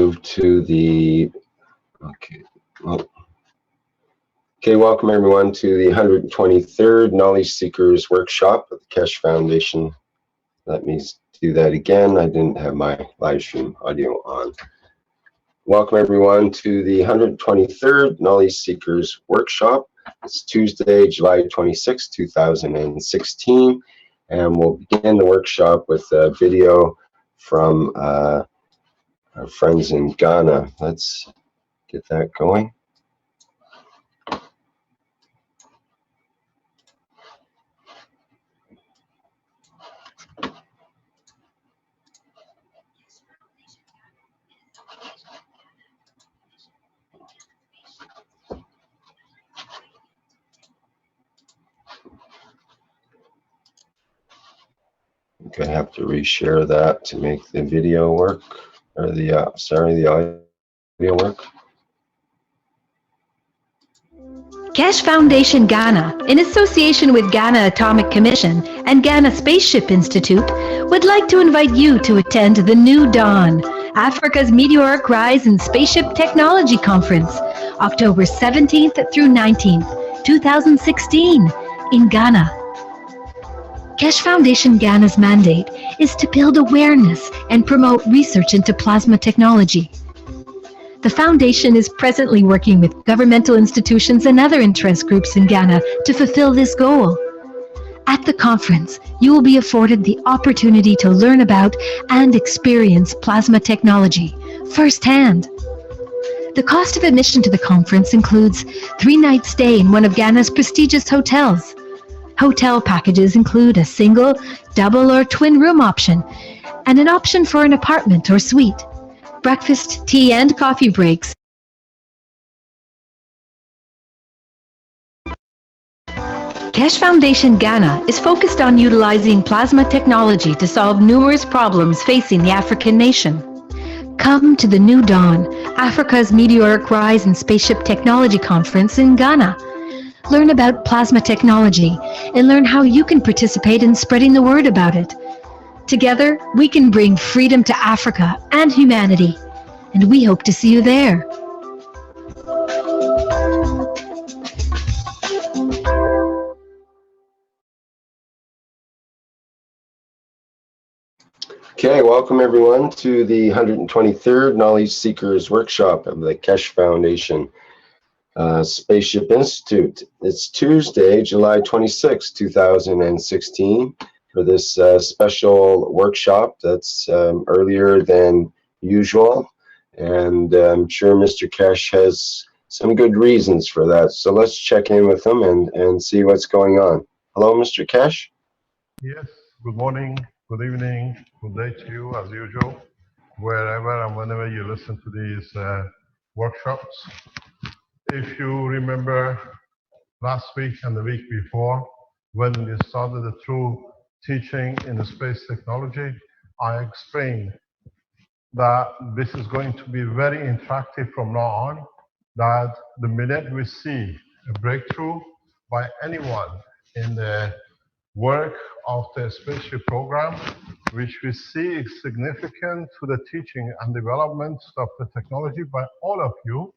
move to the, welcome everyone to the 123rd Knowledge Seekers Workshop at the Keshe Foundation. Let me do that again. I didn't have my live stream audio on. Welcome everyone to the 123rd Knowledge Seekers Workshop. It's Tuesday, July 26, 2016, and we'll begin the workshop with a video from our friends in Ghana. Let's get that going. I'm going to have to reshare that to make the video work, or the, the audio work. Keshe Foundation Ghana, in association with Ghana Atomic Commission and Ghana Spaceship Institute, would like to invite you to attend the New Dawn, Africa's Meteoric Rise in Spaceship Technology Conference, October 17th through 19th, 2016, in Ghana. Keshe Foundation Ghana's mandate is to build awareness and promote research into plasma technology. The foundation is presently working with governmental institutions and other interest groups in Ghana to fulfill this goal. At the conference, you will be afforded the opportunity to learn about and experience plasma technology firsthand. The cost of admission to the conference includes 3-night stay in one of Ghana's prestigious hotels. Hotel packages include a single, double, or twin room option, and an option for an apartment or suite. Breakfast, tea, and coffee breaks. Keshe Foundation Ghana is focused on utilizing plasma technology to solve numerous problems facing the African nation. Come to the New Dawn, Africa's Meteoric Rise in Spaceship Technology Conference in Ghana. Learn about plasma technology and learn how you can participate in spreading the word about it. Together, we can bring freedom to Africa and humanity, and we hope to see you there. Okay, welcome everyone to the 123rd Knowledge Seekers Workshop of the Keshe Foundation Spaceship Institute. It's Tuesday, July 26, 2016, for this special workshop that's earlier than usual, and I'm sure Mr. Keshe has some good reasons for that. So let's check in with him and see what's going on. Hello, Mr. Keshe. Yes, good morning, good evening, good day to you as usual, wherever and whenever you listen to these workshops. If you remember last week and the week before, when we started the true teaching in the space technology, I explained that this is going to be very interactive from now on, that the minute we see a breakthrough by anyone in the work of the spaceship program, which we see is significant to the teaching and development of the technology by all of you,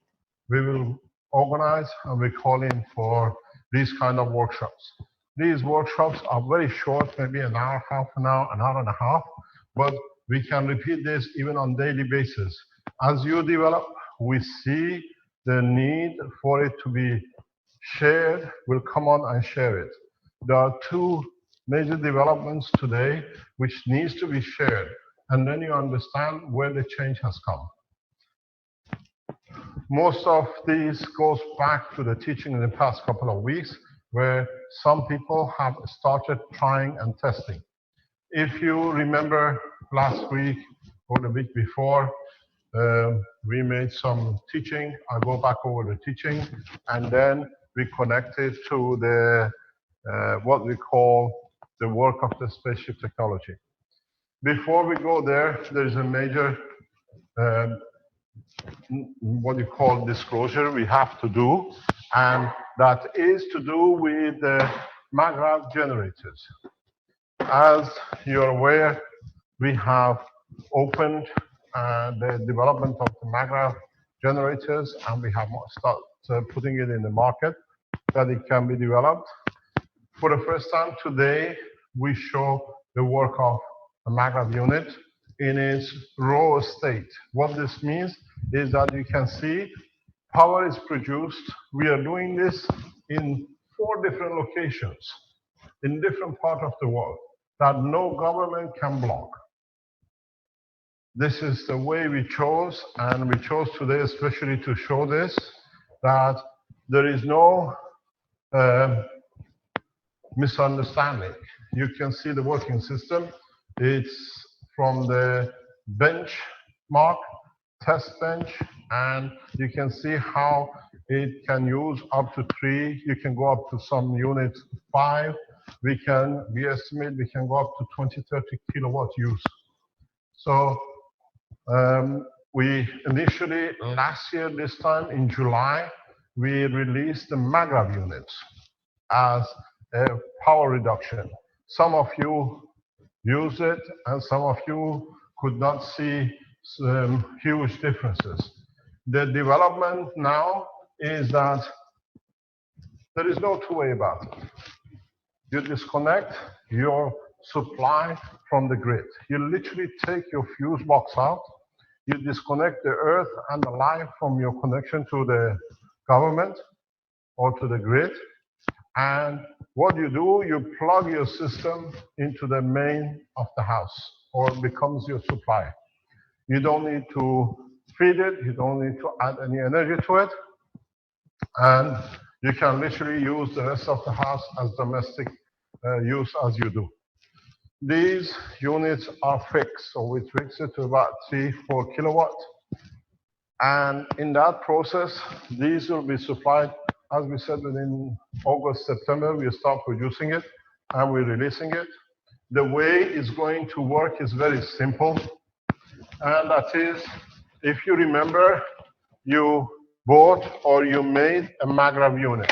we will organize and we call in for these kind of workshops. These workshops are very short, maybe an hour, half an hour and a half, but we can repeat this even on daily basis. As you develop, we see the need for it to be shared. We'll come on and share it. There are two major developments today which needs to be shared, and then you understand where the change has come. Most of these goes back to the teaching in the past couple of weeks, where some people have started trying and testing. If you remember last week or the week before, we made some teaching. I go back over the teaching, and then we connected to the what we call the work of the spaceship technology. Before we go there, there is a major what you call disclosure we have to do, and that is to do with the maglev generators. As you're aware, we have opened the development of the maglev generators, and we have started putting it in the market that it can be developed. For the first time today, we show the work of a maglev unit in its raw state. What this means is that you can see power is produced. We are doing this in 4 different locations in different parts of the world that no government can block. This is the way we chose, and we chose today especially to show this, that there is no misunderstanding. You can see the working system. It's from the benchmark, test bench, and you can see how it can use up to 3. You can go up to some units 5. We estimate we can go up to 20, 30 kilowatt use. So we initially, last year, this time in July, we released the maglev units as a power reduction. Some of you use it, and some of you could not see some huge differences. The development now is that there is no two way about it. You disconnect your supply from the grid. You literally take your fuse box out, you disconnect the earth and the light from your connection to the government or to the grid, and what you do, you plug your system into the main of the house, or it becomes your supply. You don't need to feed it, you don't need to add any energy to it, and you can literally use the rest of the house as domestic use as you do. These units are fixed, so we fix it to about 3-4 kilowatt. And in that process, these will be supplied, as we said, within August, September, we start producing it and we're releasing it. The way it's going to work is very simple. And that is, if you remember, you bought or you made a maglev unit.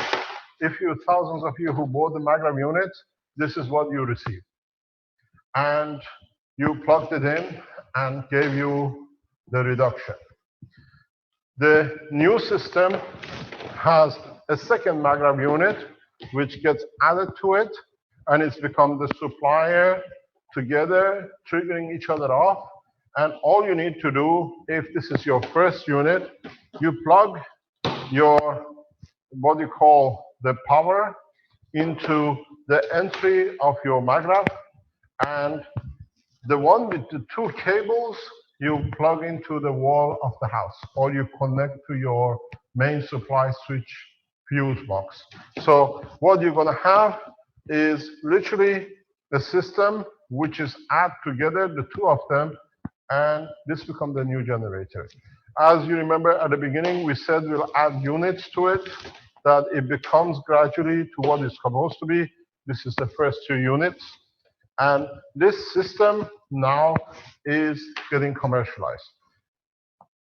If you, thousands of you who bought the maglev unit, this is what you received. And you plugged it in and gave you the reduction. The new system has a second maglev unit which gets added to it, and it's become the supplier together, triggering each other off. And all you need to do, if this is your first unit, you plug your, what you call the power, into the entry of your maglev, and the one with the 2 cables you plug into the wall of the house, or you connect to your main supply switch fuse box. So what you're going to have is literally a system which is add together the 2 of them, and this becomes the new generator. As you remember at the beginning, we said we'll add units to it, that it becomes gradually to what it's supposed to be. This is the first 2 units. And this system now is getting commercialized.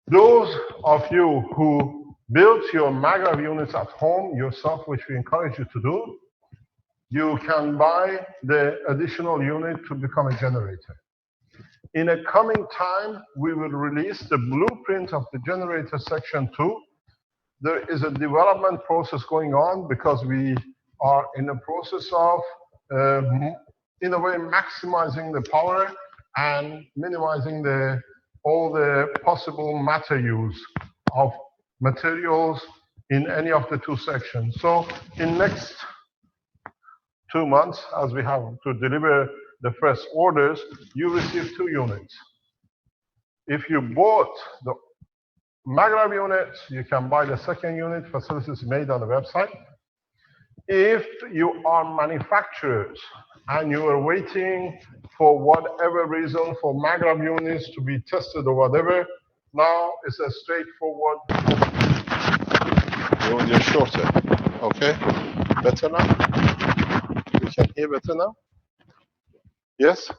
Those of you who built your maglev units at home yourself, which we encourage you to do, you can buy the additional unit to become a generator. In a coming time, we will release the blueprint of the generator section 2. There is a development process going on because we are in the process of, in a way, maximizing the power and minimizing all the possible matter use of materials in any of the 2 sections. So in next 2 months, as we have to deliver the first orders, you receive 2 units. If you bought the maglev unit, you can buy the second unit. Facilities made on the website. If you are manufacturers and you are waiting for whatever reason for maglev units to be tested or whatever, now it's a straightforward. You're shorter. Okay. Better now? We can hear better now? Yes?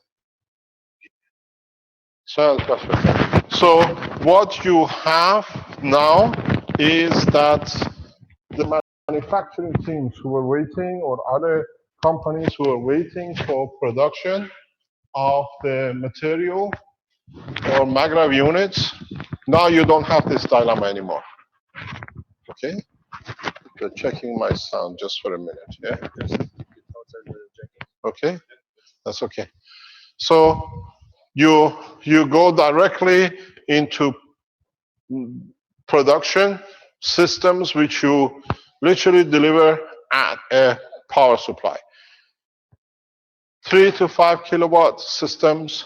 Sounds better. So what you have now is that the manufacturing teams who are waiting, or other companies who are waiting for production of the material, or maglev units, now you don't have this dilemma anymore. Okay? So checking my sound just for a minute. Yeah? Okay? That's okay. So you go directly into production systems which you literally deliver at a power supply. 3 to 5 kilowatt systems,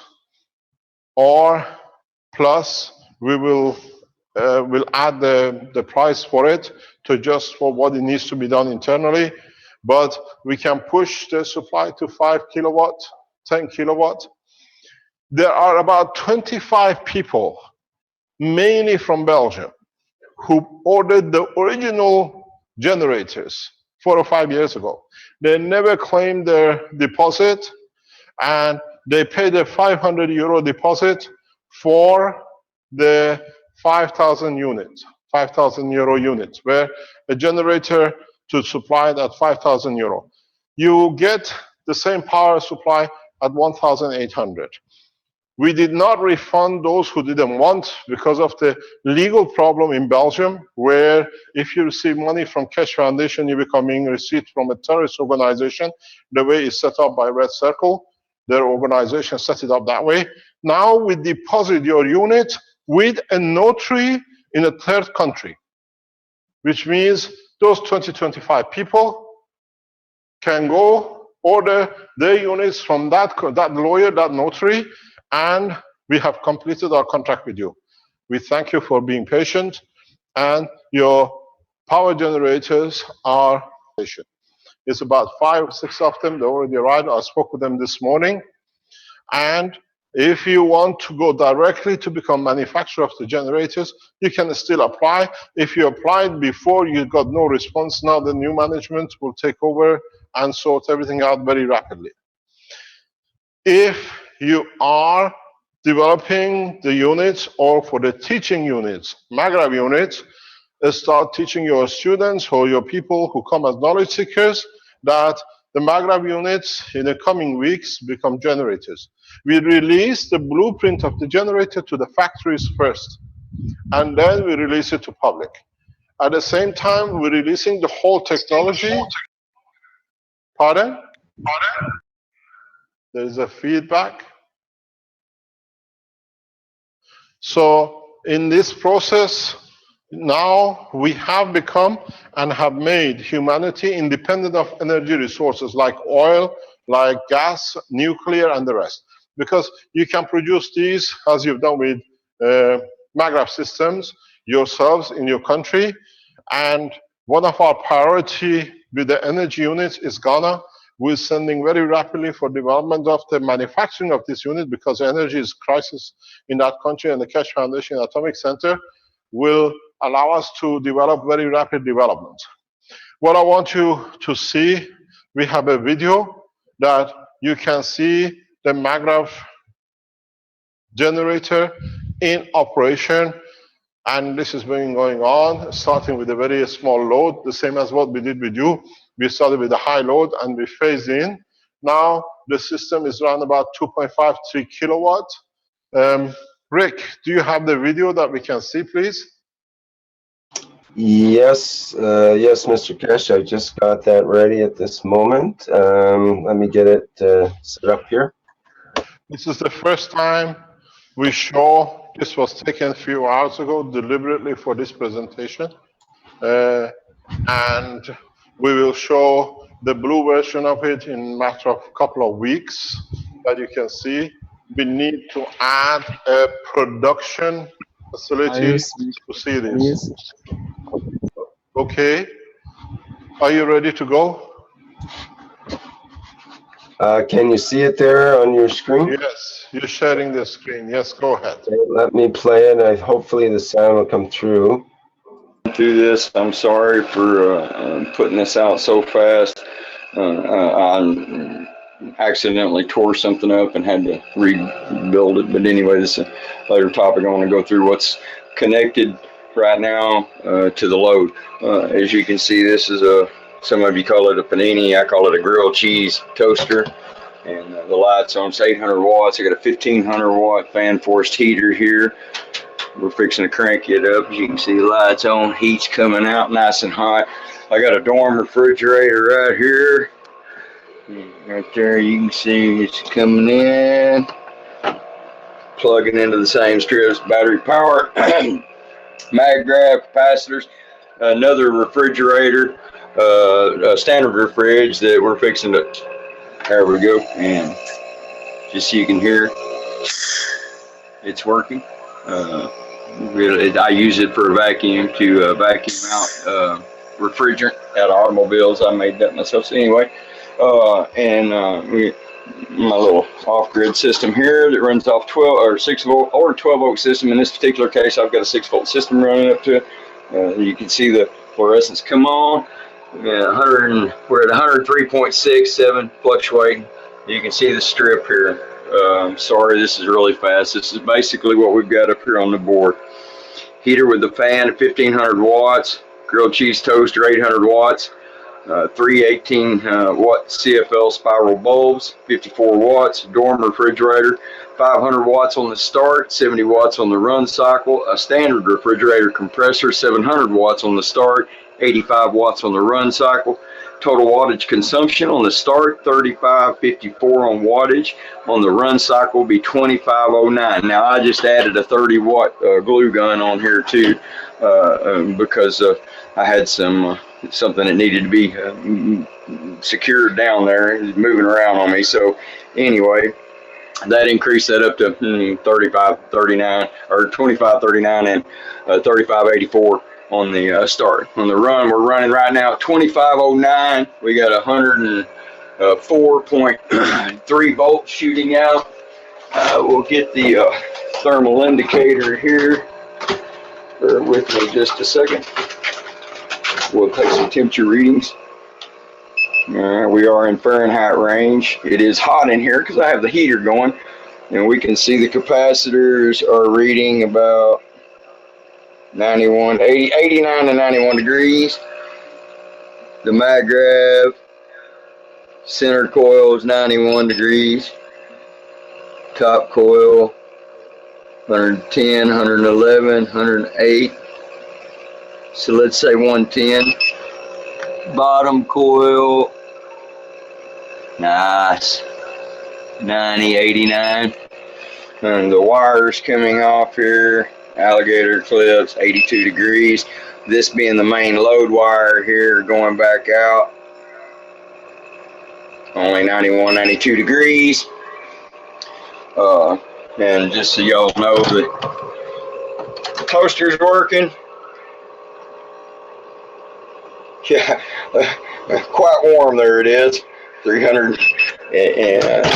or plus we will add the price for it to just for what it needs to be done internally, but we can push the supply to 5 kilowatt, 10 kilowatt. There are about 25 people, mainly from Belgium, who ordered the original generators 4 or 5 years ago. They never claimed their deposit, and they paid a 500 euro deposit for the 5,000 units, 5,000 euro units, where a generator to supply it at 5,000 euro. You get the same power supply at 1,800. We did not refund those who didn't want because of the legal problem in Belgium, where if you receive money from Keshe Foundation, you're becoming a receipt from a terrorist organization, the way it's set up by Red Circle. Their organization set it up that way. Now we deposit your unit with a notary in a third country, which means those 25 people can go order their units from that lawyer, that notary, and we have completed our contract with you. We thank you for being patient, and your power generators are patient. It's about 5 or 6 of them. They already arrived. I spoke with them this morning. And if you want to go directly to become manufacturer of the generators, you can still apply. If you applied before, you got no response. Now the new management will take over and sort everything out very rapidly. If you are developing the units or for the teaching units, maglev units, start teaching your students or your people who come as knowledge seekers that the maglev units in the coming weeks become generators. We release the blueprint of the generator to the factories first, and then we release it to public. At the same time, we're releasing the whole technology. Pardon? There is a feedback. So in this process, now we have become and have made humanity independent of energy resources like oil, like gas, nuclear, and the rest. Because you can produce these, as you've done with maglev systems, yourselves in your country. And one of our priority with the energy units is Ghana. We're sending very rapidly for development of the manufacturing of this unit, because energy is crisis in that country, and the Keshe Foundation Atomic Center will allow us to develop very rapid development. What I want you to see, we have a video that you can see the maglev generator in operation, and this is been going on, starting with a very small load, the same as what we did with you. We started with a high load and we phased in. Now the system is around about 2.5, 3 kilowatt. Rick, do you have the video that we can see, please? Yes, yes, Mr. Keshe, I just got that ready at this moment. Let me get it set up here. This is the first time we show. This was taken a few hours ago deliberately for this presentation. And we will show the blue version of it in a matter of a couple of weeks that you can see. We need to add a production facility to see this. Okay. Are you ready to go? Can you see it there on your screen? Yes, you're sharing the screen. Yes, go ahead. Okay, let me play it. Hopefully the sound will come through. Through this, I'm sorry for putting this out so fast. I accidentally tore something up and had to rebuild it. But anyway, this is a later topic. I want to go through what's connected right now to the load. As you can see, this is some of you call it a panini, I call it a grilled cheese toaster. And the light's on, it's 800 watts. I got a 1500 watt fan forced heater here. We're fixing to crank it up. As you can see, the light's on, heat's coming out nice and hot. I got a dorm refrigerator right here. Right there, you can see it's coming in. Plugging into the same strips, battery power, mag grab capacitors, another refrigerator, a standard fridge that we're fixing to, there we go, and just so you can hear, it's working. I use it for a vacuum to vacuum out refrigerant out of automobiles. I made that myself. So anyway, my little off-grid system here that runs off 12 or 6 volt or 12 volt system. In this particular case, I've got a 6 volt system running up to it. You can see the fluorescence come on. We're at 103.67 fluctuating. You can see the strip here. Sorry, this is really fast. This is basically what we've got up here on the board. Heater with the fan at 1500 watts, grilled cheese toaster 800 watts, 3 18 watt CFL spiral bulbs, 54 watts, dorm refrigerator, 500 watts on the start, 70 watts on the run cycle, a standard refrigerator compressor, 700 watts on the start, 85 watts on the run cycle. Total wattage consumption on the start, 3554 on wattage. On the run cycle will be 2509. Now I just added a 30 watt glue gun on here too because I had something that needed to be secured down there. It was moving around on me. So anyway, that increased that up to 3539 or 2539 and 3584. On the start. On the run, we're running right now at 2509. We got 104.3 volts shooting out. We'll get the thermal indicator here. Bear with me just a second. We'll take some temperature readings. We are in Fahrenheit range. It is hot in here because I have the heater going, and we can see the capacitors are reading about 89 to 91 degrees. The mag grab center coil is 91 degrees. Top coil 110, 111, 108. So let's say 110. Bottom coil, nice, 90, 89. And the wires coming off here, alligator clips, 82 degrees. This being the main load wire here going back out, only 91, 92 degrees. And just so y'all know that the toaster's working. Yeah, quite warm there it is, 300.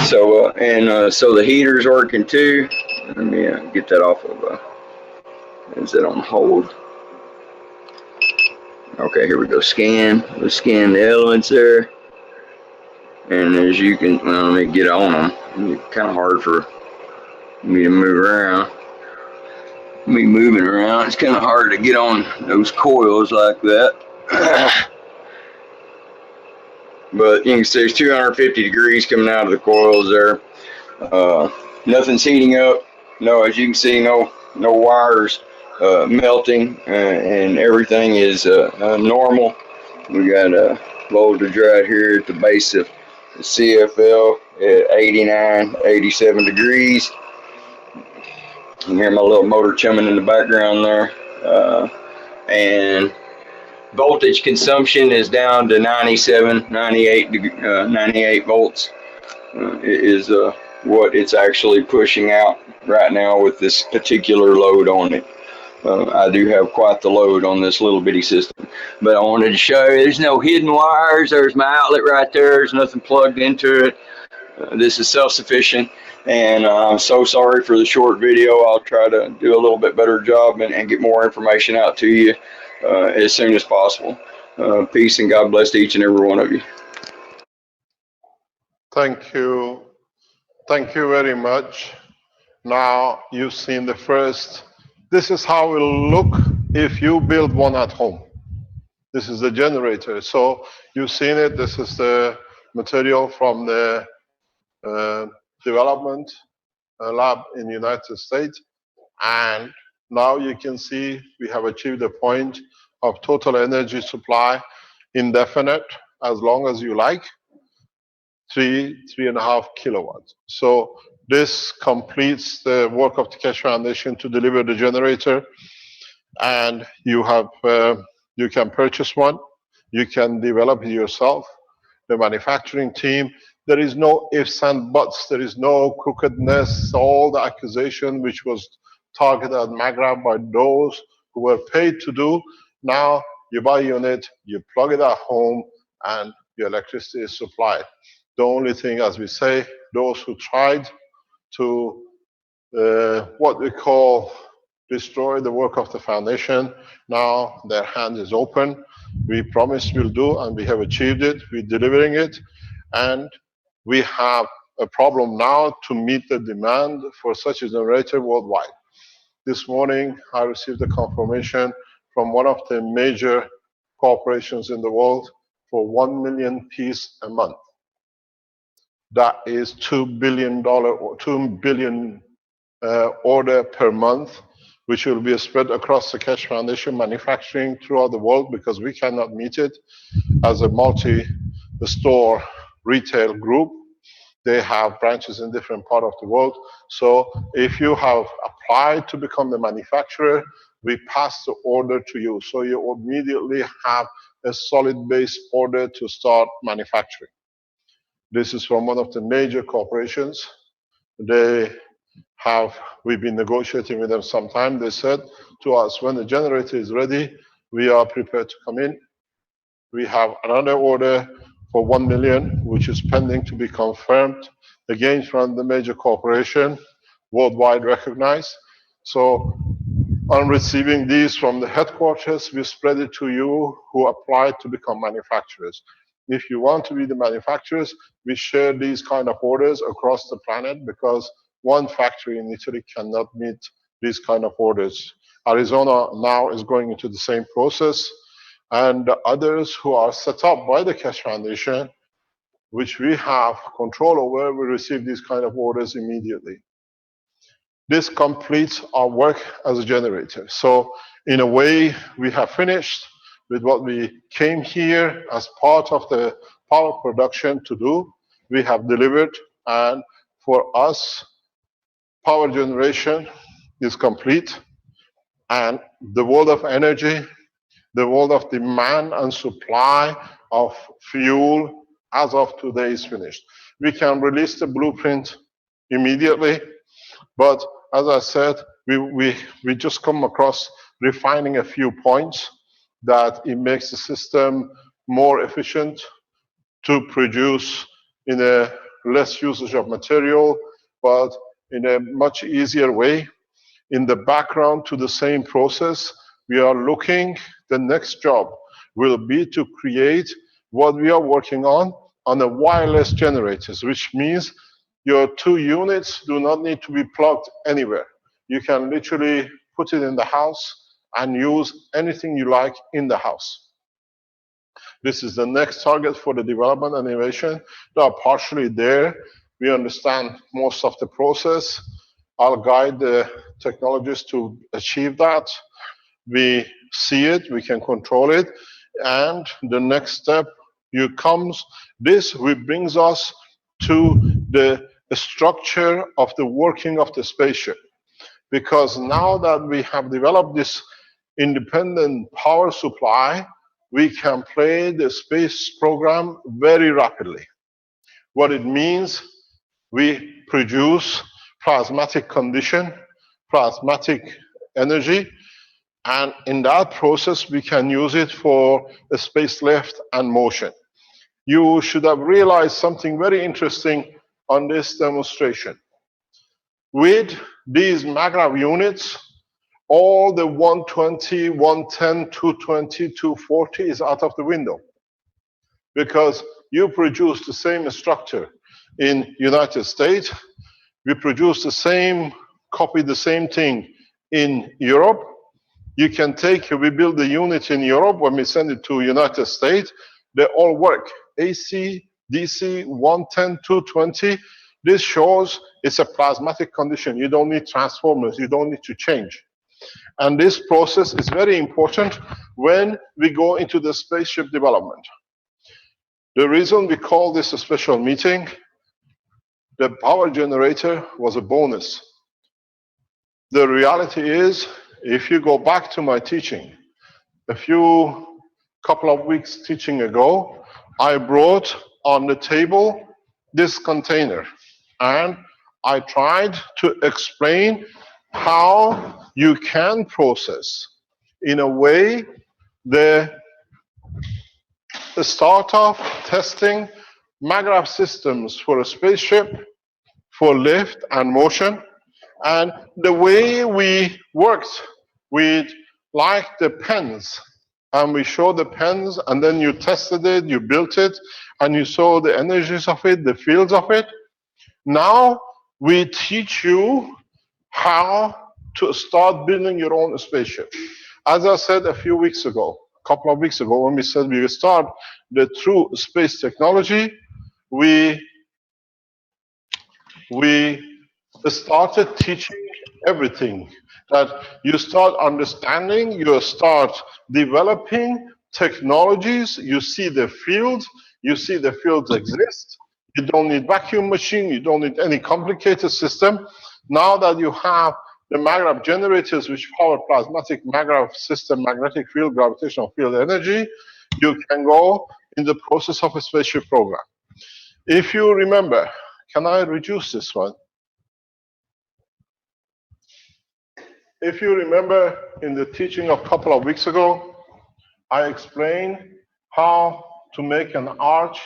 So the heater's working too. Let me get that off of is it on hold? Okay, here we go. Scan. Let's scan the elements there. And as you can, well, let me get on them. It's kind of hard for me to move around. Me moving around, it's kind of hard to get on those coils like that. But you can see there's 250 degrees coming out of the coils there. Nothing's heating up. No, as you can see, no wires melting, and everything is normal. We got a voltage right here at the base of the CFL at 89, 87 degrees. You can hear my little motor chumming in the background there. And voltage consumption is down to 97, 98 volts is what it's actually pushing out right now with this particular load on it. I do have quite the load on this little bitty system, but I wanted to show you there's no hidden wires. There's my outlet right there. There's nothing plugged into it. This is self-sufficient, and I'm so sorry for the short video. I'll try to do a little bit better job and get more information out to you as soon as possible. Peace and God bless to each and every one of you. Thank you. Thank you very much. Now you've seen the first. This is how it will look if you build one at home. This is the generator. So you've seen it. This is the material from the uh, development lab in the United States. And now you can see we have achieved a point of total energy supply indefinite, as long as you like, 3.5 kilowatts. So this completes the work of the Keshe Foundation to deliver the generator. And you have, you can purchase one, you can develop it yourself, the manufacturing team. There is no ifs and buts, there is no crookedness, all the accusation which was targeted at Maghreb by those who were paid to do. Now you buy a unit, you plug it at home, and your electricity is supplied. The only thing, as we say, those who tried to what we call destroy the work of the foundation, now their hand is open. We promised we'll do, and we have achieved it. We're delivering it, and we have a problem now to meet the demand for such a generator worldwide. This morning, I received a confirmation from one of the major corporations in the world for 1 million pieces a month. That is $2 billion or 2 billion order per month, which will be spread across the Keshe Foundation manufacturing throughout the world, because we cannot meet it as a multi-store retail group. They have branches in different parts of the world. So if you have applied to become the manufacturer, we pass the order to you. So you immediately have a solid base order to start manufacturing. This is from one of the major corporations. We've been negotiating with them some time. They said to us, when the generator is ready, we are prepared to come in. We have another order for 1 million, which is pending to be confirmed, again from the major corporation, worldwide recognized. So on receiving these from the headquarters, we spread it to you who applied to become manufacturers. If you want to be the manufacturers, we share these kind of orders across the planet, because one factory in Italy cannot meet these kind of orders. Arizona now is going into the same process, and the others who are set up by the Keshe Foundation, which we have control over, we receive these kind of orders immediately. This completes our work as a generator. So in a way, we have finished with what we came here as part of the power production to do. We have delivered, and for us, power generation is complete, and the world of energy, the world of demand and supply of fuel as of today is finished. We can release the blueprint immediately, but as I said, we just come across refining a few points that it makes the system more efficient to produce in a less usage of material, but in a much easier way. In the background to the same process, we are looking, the next job will be to create what we are working on the wireless generators, which means your 2 units do not need to be plugged anywhere. You can literally put it in the house and use anything you like in the house. This is the next target for the development and innovation. They are partially there. We understand most of the process. I'll guide the technologists to achieve that. We see it, we can control it, and the next step comes. This brings us to the structure of the working of the spaceship. Because now that we have developed this independent power supply, we can play the space program very rapidly. What it means, we produce plasmatic condition, plasmatic energy, and in that process, we can use it for the space lift and motion. You should have realized something very interesting on this demonstration. With these Maghreb units, all the 120, 110, 220, 240 is out of the window. Because you produce the same structure in United States, we produce the same, copy the same thing in Europe. You can take, we build the unit in Europe, when we send it to United States, they all work. AC, DC, 110, 220, This shows it's a plasmatic condition. You don't need transformers. You don't need to change. And this process is very important when we go into the spaceship development. The reason we call this a special meeting, the power generator was a bonus. The reality is, if you go back to my teaching, couple of weeks teaching ago, I brought on the table this container, and I tried to explain how you can process in a way the start of testing maglev systems for a spaceship, for lift and motion, and the way we worked with like the pens, and we showed the pens, and then you tested it, you built it, and you saw the energies of it, the fields of it. Now we teach you how to start building your own spaceship. As I said a couple of weeks ago, when we said we will start the true space technology, we started teaching everything. That you start understanding, you start developing technologies, you see the fields exist. You don't need vacuum machine, you don't need any complicated system. Now that you have the maglev generators which power plasmatic maglev system, magnetic field, gravitational field energy, you can go in the process of a spaceship program. If you remember, can I reduce this one? If you remember in the teaching of a couple of weeks ago, I explained how to make an arch.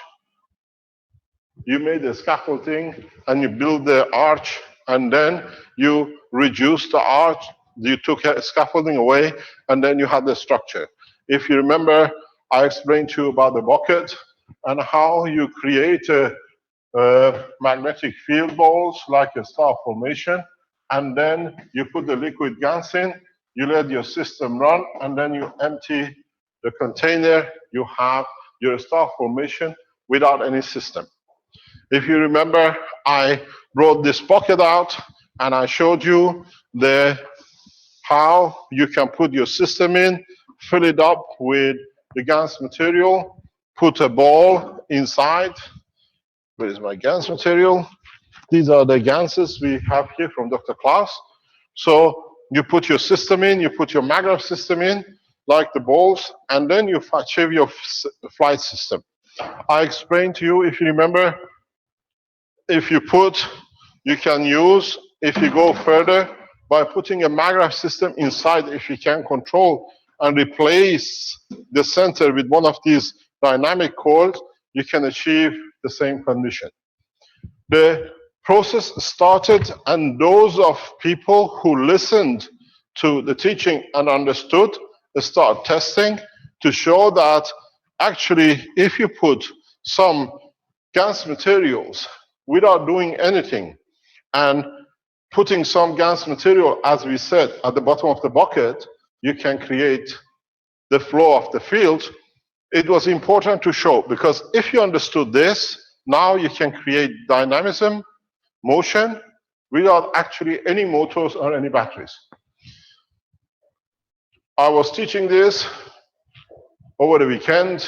You made a scaffolding and you build the arch, and then you reduce the arch. You took a scaffolding away, and then you had the structure. If you remember, I explained to you about the bucket and how you create a magnetic field balls like a star formation, and then you put the liquid gas in, you let your system run, and then you empty the container, you have your star formation without any system. If you remember, I brought this bucket out and I showed you how you can put your system in, fill it up with the gas material, put a ball inside. Where is my gas material? These are the ganses we have here from Dr. Klaus. So you put your system in, you put your maglev system in, like the balls, and then you achieve your flight system. I explained to you, if you remember, if you can use, if you go further, by putting a maglev system inside, if you can control and replace the center with one of these dynamic cores, you can achieve the same condition. The process started, and those of people who listened to the teaching and understood, start testing to show that actually if you put some gas materials without doing anything and putting some gas material, as we said, at the bottom of the bucket, you can create the flow of the field. It was important to show, because if you understood this, now you can create dynamism, motion, without actually any motors or any batteries. I was teaching this over the weekend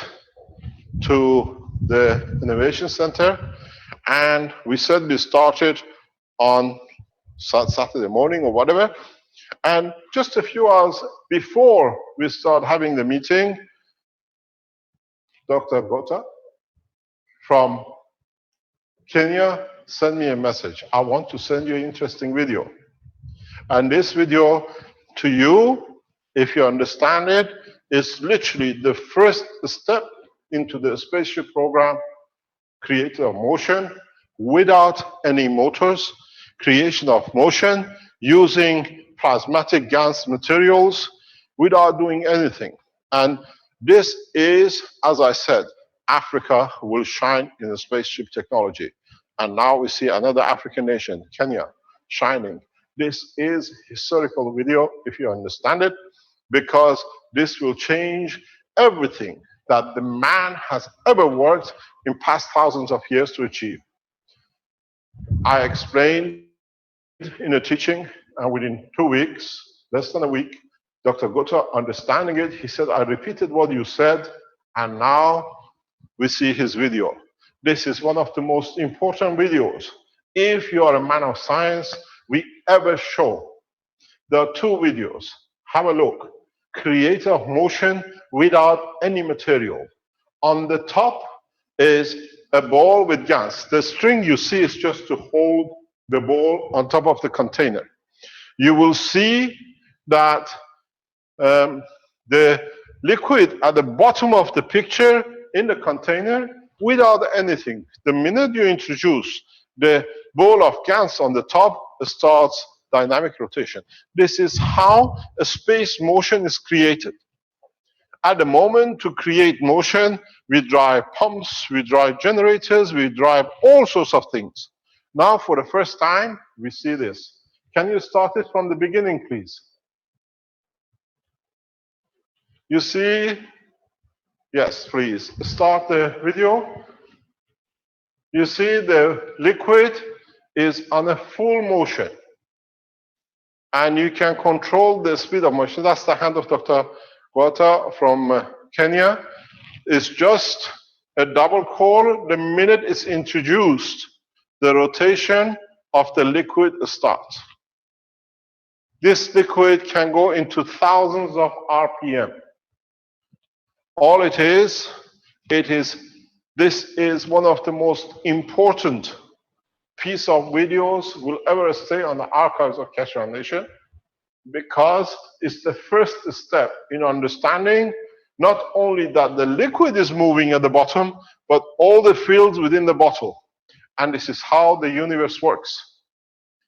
to the Innovation Center, and we said we started on Saturday morning or whatever, and just a few hours before we start having the meeting, Dr. Gota from Kenya sent me a message. I want to send you an interesting video. And this video, to you, if you understand it, is literally the first step into the spaceship program, creation of motion without any motors, creation of motion using plasmatic gas materials without doing anything. And this is, as I said, Africa will shine in the spaceship technology. And now we see another African nation, Kenya, shining. This is historical video, if you understand it, because this will change everything that the man has ever worked in past thousands of years to achieve. I explained in a teaching, and within 2 weeks, less than a week, Dr. Gota, understanding it, he said, I repeated what you said, and now we see his video. This is one of the most important videos, if you are a man of science, we ever show. There are 2 videos. Have a look. Creator of motion without any material. On the top is a ball with gas. The string you see is just to hold the ball on top of the container. You will see that the liquid at the bottom of the picture in the container without anything. The minute you introduce the ball of gas on the top, it starts dynamic rotation. This is how a space motion is created. At the moment, to create motion, we drive pumps, we drive generators, we drive all sorts of things. Now, for the first time, we see this. Can you start it from the beginning, please? You see, yes, please, start the video. You see the liquid is on a full motion. And you can control the speed of motion. That's the hand of Dr. Gwata from Kenya. It's just a double core. The minute it's introduced, the rotation of the liquid starts. This liquid can go into thousands of RPM. All it is, this is one of the most important piece of videos will ever stay on the archives of Keshe Foundation, because it's the first step in understanding not only that the liquid is moving at the bottom, but all the fields within the bottle. And this is how the universe works.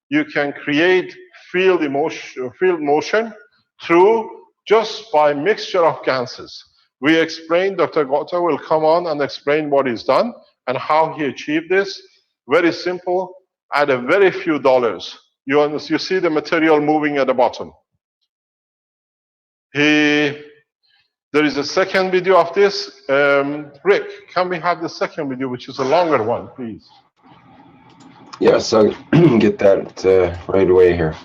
You can create field motion through just by mixture of gases. We explained, Dr. Gota will come on and explain what he's done and how he achieved this. Very simple, at a very few dollars. You see the material moving at the bottom. There is a second video of this. Rick, can we have the second video, which is a longer one, please? Yes, I'll get that right away here.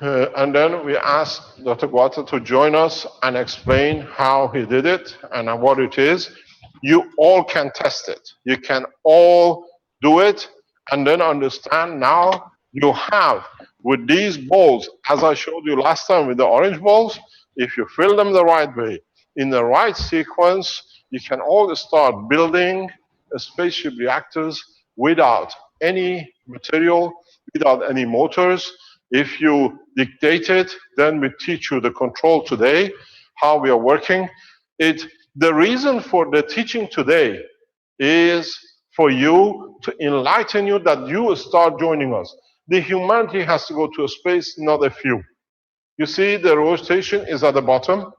And then we asked Dr. Gwata to join us and explain how he did it and what it is. You all can test it. You can all do it and then understand now you have with these balls, as I showed you last time with the orange balls, if you fill them the right way, in the right sequence, you can all start building a spaceship reactors without any material, without any motors. If you dictate it, then we teach you the control today, how we are working. The reason for the teaching today is for you to enlighten you that you will start joining us. The humanity has to go to a space, not a few. You see the rotation is at the bottom,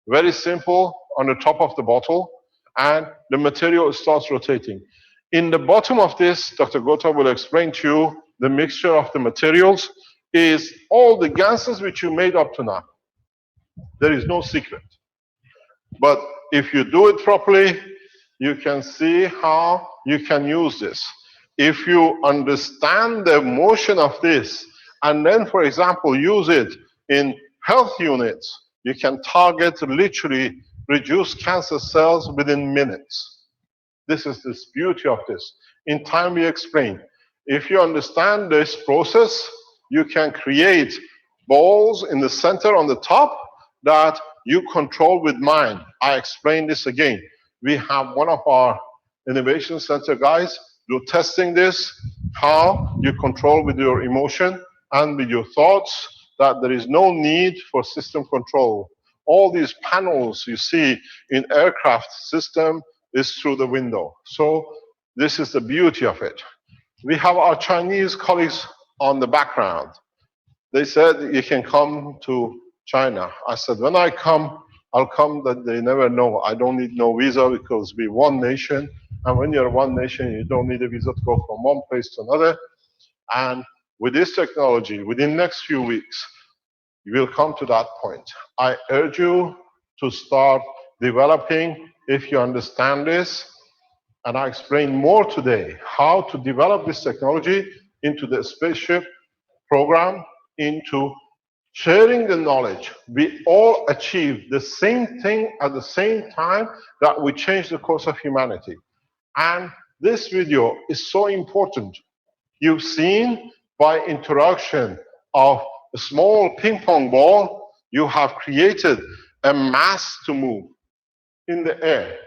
very simple on the top of the bottle, and the material starts rotating. In the bottom of this, Dr. Gota will explain to you the mixture of the materials is all the gases which you made up to now. There is no secret. But if you do it properly, you can see how you can use this. If you understand the motion of this, and then, for example, use it in health units, you can target, literally reduce cancer cells within minutes. This is the beauty of this. In time we explain. If you understand this process, you can create balls in the center on the top that you control with mind. I explain this again. We have one of our innovation center guys do testing this, how you control with your emotion and with your thoughts, that there is no need for system control. All these panels you see in aircraft system is through the window. So this is the beauty of it. We have our Chinese colleagues on the background. They said you can come to China. I said, when I come, I'll come that they never know. I don't need no visa because we're one nation. And when you're one nation, you don't need a visa to go from one place to another. And with this technology, within the next few weeks, you will come to that point. I urge you to start developing if you understand this. And I explain more today how to develop this technology into the spaceship program, into sharing the knowledge. We all achieve the same thing at the same time, that we change the course of humanity. And this video is so important. You've seen by introduction of a small ping pong ball, you have created a mass to move in the air.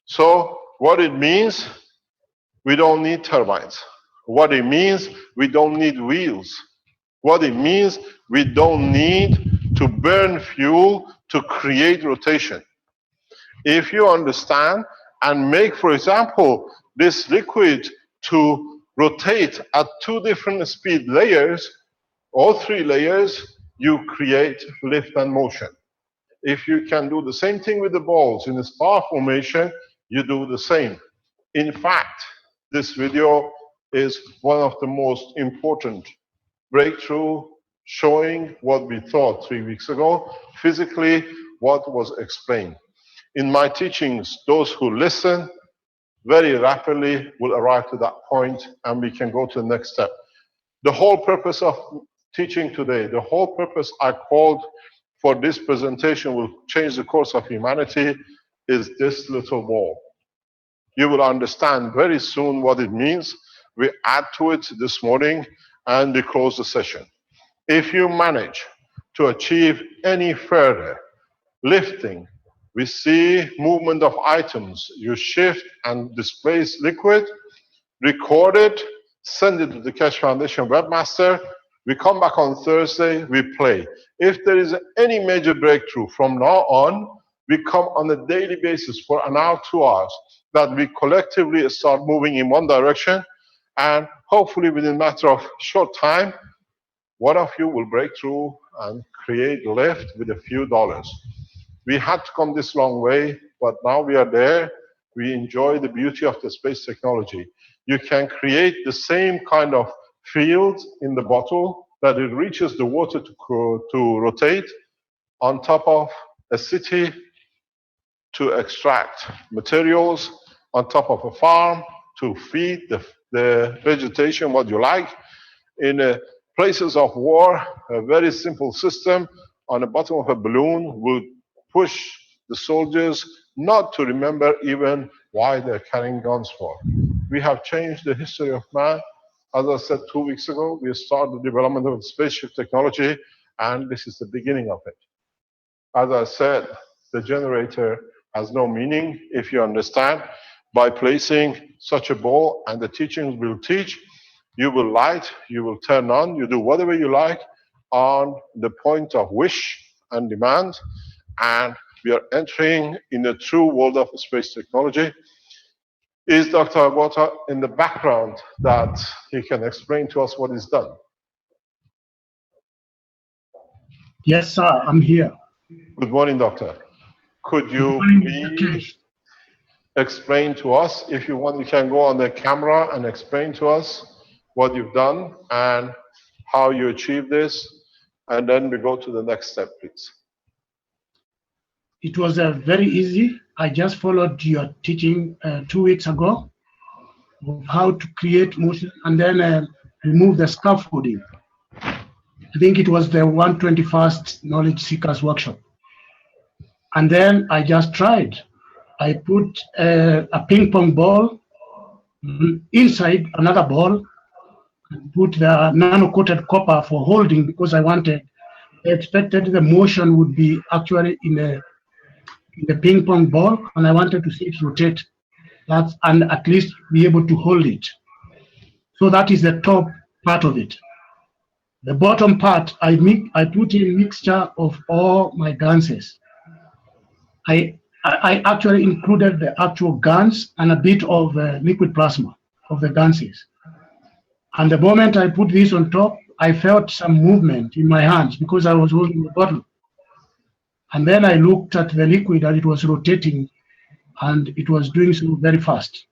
So what it means, we don't need turbines. What it means, we don't need wheels. What it means, we don't need to burn fuel to create rotation. If you understand and make, for example, this liquid to rotate at 2 different speed layers or 3 layers, you create lift and motion. If you can do the same thing with the balls in a spar formation, you do the same. In fact, this video is one of the most important breakthrough, showing what we thought 3 weeks ago, physically what was explained. In my teachings, those who listen very rapidly will arrive to that point, and we can go to the next step. The whole purpose of teaching today, the whole purpose I called for this presentation will change the course of humanity, is this little ball. You will understand very soon what it means. We add to it this morning and we close the session. If you manage to achieve any further lifting, we see movement of items. You shift and displace liquid, record it, send it to the Keshe Foundation webmaster. We come back on Thursday, we play. If there is any major breakthrough from now on, we come on a daily basis for an hour, 2 hours, that we collectively start moving in one direction, and hopefully within a matter of short time, one of you will break through and create lift with a few dollars. We had to come this long way, but now we are there. We enjoy the beauty of the space technology. You can create the same kind of field in the bottle that it reaches the water to rotate on top of a city, to extract materials on top of a farm, to feed the vegetation what you like. In places of war, a very simple system on the bottom of a balloon would push the soldiers not to remember even why they're carrying guns for. We have changed the history of man. As I said 2 weeks ago, we started the development of spaceship technology, and this is the beginning of it. As I said, the generator has no meaning if you understand. By placing such a ball, and the teachings will teach, you will light, you will turn on, you do whatever you like on the point of wish and demand, and we are entering in the true world of space technology. Is Dr. Agota in the background that he can explain to us what is done? Yes, sir, I'm here. Good morning, Doctor. Could you please explain to us, if you want, you can go on the camera and explain to us what you've done and how you achieved this, and then we go to the next step, please. It was very easy. I just followed your teaching 2 weeks ago of how to create motion and then remove the scaffolding. I think it was the 121st Knowledge Seekers Workshop. And then I just tried. I put a ping pong ball inside another ball and put the nano-coated copper for holding, because I expected the motion would be actually in the ping pong ball, and I wanted to see it rotate and at least be able to hold it. So that is the top part of it. The bottom part, I put in a mixture of all my ganses. I actually included the actual guns and a bit of liquid plasma of the ganses. And the moment I put this on top, I felt some movement in my hands because I was holding the bottle. And then I looked at the liquid and it was rotating, and it was doing so very fast.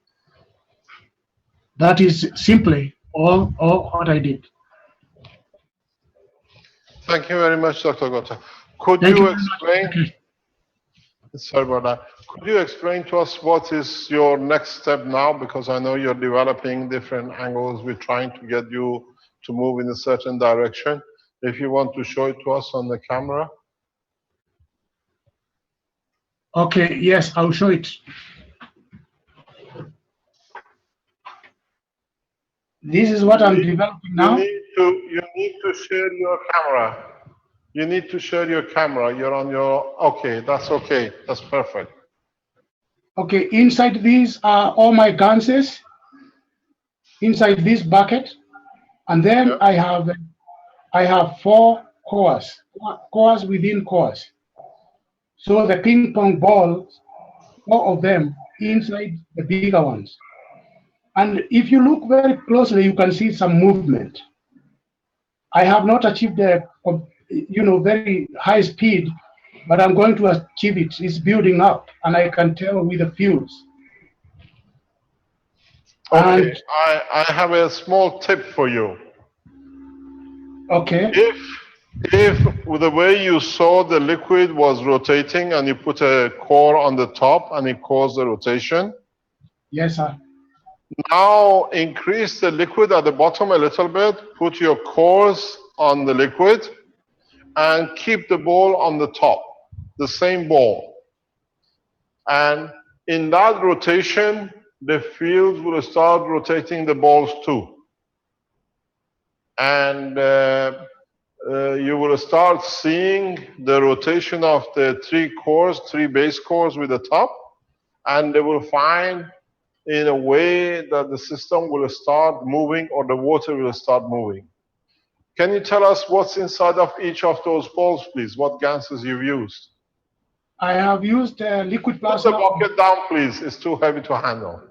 That is simply all what I did. Thank you very much, Dr. Gota. Could you explain Sorry about that. Could you explain to us what is your next step now? Because I know you're developing different angles. We're trying to get you to move in a certain direction. If you want to show it to us on the camera. Okay, yes, I'll show it. This is what I'm developing now. You need to share your camera. You need to share your camera. You're on your, okay, that's okay. That's perfect. Okay, inside these are all my ganses, inside this bucket. And then Yeah. I have 4 cores, cores within cores. So the ping pong balls, 4 of them inside the bigger ones. And if you look very closely, you can see some movement. I have not achieved the, very high speed, but I'm going to achieve it. It's building up, and I can tell with the fuse. Okay, And, I have a small tip for you. okay. If the way you saw the liquid was rotating and you put a core on the top and it caused the rotation, Yes, sir. now increase the liquid at the bottom a little bit, put your cores on the liquid, and keep the ball on the top, the same ball. And in that rotation, the field will start rotating the balls too. And you will start seeing the rotation of the 3 base cores with the top, and they will find in a way that the system will start moving or the water will start moving. Can you tell us what's inside of each of those balls, please? What gases you've used? I have used liquid Put the plasma. bucket down, please. It's too heavy to handle.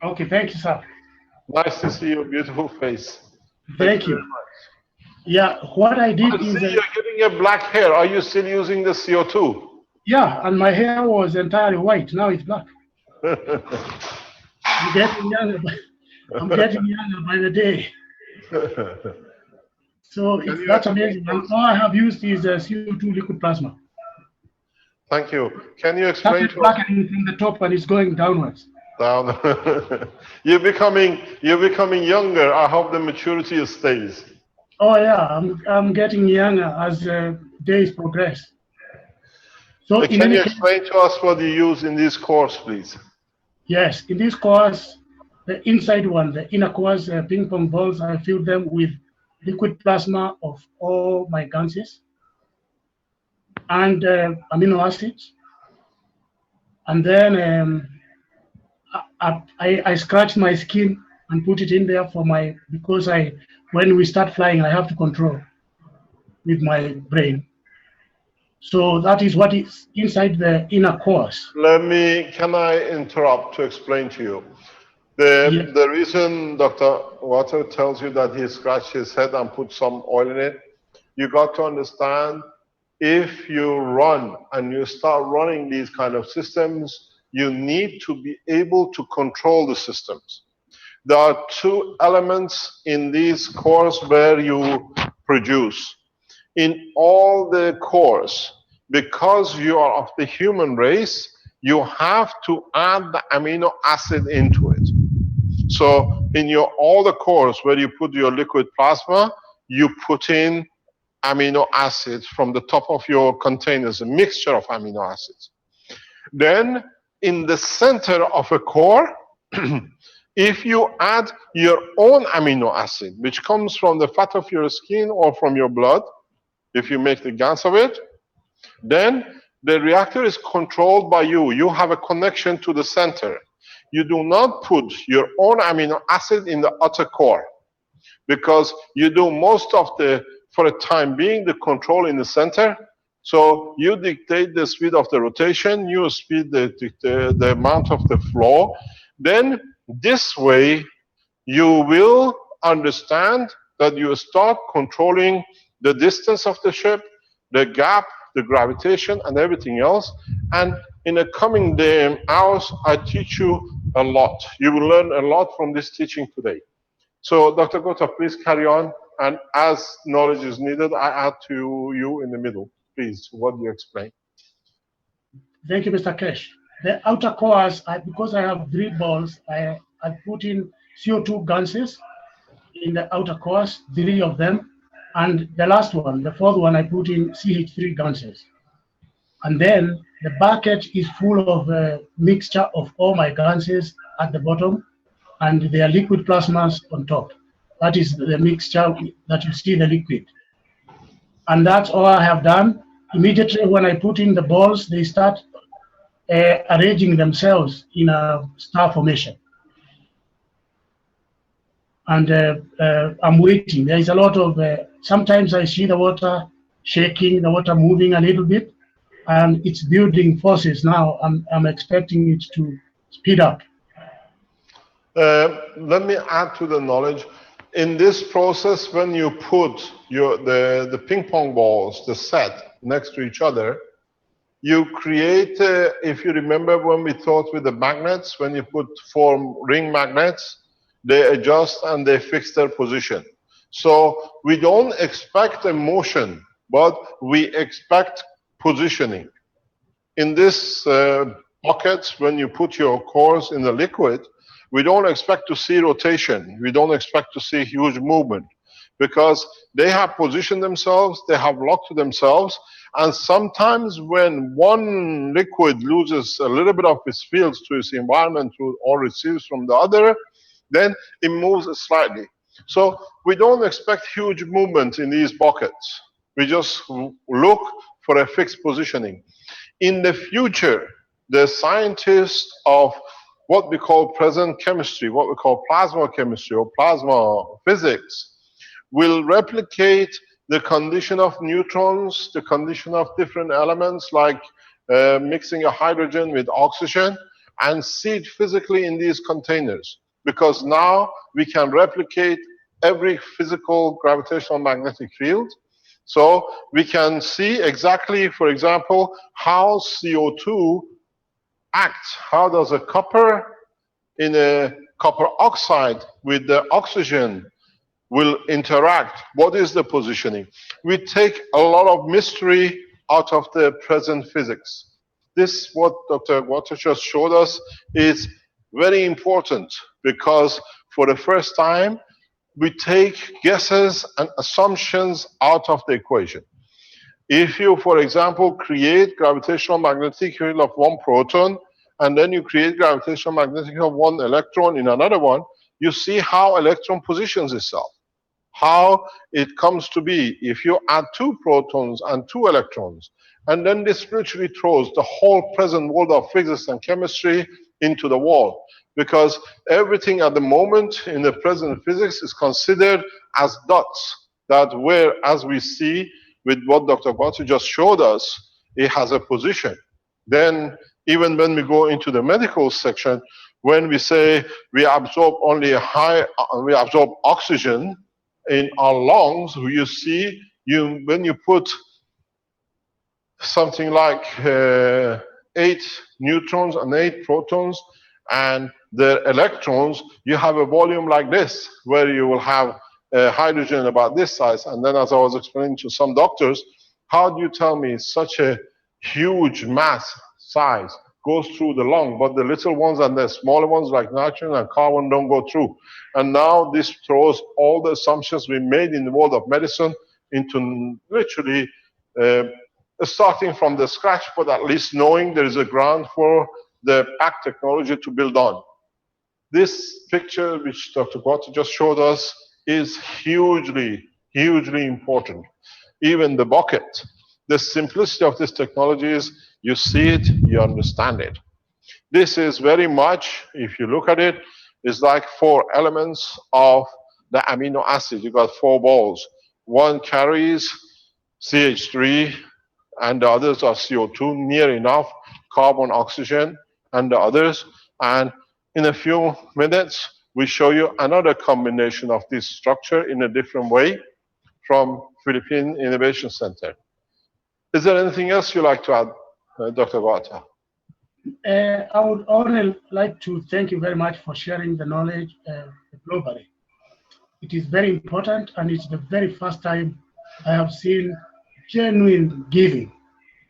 Okay, thank you, sir. Nice to see your beautiful face. Thank you. Very much. Yeah, what I did I is, see you're getting a black hair. Are you still using the CO2? yeah, and my hair was entirely white. Now it's black. I'm getting younger. I'm getting younger by the day. So that's amazing. And all I have used is CO2 liquid plasma. Thank you. Can you explain Started to us? blackening from the top and it's going downwards. Down. You're becoming younger. I hope the maturity stays. Oh yeah, I'm getting younger as days progress. So Can you explain to us what you use in this course, please? Yes, in this course, the inside one, the inner cores, ping pong balls, I filled them with liquid plasma of all my ganses and amino acids. And then I scratched my skin and put it in there for because when we start flying, I have to control with my brain. So that is what is inside the inner cores. Can I interrupt to explain to you? The reason Dr. Water tells you that he scratched his head and put some oil in it, you got to understand, if you run and you start running these kind of systems, you need to be able to control the systems. There are 2 elements in these cores where you produce. In all the cores, because you are of the human race, you have to add the amino acid into it. So in all the cores where you put your liquid plasma, you put in amino acids from the top of your containers, a mixture of amino acids. Then in the center of a core, if you add your own amino acid, which comes from the fat of your skin or from your blood, if you make the gans of it, then the reactor is controlled by you. You have a connection to the center. You do not put your own amino acid in the outer core, because you do most of for a time being, the control in the center. So you dictate the speed of the rotation, you speed the amount of the flow. Then this way, you will understand that you start controlling the distance of the ship, the gap, the gravitation, and everything else. And in the coming hours, I teach you a lot. You will learn a lot from this teaching today. So Dr. Gota, please carry on. And as knowledge is needed, I add to you in the middle. Please, what do you explain? Thank you, Mr. Keshe. The outer cores, because I have 3 balls, I put in CO2 gases in the outer cores, 3 of them. And the last one, the 4th one, I put in CH3 gases. And then the bucket is full of a mixture of all my gases at the bottom, and there are liquid plasmas on top. That is the mixture that you see the liquid. And that's all I have done. Immediately when I put in the balls, they start arranging themselves in a star formation. And I'm waiting. There is a lot of, sometimes I see the water shaking, the water moving a little bit, and it's building forces now. I'm expecting it to speed up. Let me add to the knowledge. In this process, when you put the ping pong balls, the set, next to each other, you create, if you remember when we thought with the magnets, when you form ring magnets, they adjust and they fix their position. So we don't expect a motion, but we expect positioning. In this buckets, when you put your cores in the liquid, we don't expect to see rotation. We don't expect to see huge movement because they have positioned themselves, they have locked to themselves, and sometimes when one liquid loses a little bit of its fields to its environment or receives from the other, then it moves slightly. So we don't expect huge movement in these buckets. We just look for a fixed positioning. In the future, the scientists of what we call present chemistry, what we call plasma chemistry or plasma physics, will replicate the condition of neutrons, the condition of different elements like mixing a hydrogen with oxygen, and see it physically in these containers. Because now we can replicate every physical gravitational magnetic field. So we can see exactly, for example, how CO2 acts. How does a copper in a copper oxide with the oxygen will interact? What is the positioning? We take a lot of mystery out of the present physics. This, what Dr. Guata just showed us, is very important because for the first time, we take guesses and assumptions out of the equation. If you, for example, create gravitational magnetic field of one proton, and then you create gravitational magnetic field of one electron in another one, you see how electron positions itself, how it comes to be if you add 2 protons and 2 electrons, and then this literally throws the whole present world of physics and chemistry into the wall. Because everything at the moment in the present physics is considered as dots, that where, as we see with what Dr. Guata just showed us, it has a position. Then, even when we go into the medical section, when we say we absorb only we absorb oxygen in our lungs, you see, when you put something like 8 neutrons and 8 protons and the electrons, you have a volume like this, where you will have hydrogen about this size. And then, as I was explaining to some doctors, how do you tell me such a huge mass size goes through the lung, but the little ones and the smaller ones like nitrogen and carbon don't go through? And now this throws all the assumptions we made in the world of medicine into literally starting from the scratch, but at least knowing there is a ground for the PAC technology to build on. This picture, which Dr. Guata just showed us, is hugely, hugely important. Even the bucket. The simplicity of this technology is you see it, you understand it. This is very much, if you look at it, is like 4 elements of the amino acid. You got 4 balls. One carries CH3 and the others are CO2, near enough, carbon, oxygen, and the others. And in a few minutes, we show you another combination of this structure in a different way from Philippine Innovation Center. Is there anything else you'd like to add, Dr. Guata? I would only like to thank you very much for sharing the knowledge globally. It is very important, and it's the very first time I have seen genuine giving.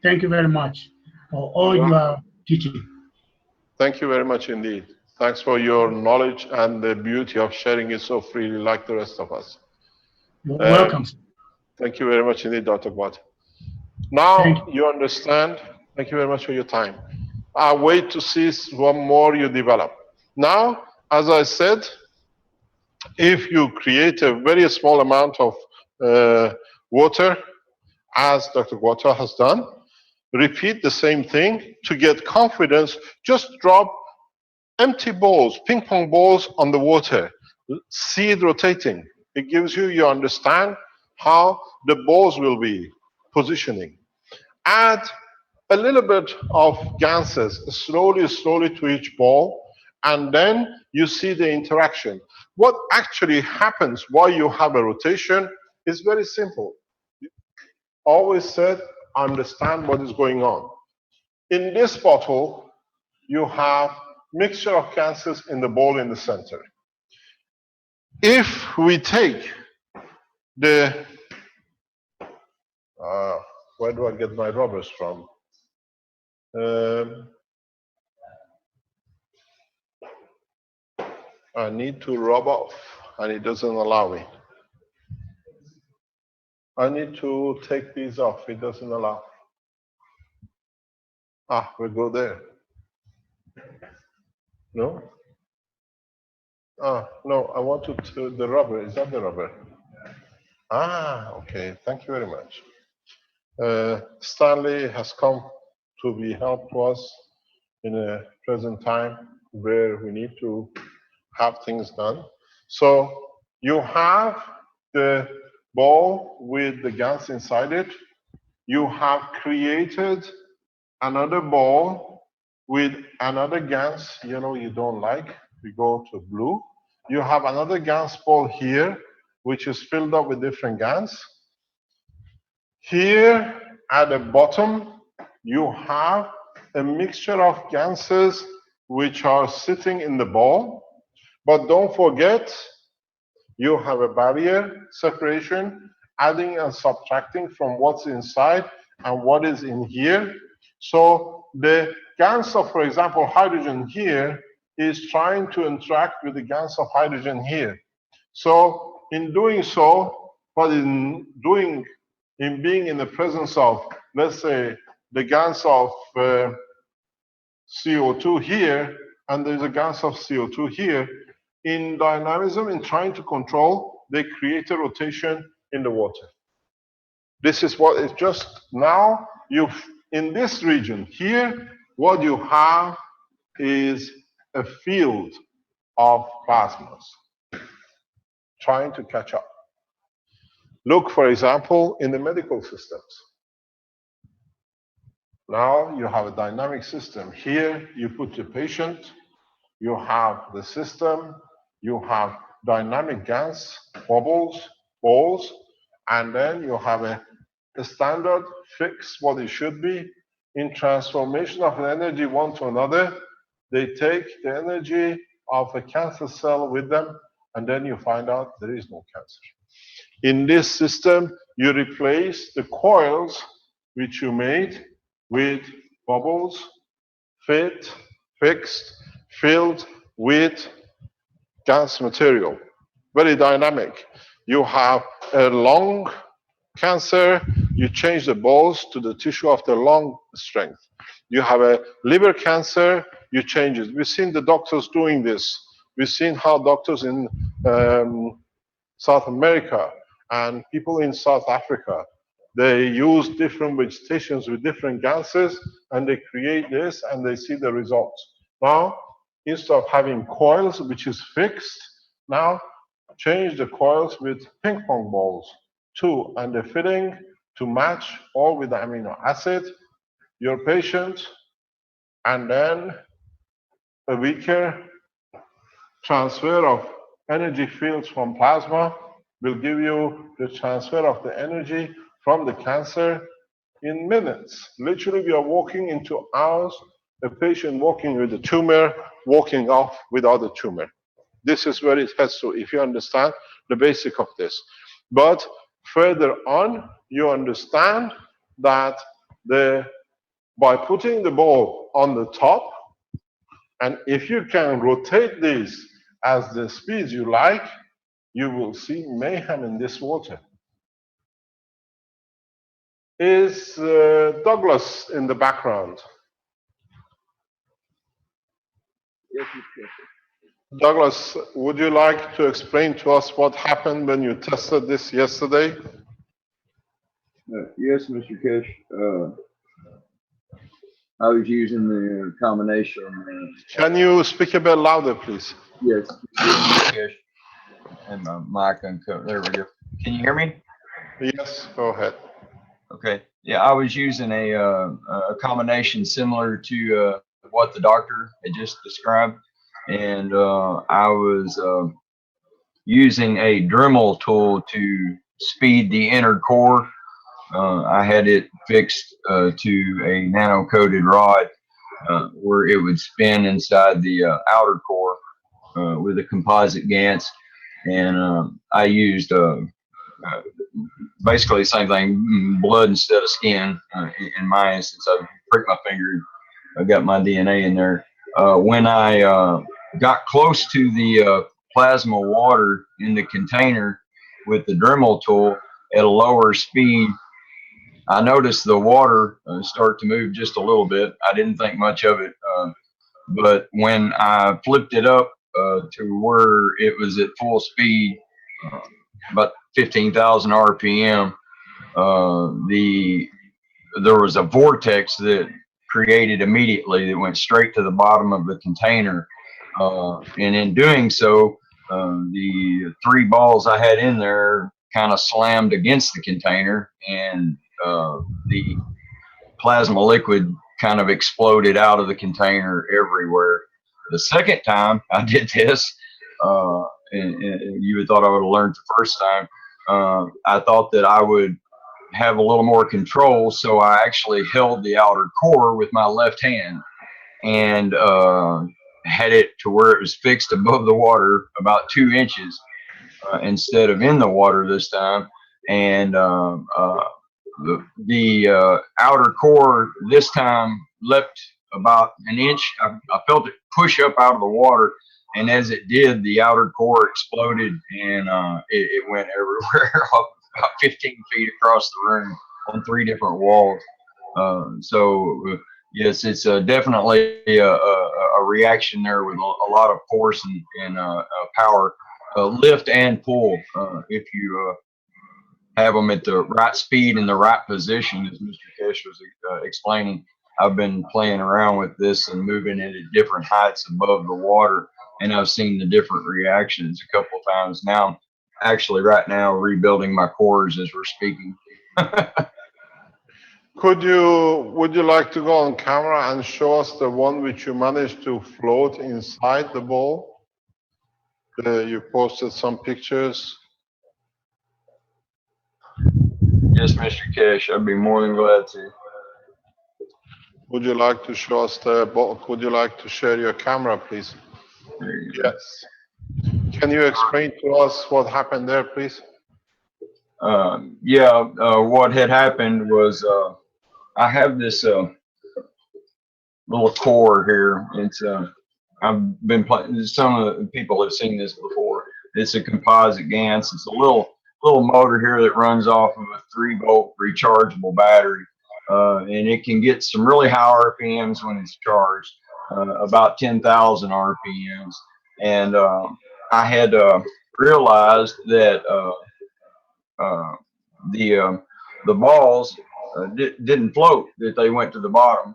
Thank you very much. for all you are teaching. Thank you very much indeed. Thanks for your knowledge and the beauty of sharing it so freely like the rest of us. You're welcome. Thank you very much indeed, Dr. Gwat. Thank Now you understand. Thank you very much for your time. I wait to see what more you develop. Now, as I said, if you create a very small amount of water, as Dr. Gwata has done, repeat the same thing. To get confidence, just drop empty balls, ping pong balls on the water. See it rotating. It gives you, you understand how the balls will be positioning. Add a little bit of ganses slowly to each ball, and then you see the interaction. What actually happens while you have a rotation is very simple. Always said, understand what is going on. In this bottle, you have mixture of gases in the ball in the center. If we take the, where do I get my rubbers from? I need to rub off, and it doesn't allow me. I need to take these off, it doesn't allow. We go there. No? No, I want to the rubber. Is that the rubber? Okay, thank you very much. Stanley has come to be help to us in a present time where we need to have things done. So you have the ball with the gas inside it. You have created another ball with another gas, you know, you don't like. We go to blue. You have another gas ball here, which is filled up with different gas. Here at the bottom, you have a mixture of gases which are sitting in the ball. But don't forget, you have a barrier separation, adding and subtracting from what's inside and what is in here. So the gas of, for example, hydrogen here is trying to interact with the gas of hydrogen here. So in doing so, but in being in the presence of, let's say, the gas of CO2 here, and there's a gas of CO2 here, in dynamism, in trying to control, they create a rotation in the water. This is what is just now, in this region here, what you have is a field of plasmas trying to catch up. Look, for example, in the medical systems. Now you have a dynamic system. Here you put the patient, you have the system, you have dynamic gas, bubbles, balls, and then you have a standard fix what it should be. In transformation of an energy one to another, they take the energy of a cancer cell with them, and then you find out there is no cancer. In this system, you replace the coils which you made with bubbles, fixed, filled with gas material. Very dynamic. You have a lung cancer, you change the balls to the tissue of the lung strength. You have a liver cancer, you change it. We've seen the doctors doing this. We've seen how doctors in South America and people in South Africa, they use different vegetations with different gases, and they create this, and they see the results. Now, instead of having coils, which is fixed, now change the coils with ping pong balls too, and the fitting to match all with the amino acid, your patient, and then a weaker transfer of energy fields from plasma will give you the transfer of the energy from the cancer in minutes. Literally, we are walking into hours, a patient walking with a tumor, walking off without a tumor. This is where it has to, if you understand the basic of this. But further on, you understand that the by putting the ball on the top, and if you can rotate this as the speed you like, you will see mayhem in this water. Is Douglas in the background? Douglas, would you like to explain to us what happened when you tested this yesterday? Yes, Mr. Keshe. I was using the combination. Can you speak a bit louder, please? Yes, Mr. Keshe. And my mic uncovered. There we go. Can you hear me? Yes, go ahead. Okay. Yeah, I was using a combination similar to what the doctor had just described, and I was using a Dremel tool to speed the inner core. I had it fixed to a nano-coated rod where it would spin inside the outer core with a composite Gantz, and I used basically the same thing, blood instead of skin. In my instance, I pricked my finger, I got my DNA in there. When I got close to the plasma water in the container with the Dremel tool at a lower speed, I noticed the water start to move just a little bit. I didn't think much of it, but when I flipped it up to where it was at full speed, about 15,000 RPM, there was a vortex that created immediately that went straight to the bottom of the container, and in doing so, the 3 balls I had in there kind of slammed against the container, and the plasma liquid kind of exploded out of the container everywhere. The second time I did this, and you would thought I would have learned the first time, I thought that I would have a little more control, so I actually held the outer core with my left hand and had it to where it was fixed above the water about 2 inches instead of in the water this time. And the outer core this time leapt about an inch. I felt it push up out of the water, and as it did, the outer core exploded, and it went everywhere, about 15 feet across the room on 3 different walls. So yes, it's definitely a reaction there with a lot of force and power, lift and pull. If you have them at the right speed and the right position, as Mr. Keshe was explaining. I've been playing around with this and moving it at different heights above the water, and I've seen the different reactions a couple of times. Now, I'm actually right now rebuilding my cores as we're speaking. Would you like to go on camera and show us the one which you managed to float inside the ball? You posted some pictures. Yes, Mr. Keshe, I'd be more than glad to. Would you like to show us the ball? Would you like to share your camera, please? Yes. Can you explain to us what happened there, please? What had happened was I have this little core here. It's I've been playing. Some of the people have seen this before. It's a composite Gantz. It's a little motor here that runs off of a 3-volt rechargeable battery, and it can get some really high RPMs when it's charged, about 10,000 RPMs. And I had realized that the balls didn't float; that they went to the bottom,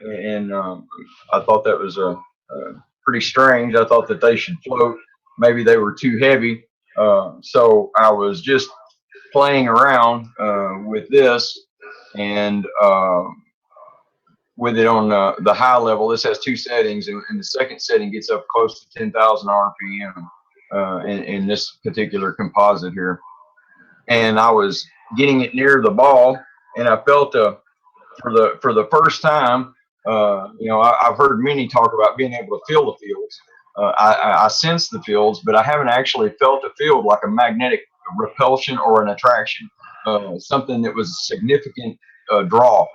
and I thought that was pretty strange. I thought that they should float. Maybe they were too heavy. So I was just playing around with this, and with it on the high level. This has 2 settings, and the second setting gets up close to 10,000 RPM in this particular composite here. And I was getting it near the ball, and I felt for the first time, I've heard many talk about being able to feel the fields. I sense the fields, but I haven't actually felt a field like a magnetic repulsion or an attraction, something that was a significant draw.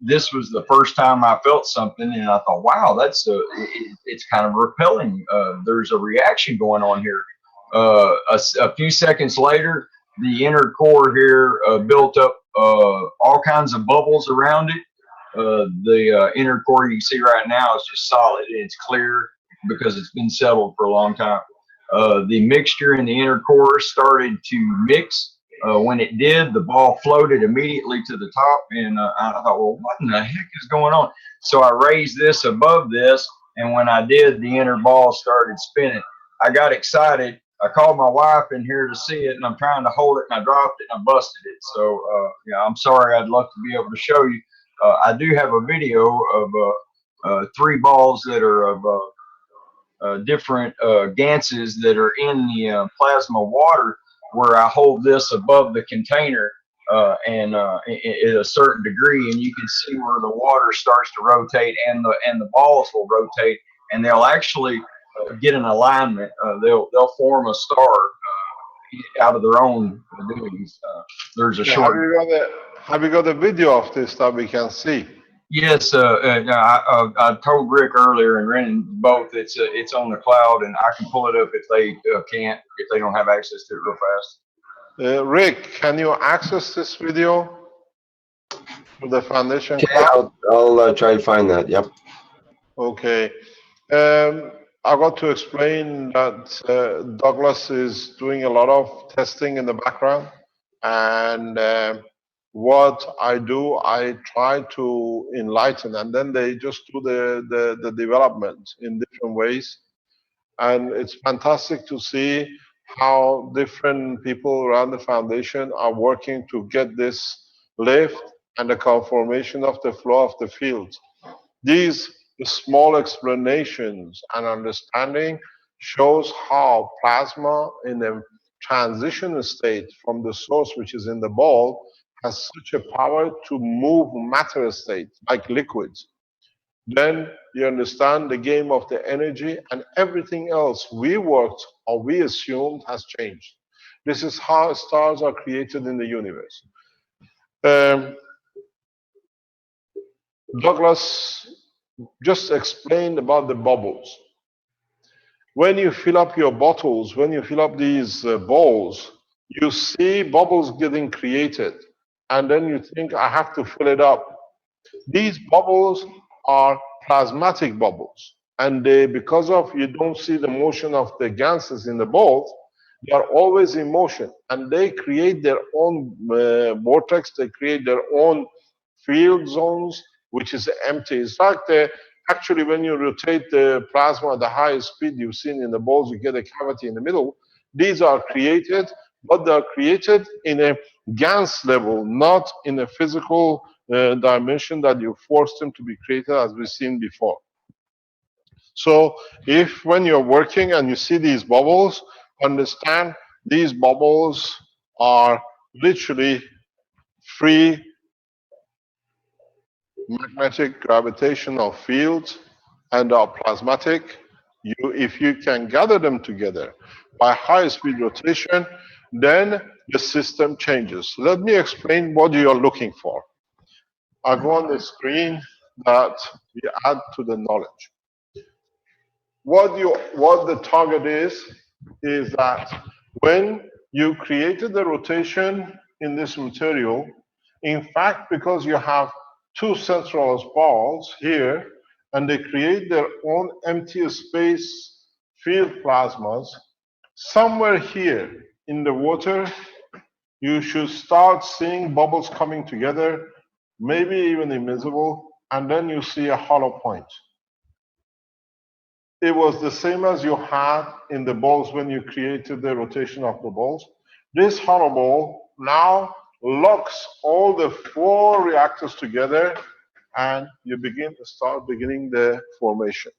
This was the first time I felt something, and I thought, wow, it's kind of repelling. There's a reaction going on here. A few seconds later, the inner core here built up all kinds of bubbles around it. The inner core you can see right now is just solid. It's clear because it's been settled for a long time. The mixture in the inner core started to mix. When it did, the ball floated immediately to the top, and I thought, well, what in the heck is going on? So I raised this above this, and when I did, the inner ball started spinning. I got excited. I called my wife in here to see it, and I'm trying to hold it, and I dropped it, and I busted it. So, yeah, I'm sorry. I'd love to be able to show you. I do have a video of 3 balls that are of different ganses that are in the plasma water, where I hold this above the container and at a certain degree, and you can see where the water starts to rotate, and the balls will rotate, and they'll actually get an alignment. They'll form a star out of their own doings. There's a Okay, short. have you got a video of this that we can see? Yes, I told Rick earlier and Ren both. It's on the cloud, and I can pull it up if they can't, if they don't have access to it real fast. Rick, can you access this video to the foundation Okay, cloud? I'll try to find that. Yep. Okay. I got to explain that Douglas is doing a lot of testing in the background, and what I do, I try to enlighten, and then they just do the development in different ways. And it's fantastic to see how different people around the foundation are working to get this lift and the conformation of the flow of the field. These small explanations and understanding shows how plasma in a transition state from the source, which is in the ball, has such a power to move matter state like liquids. Then you understand the game of the energy, and everything else we worked or we assumed has changed. This is how stars are created in the universe. Douglas just explained about the bubbles. When you fill up your bottles, when you fill up these bowls, you see bubbles getting created, and then you think, I have to fill it up. These bubbles are plasmatic bubbles, and they, because of you don't see the motion of the gases in the balls, they are always in motion, and they create their own vortex, they create their own field zones, which is empty. It's like actually when you rotate the plasma at the highest speed you've seen in the balls, you get a cavity in the middle. These are created, but they are created in a gas level, not in a physical dimension that you force them to be created, as we've seen before. So if when you're working and you see these bubbles, understand these bubbles are literally free magnetic gravitational fields and are plasmatic. If you can gather them together by high-speed rotation, then the system changes. Let me explain what you are looking for. I'll go on the screen that we add to the knowledge. What the target is that when you created the rotation in this material, in fact, because you have 2 central balls here, and they create their own empty space field plasmas, somewhere here in the water, you should start seeing bubbles coming together, maybe even invisible, and then you see a hollow point. It was the same as you had in the balls when you created the rotation of the balls. This hollow ball now locks all the 4 reactors together, and you start beginning the formation.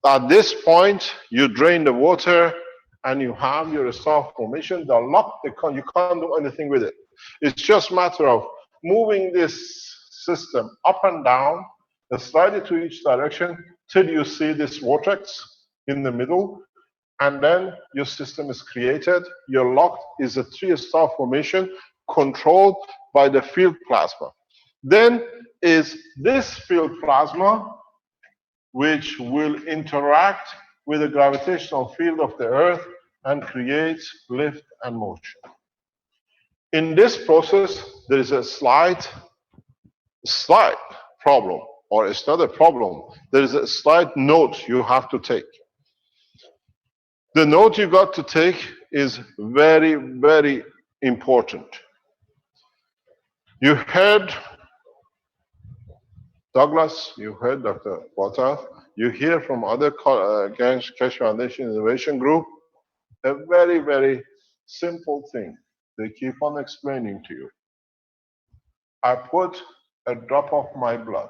At this point, you drain the water, and you have your star formation. They're locked. You can't do anything with it. It's just a matter of moving this system up and down, slide it to each direction till you see this vortex in the middle, and then your system is created. Your locked is a 3-star formation controlled by the field plasma. Then is this field plasma, which will interact with the gravitational field of the Earth and creates lift and motion. In this process, there is a slight problem, or it's not a problem. There is a slight note you have to take. The note you got to take is very, very important. You heard Douglas, you heard Dr. Potter, you hear from other Keshe Foundation Innovation Group, a very, very simple thing they keep on explaining to you. I put a drop of my blood.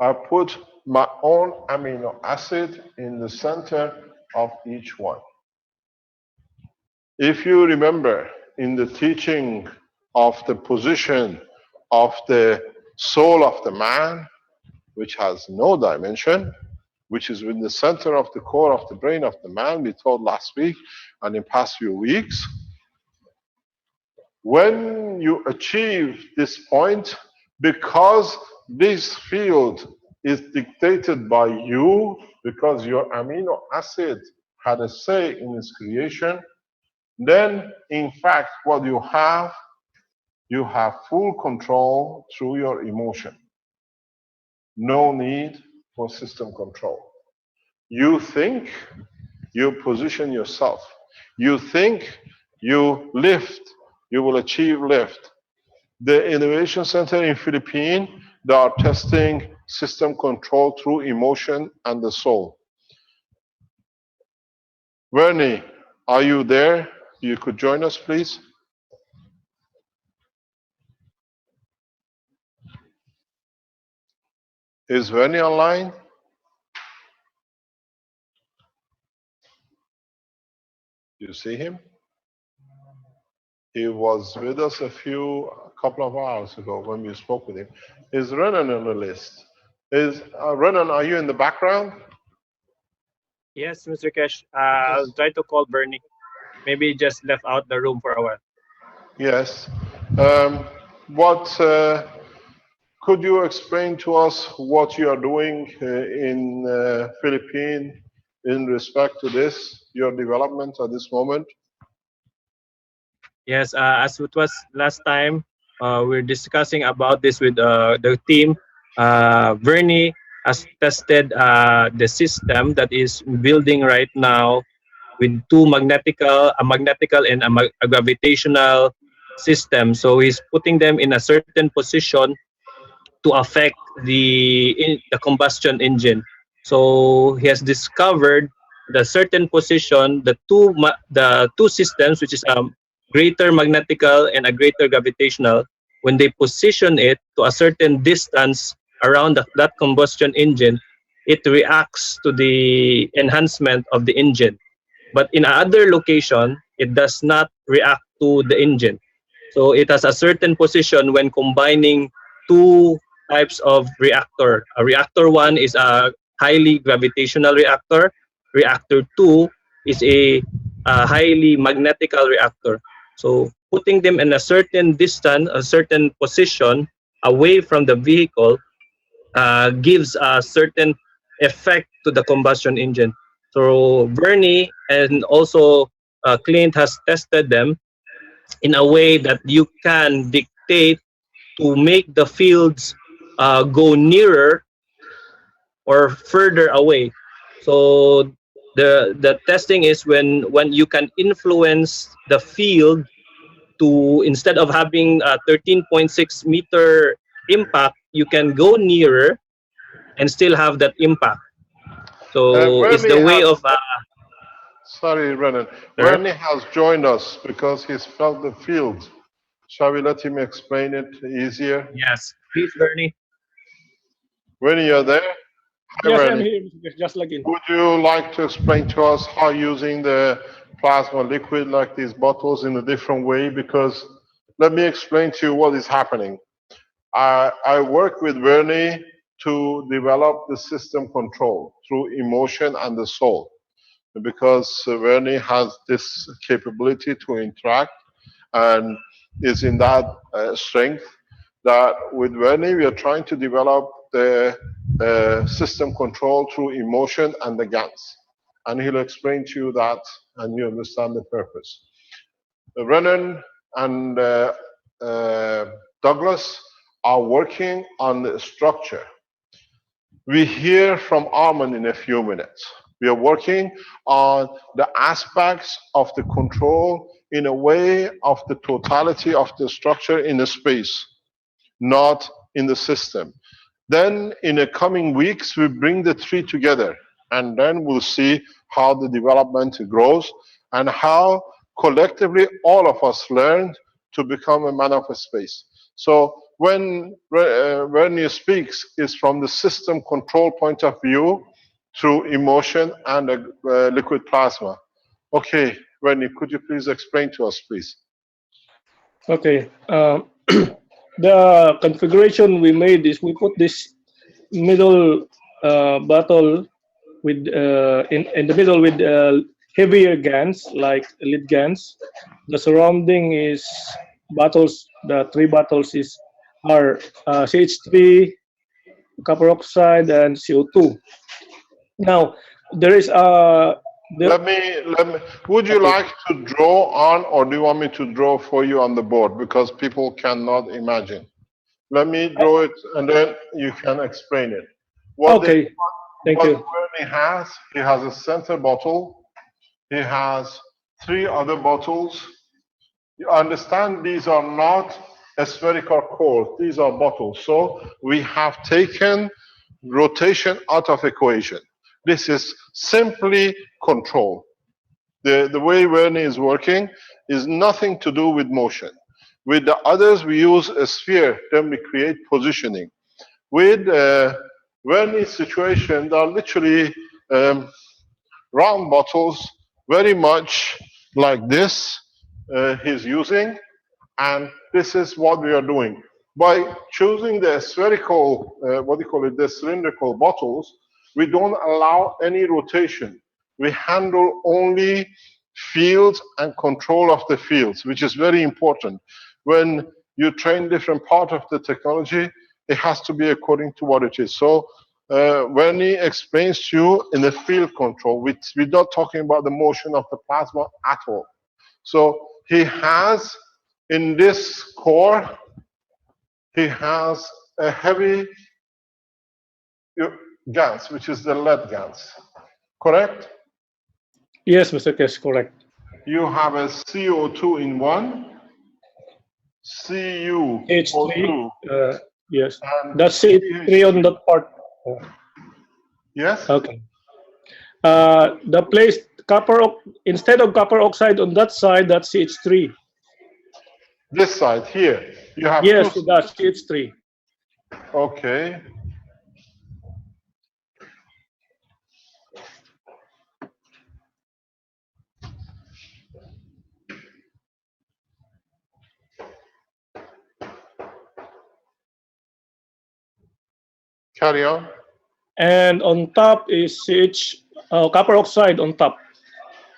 I put my own amino acid in the center of each one. If you remember in the teaching of the position of the soul of the man, which has no dimension, which is in the center of the core of the brain of the man, we told last week and in past few weeks, when you achieve this point, because this field is dictated by you, because your amino acid had a say in its creation, then in fact what you have full control through your emotion. No need for system control. You think, you position yourself. You think, you lift, you will achieve lift. The Innovation Center in Philippines, they are testing system control through emotion and the soul. Vernie, are you there? You could join us, please. Is Vernie online? You see him? He was with us a couple of hours ago when we spoke with him. Is Renan on the list? Renan, are you in the background? Yes, Mr. Kesh. I'll try to call Bernie. Maybe he just left out the room for a while. Yes. Could you explain to us what you are doing in Philippines in respect to this, your development at this moment? Yes, as it was last time, we're discussing about this with the team. Bernie has tested the system that is building right now with two magnetical and a gravitational system. So he's putting them in a certain position to affect the combustion engine. So he has discovered the certain position, the two systems, which is greater magnetical and a greater gravitational. When they position it to a certain distance around that combustion engine, it reacts to the enhancement of the engine. But in other location, it does not react to the engine. So it has a certain position when combining two types of reactor. A reactor 1 is a highly gravitational reactor. Reactor 2 is a highly magnetical reactor. So putting them in a certain distance, a certain position away from the vehicle gives a certain effect to the combustion engine. So Bernie and also Clint has tested them in a way that you can dictate to make the fields go nearer or further away. So the testing is when you can influence the field to, instead of having a 13.6 meter impact, you can go nearer and still have that impact. So it's the way of Sorry, Renan. Bernie has joined us because he's felt the field. Shall we let him explain it easier? Yes, please, Bernie. Bernie, you're there? Hi, Yes, Bernie. I'm here, just like in. Would you like to explain to us how using the plasma liquid like these bottles in a different way? Because let me explain to you what is happening. I work with Bernie to develop the system control through emotion and the soul, because Bernie has this capability to interact and is in that strength. that with Vernie, we are trying to develop the system control through emotion and the GANs. And he'll explain to you that, and you understand the purpose. Renan and Douglas are working on the structure. We hear from Armand in a few minutes. We are working on the aspects of the control in a way of the totality of the structure in the space, not in the system. Then in the coming weeks, we bring the three together, and then we'll see how the development grows and how collectively all of us learn to become a man of a space. So when he speaks, is from the system control point of view through emotion and liquid plasma. Okay, Vernie, could you please explain to us, please? Okay. The configuration we made is we put this middle bottle with in the middle with heavier GANs like lead GANs. The surrounding is bottles. The three bottles are CH3, copper oxide, and CO2. Now there is Let me. Would you like to draw on, or do you want me to draw for you on the board, because people cannot imagine? Let me draw it, and then you can explain it. Okay. Thank you. What he has a center bottle. He has three other bottles. You understand, these are not a spherical core. These are bottles. So we have taken rotation out of equation. This is simply control. The way Vernie is working is nothing to do with motion. With the others, we use a sphere, then we create positioning. With Vernie's situation, there are literally round bottles, very much like this he's using, and this is what we are doing. By choosing the spherical, the cylindrical bottles, we don't allow any rotation. We handle only fields and control of the fields, which is very important. When you train different part of the technology, it has to be according to what it is. So when he explains to you in the field control, we're not talking about the motion of the plasma at all. So he has, in this core, he has a heavy GANs, which is the lead GANs, correct? Yes, Mr. Keshe, correct. You have a CO2 in one, CuO2. Yes, that's CH3 on that part. Yes? Okay. The place instead of copper oxide on that side, that's CH3. This side here, you have Yes, two. that's CH3. Okay. Carry on. And on top is copper oxide on top,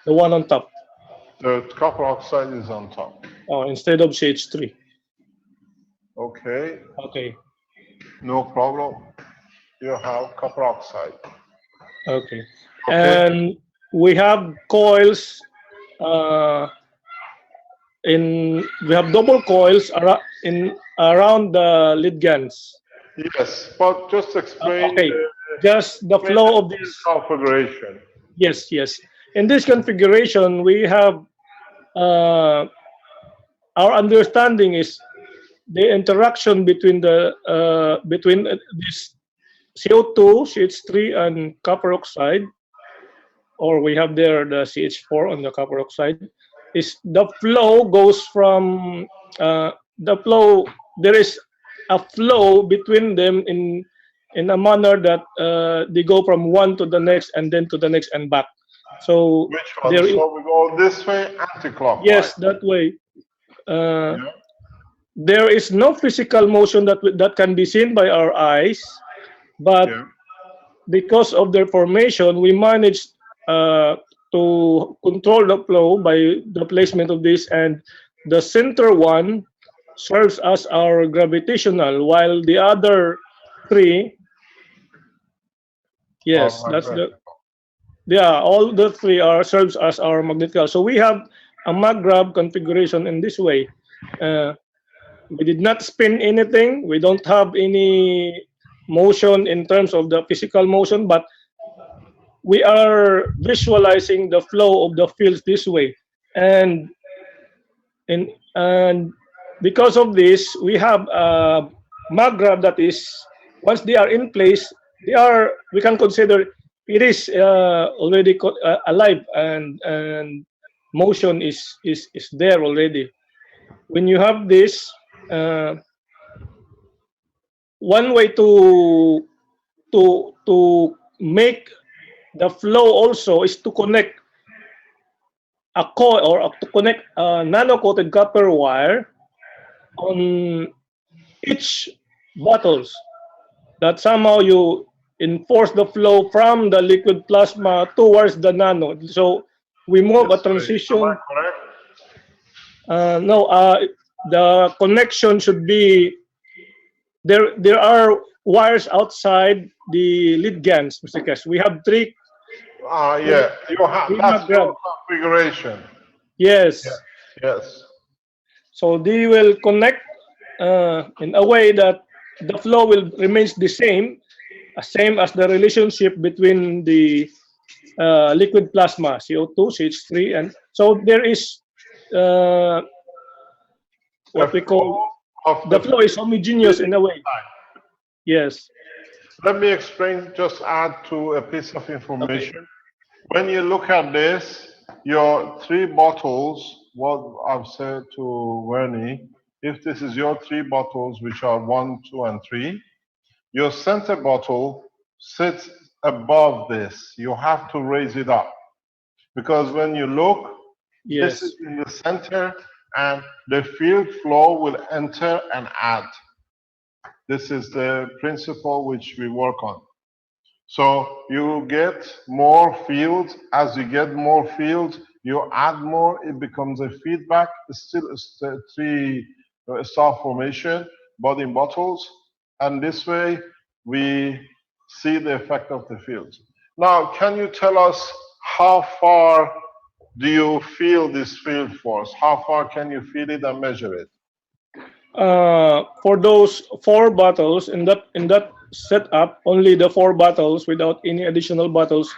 the one on top. The copper oxide is on top. Instead of CH3. Okay. Okay. No problem. You have copper oxide. Okay. And we have coils. We have double coils around the lead GANs. Yes, but just explain. Okay. Just the flow of this configuration. Yes, yes. In this configuration, we have our understanding is the interaction between this CO2, CH3, and copper oxide, or we have there the CH4 on the copper oxide, is the flow goes from the flow. There is a flow between them in a manner that they go from one to the next and then to the next and back. So which one? So we go this way, anti-clockwise. Yes, that way. There is no physical motion that can be seen by our eyes, but because of their formation, we managed to control the flow by the placement of this, and the center one serves as our gravitational, while the other three, yes, Or that's the, magnetic. yeah, all the three are serves as our magnetical. So we have a mag-grav configuration in this way. Uh, we did not spin anything. We don't have any motion in terms of the physical motion, but we are visualizing the flow of the fields this way. And and because of this, we have a mag-grav that is, once they are in place, they are, we can consider it is already alive, and motion is there already. When you have this, uh, one way to make the flow also is to connect a coil, or to connect a nano coated copper wire on each bottles, that somehow you enforce the flow from the liquid plasma towards the nano. So we move a This way. Am I transition. correct? No, the connection should be there. There are wires outside the lead GANs, Mr. Kesh. We have three Yeah. You have. three That's your mag-grav. configuration. Yes. Yes. Yes. So they will connect in a way that the flow will remains the same as the relationship between the liquid plasma, CO2, CH3, and so there is uh, The what we call, flow of the the flow is homogeneous in a way. Yes. Let me explain, just add to a piece of Okay. information. When you look at this, your three bottles, what I've said to Wernie, if this is your three bottles, which are 1, 2, and 3, your center bottle sits above this. You have to raise it up. Because when you look, this Yes. is in the center, and the field flow will enter and add. This is the principle which we work on. So you get more fields. As you get more fields, you add more, it becomes a feedback. It's still a three star formation, but in bottles. And this way, we see the effect of the fields. Now, can you tell us how far do you feel this field force? How far can you feel it and measure it? For those four bottles in that setup, only the four bottles without any additional bottles,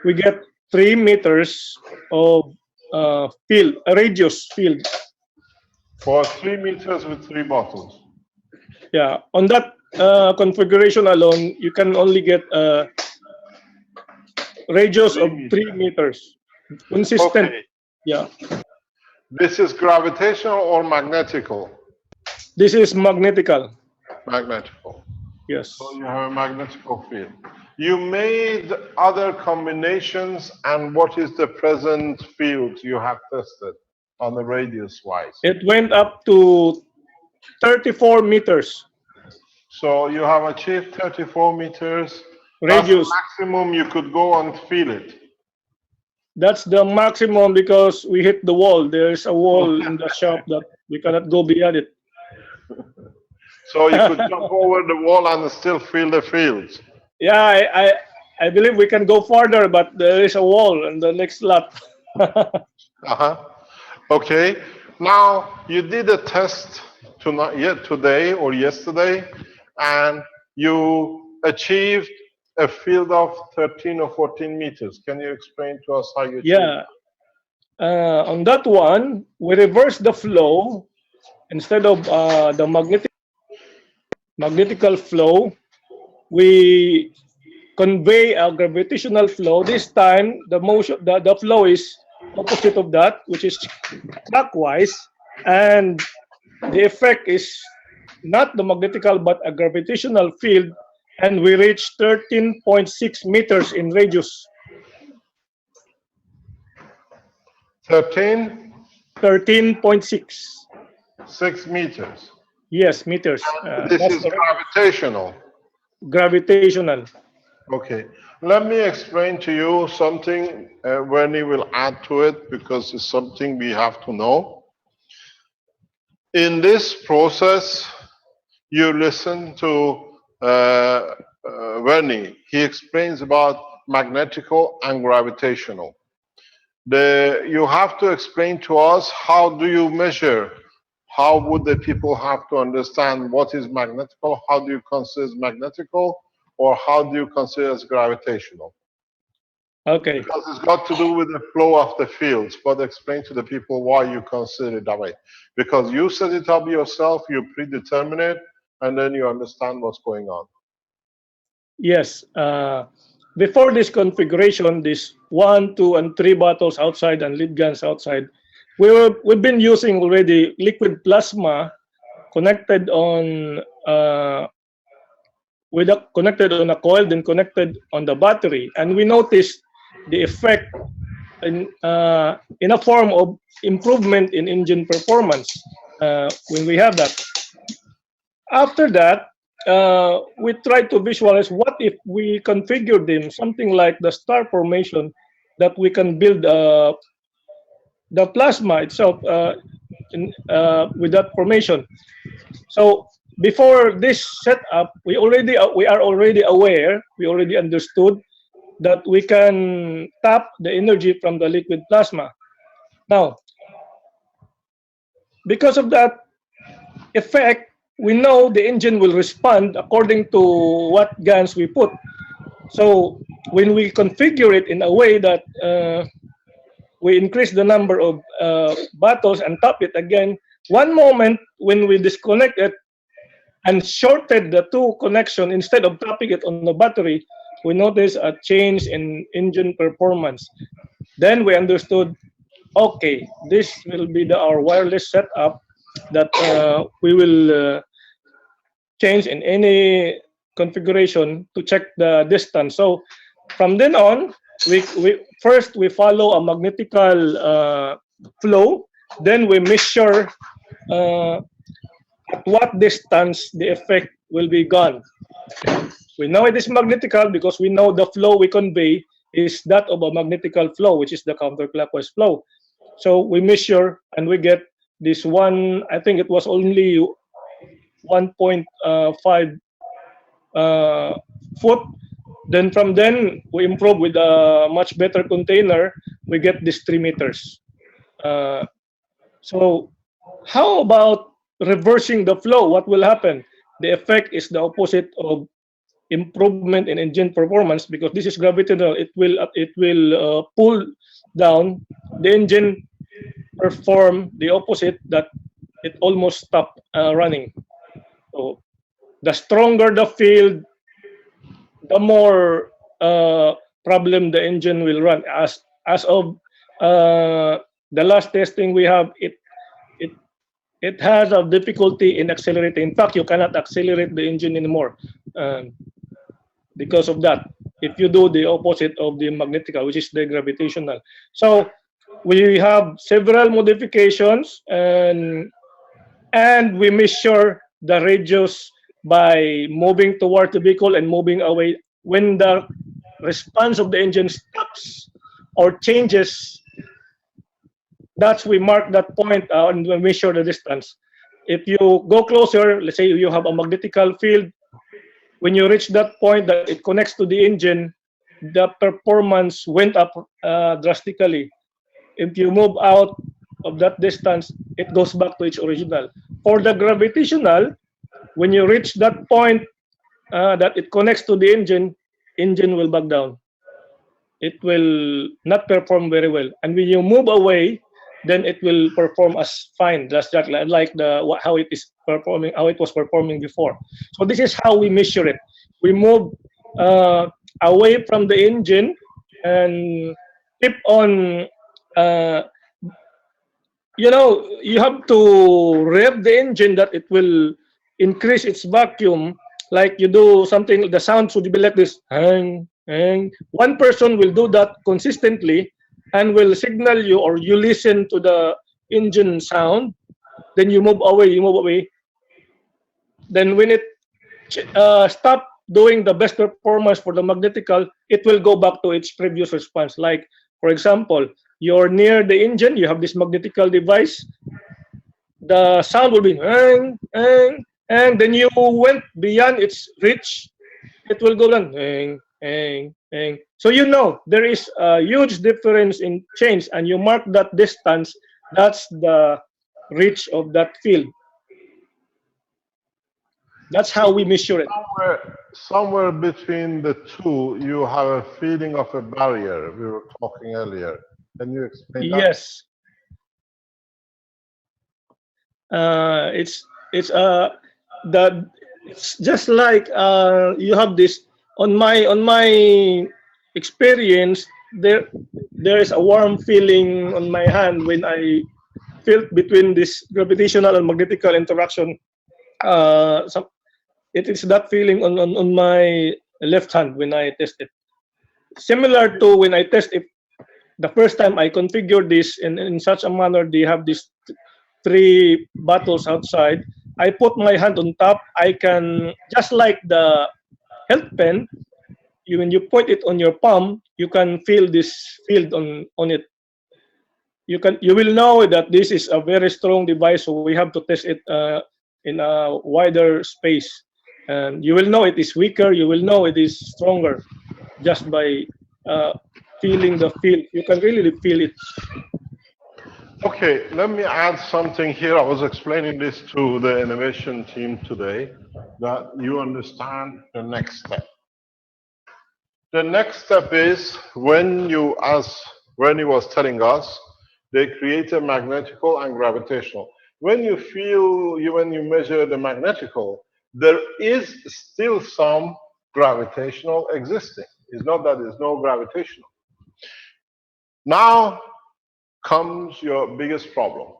we get 3 meters of field, a radius field. For 3 meters with 3 bottles. Yeah, on that configuration alone, you can only get a radius 3 of meters. 3 meters, consistent. Okay. Yeah, This is gravitational or magnetical? this is magnetical. Magnetical. Yes. So you have a magnetical field. You made other combinations, and what is the present field you have tested on the radius wise? It went up to 34 meters So you have achieved 34 meters. That's the radius. maximum you could go and feel it. That's the maximum because we hit the wall. There's a wall in the shop that we cannot go beyond it. So you could jump over the wall and still feel the fields. Yeah, I believe we can go further, but there is a wall in the next lap. Uh-huh. Okay. Now you did a test today or yesterday, and you achieved a field of 13 or 14 meters. Can you explain to us how you achieved Yeah. On that one, we reverse the flow. Instead of the magnetical flow, we convey a gravitational flow. This time, the motion, the flow is opposite of that, which is clockwise, and the effect is not the magnetical but a gravitational field, and we reach 13.6 meters in radius. 13? 13.6. 6 meters. Yes, meters. This That's is correct. gravitational. Gravitational. Okay. Let me explain to you something. Wernie will add to it because it's something we have to know. In this process, you listen to Vernie. He explains about magnetical and gravitational. You have to explain to us, how do you measure? How would the people have to understand what is magnetical? How do you consider as magnetical? Or how do you consider as gravitational? Okay. Because it's got to do with the flow of the fields, but explain to the people why you consider it that way. Because you set it up yourself, you predetermine it, and then you understand what's going on. Yes. Before this configuration, this 1, 2, and 3 bottles outside and lead guns outside, we've been using already liquid plasma connected on connected on a coil, then connected on the battery, and we noticed the effect in a form of improvement in engine performance when we have that. After that, we try to visualize what if we configure them something like the star formation, that we can build the plasma itself with that formation. So before this setup, we are already aware, we already understood that we can tap the energy from the liquid plasma. Now, because of that effect, we know the engine will respond according to what guns we put. So when we configure it in a way that we increase the number of bottles and tap it again, one moment when we disconnect it and shorted the two connection, instead of tapping it on the battery, we notice a change in engine performance. Then we understood, okay, this will be our wireless setup that we will change in any configuration to check the distance. So from then on, we first follow a magnetical flow, then we measure at what distance the effect will be gone. We know it is magnetical because we know the flow we convey is that of a magnetical flow, which is the counterclockwise flow. So we measure and we get this one, I think it was only 1.5 foot. Then from then, we improve with a much better container. We get this 3 meters. So how about reversing the flow? What will happen? The effect is the opposite of improvement in engine performance, because this is gravitational. It will pull down the engine, perform the opposite, that it almost stop running. So the stronger the field, the more problem the engine will run. As of the last testing we have, it has a difficulty in accelerating. In fact, you cannot accelerate the engine anymore because of that. If you do the opposite of the magnetical, which is the gravitational. So we have several modifications, and we measure the radius by moving toward the vehicle and moving away. When the response of the engine stops or changes, that's we mark that point and we measure the distance. If you go closer, let's say you have a magnetical field, when you reach that point that it connects to the engine, the performance went up drastically. If you move out of that distance, it goes back to its original. For the gravitational, when you reach that point that it connects to the engine will back down. It will not perform very well. And when you move away, then it will perform as fine, just like how it is performing, how it was performing before. So this is how we measure it. We move away from the engine and keep on. You have to rev the engine that it will increase its vacuum. Like you do something, the sound should be like this. Hang, hang. One person will do that consistently and will signal you, or you listen to the engine sound. Then you move away. Then when it stop doing the best performance for the magnetical, it will go back to its previous response. Like, for example, you're near the engine, you have this magnetical device. the sound will be and then you went beyond its reach, it will go on. So you know there is a huge difference in change, and you mark that distance. That's the reach of that field. That's how we measure it. Somewhere between the two, you have a feeling of a barrier. We were talking earlier. Can you explain that? Yes. It's just like you have this on my experience. There is a warm feeling on my hand when I felt between this gravitational and magnetical interaction. It is that feeling on my left hand when I test it. Similar to when I test it the first time I configured this in such a manner. They have these three bottles outside. I put my hand on top. I can, just like the health pen, when you put it on your palm, you can feel this field on it. You will know that this is a very strong device, so we have to test it in a wider space. And you will know it is weaker. You will know it is stronger just by feeling the field. You can really feel it. Okay, let me add something here. I was explaining this to the innovation team today, that you understand the next step. The next step is when you, as Rennie was telling us, they create a magnetical and gravitational. When you measure the magnetical, there is still some gravitational existing. It's not that there's no gravitational. Now comes your biggest problem.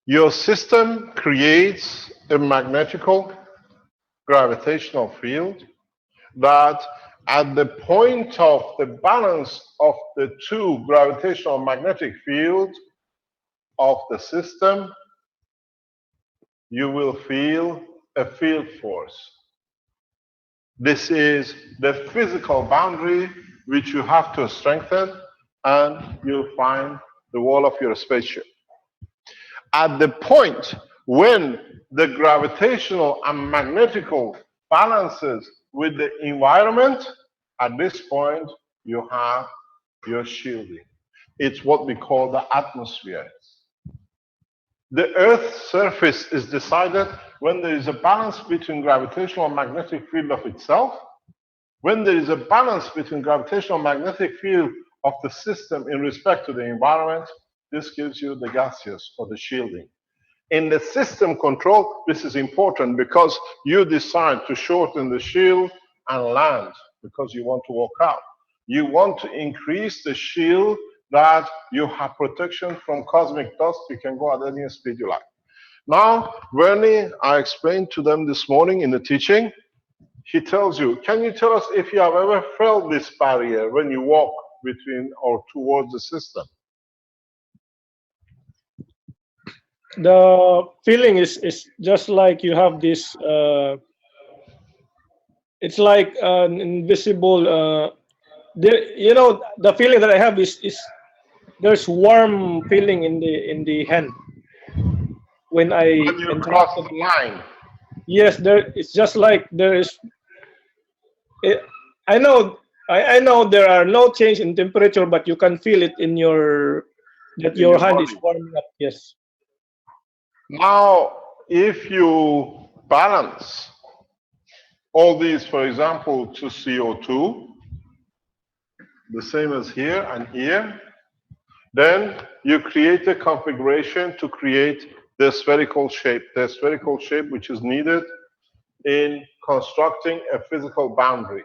Your system creates a magnetical gravitational field that at the point of the balance of the two gravitational magnetic fields of the system, you will feel a field force. This is the physical boundary which you have to strengthen, and you'll find the wall of your spaceship. At the point when the gravitational and magnetical balances with the environment, at this point you have your shielding. It's what we call the atmosphere. The Earth's surface is decided when there is a balance between gravitational and magnetic field of itself. When there is a balance between gravitational and magnetic field of the system in respect to the environment, this gives you the gaseous or the shielding. In the system control, this is important because you decide to shorten the shield and land because you want to walk out. You want to increase the shield that you have protection from cosmic dust. You can go at any speed you like. Now, Bernie, I explained to them this morning in the teaching, he tells you, can you tell us if you have ever felt this barrier when you walk between or towards the system? The feeling is just like you have this, it's like an invisible, the feeling that I have is there's warm feeling in the hand when you cross the line. Yes, it's just like there is. I know there are no change in temperature, but you can feel it in your your hand body is warming up. Yes. Now, if you balance all these, for example, to CO2, the same as here and here, then you create a configuration to create the spherical shape which is needed in constructing a physical boundary.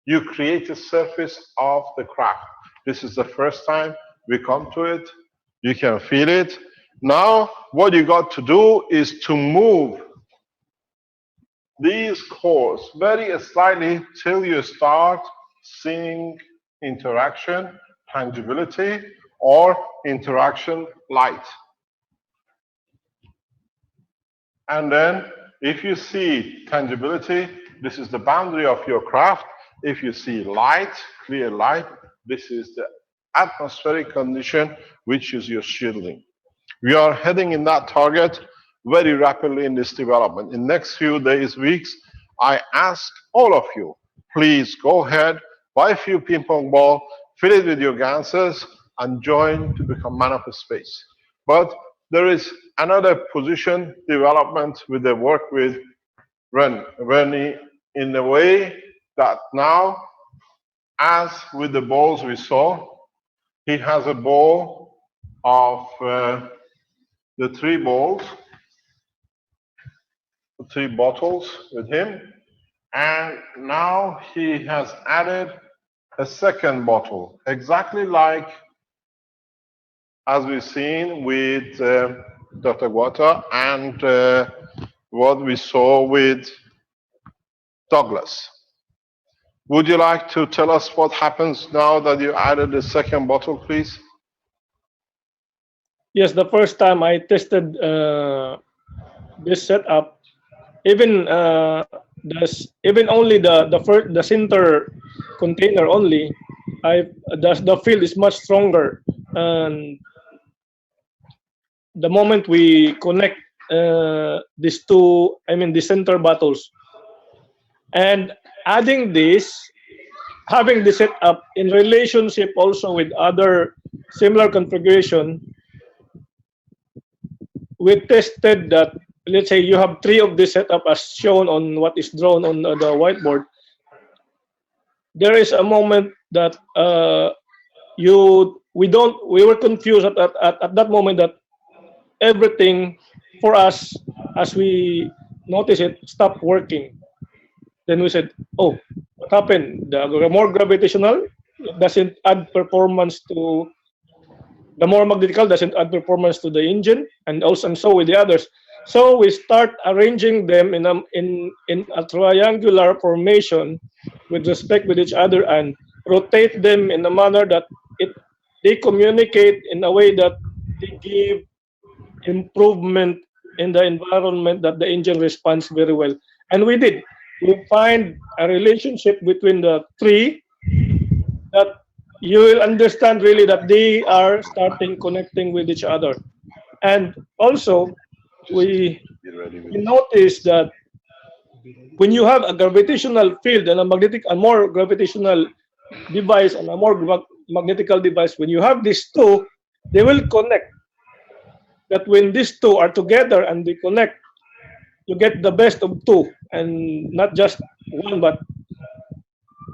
You create a surface of the craft. This is the first time we come to it. You can feel it. Now, what you got to do is to move these cores very slightly till you start seeing interaction, tangibility, or interaction light. And then, if you see tangibility, this is the boundary of your craft. If you see light, clear light, this is the atmospheric condition, which is your shielding. We are heading in that target very rapidly in this development. In next few days, weeks, I ask all of you, please go ahead, buy a few ping pong ball, fill it with your gases, and join to become man of space. But there is another position development with the work with Rennie in the way that now, as with the balls we saw, he has a ball of the three bottles with him, and now he has added a second bottle, exactly like as we've seen with Dr. Guata and what we saw with Douglas. Would you like to tell us what happens now that you added the second bottle, please? Yes, the first time I tested this setup, even even only the center container only, the field is much stronger, and the moment we connect these two, I mean the center bottles, and adding this, having this setup in relationship also with other similar configuration, we tested that, let's say you have three of this setup as shown on what is drawn on the whiteboard. There is a moment that we were confused at that moment that everything for us, as we notice it, stopped working. Then we said, oh, what happened? The more gravitational, it doesn't add performance to, the more magnetical doesn't add performance to the engine, and so with the others. So we start arranging them in a triangular formation with respect with each other, and rotate them in a manner that they communicate in a way that they give improvement in the environment, that the engine responds very well. And we did. We find a relationship between the three that you will understand really that they are starting connecting with each other. And also, we notice that when you have a gravitational field and a more gravitational device and a more magnetical device, when you have these two, they will connect. That when these two are together and they connect, you get the best of two, and not just one, but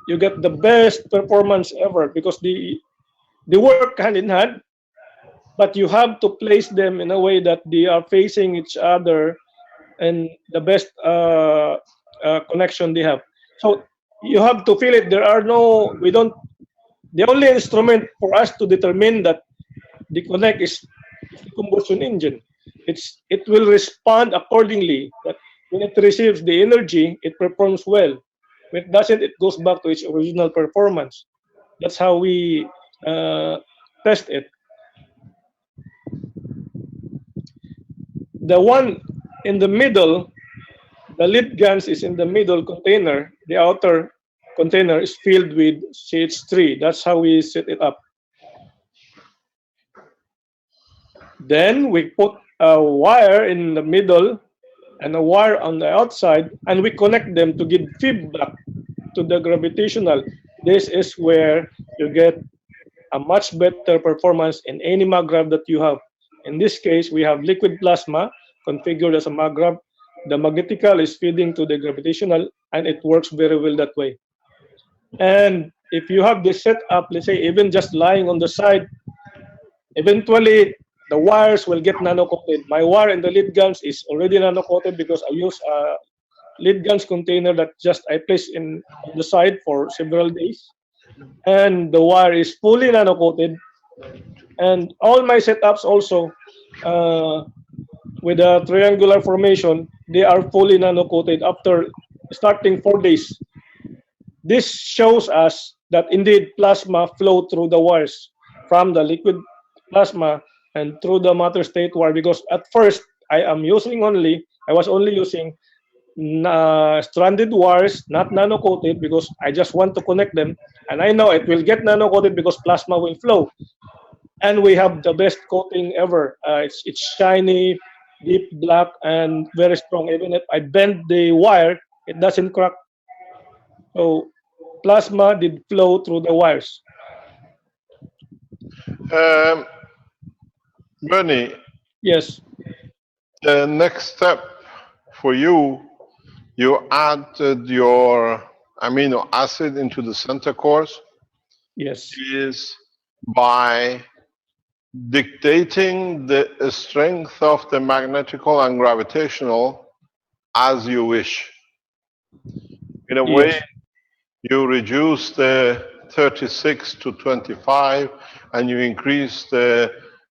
you get the best performance ever, because they work hand in hand, but you have to place them in a way that they are facing each other and the best connection they have. So you have to feel it. There are no, the only instrument for us to determine that the connect is the combustion engine. It will respond accordingly. That when it receives the energy, it performs well. When it doesn't, it goes back to its original performance. That's how we test it. The one in the middle, the lead guns is in the middle container. The outer container is filled with CH3. That's how we set it up. Then we put a wire in the middle and a wire on the outside, and we connect them to give feedback to the gravitational. This is where you get a much better performance in any maggrav that you have. In this case, we have liquid plasma configured as a maggrav. The magnetical is feeding to the gravitational, and it works very well that way. And if you have this set up, let's say even just lying on the side, eventually the wires will get nano-coated. My wire in the lead guns is already nano-coated because I use a lead guns container that just I place on the side for several days. And the wire is fully nano-coated. And all my setups also, with a triangular formation, they are fully nano-coated after starting 4 days. This shows us that indeed plasma flow through the wires from the liquid plasma and through the matter state wire, because at first I was only using stranded wires, not nano-coated, because I just want to connect them, and I know it will get nano-coated because plasma will flow. and we have the best coating ever. It's shiny, deep black, and very strong. Even if I bend the wire, it doesn't crack. So plasma did flow through the wires. Um, Bernie, Yes, the next step for you, you added your amino acid into the center course, yes, is by dictating the strength of the magnetical and gravitational as you wish. In a way, yes, you reduce the 36 to 25 and you increase the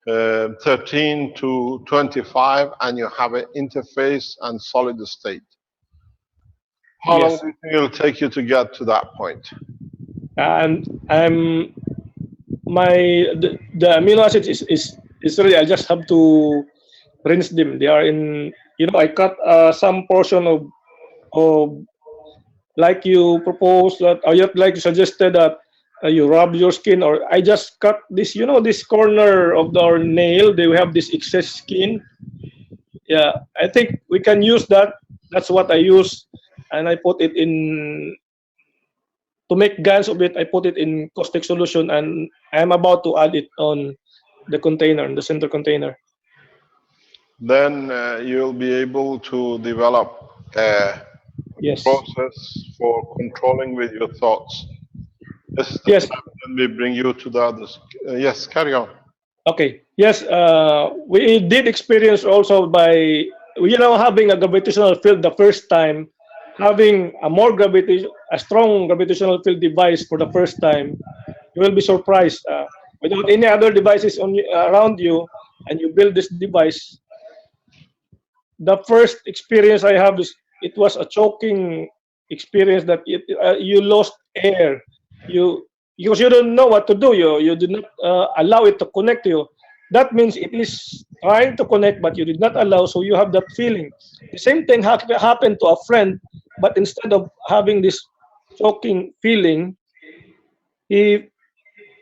13 to 25 and you have an interface and solid state. How long yes. do you think it'll take you to get to that point? And the amino acids is really, I just have to rinse them. They are in, I cut some portion of like you proposed that, or you like you suggested that you rub your skin, or I just cut this, this corner of our nail. They have this excess skin. Yeah, I think we can use that. That's what I use, and I put it in to make gans of it. I put it in caustic solution, and I'm about to add it on the container, the center container. Then you'll be able to develop a Yes. process for controlling with your thoughts. This is the Yes. time when we bring you to the others. Yes, carry on. Okay. Yes. We did experience also by having a gravitational field the first time, having a strong gravitational field device for the first time. You will be surprised. Without any other devices around you, and you build this device. The first experience I have is it was a choking experience that you lost air. Because you don't know what to do. You did not allow it to connect you. That means it is trying to connect, but you did not allow. So you have that feeling. The same thing happened to a friend, but instead of having this choking feeling, he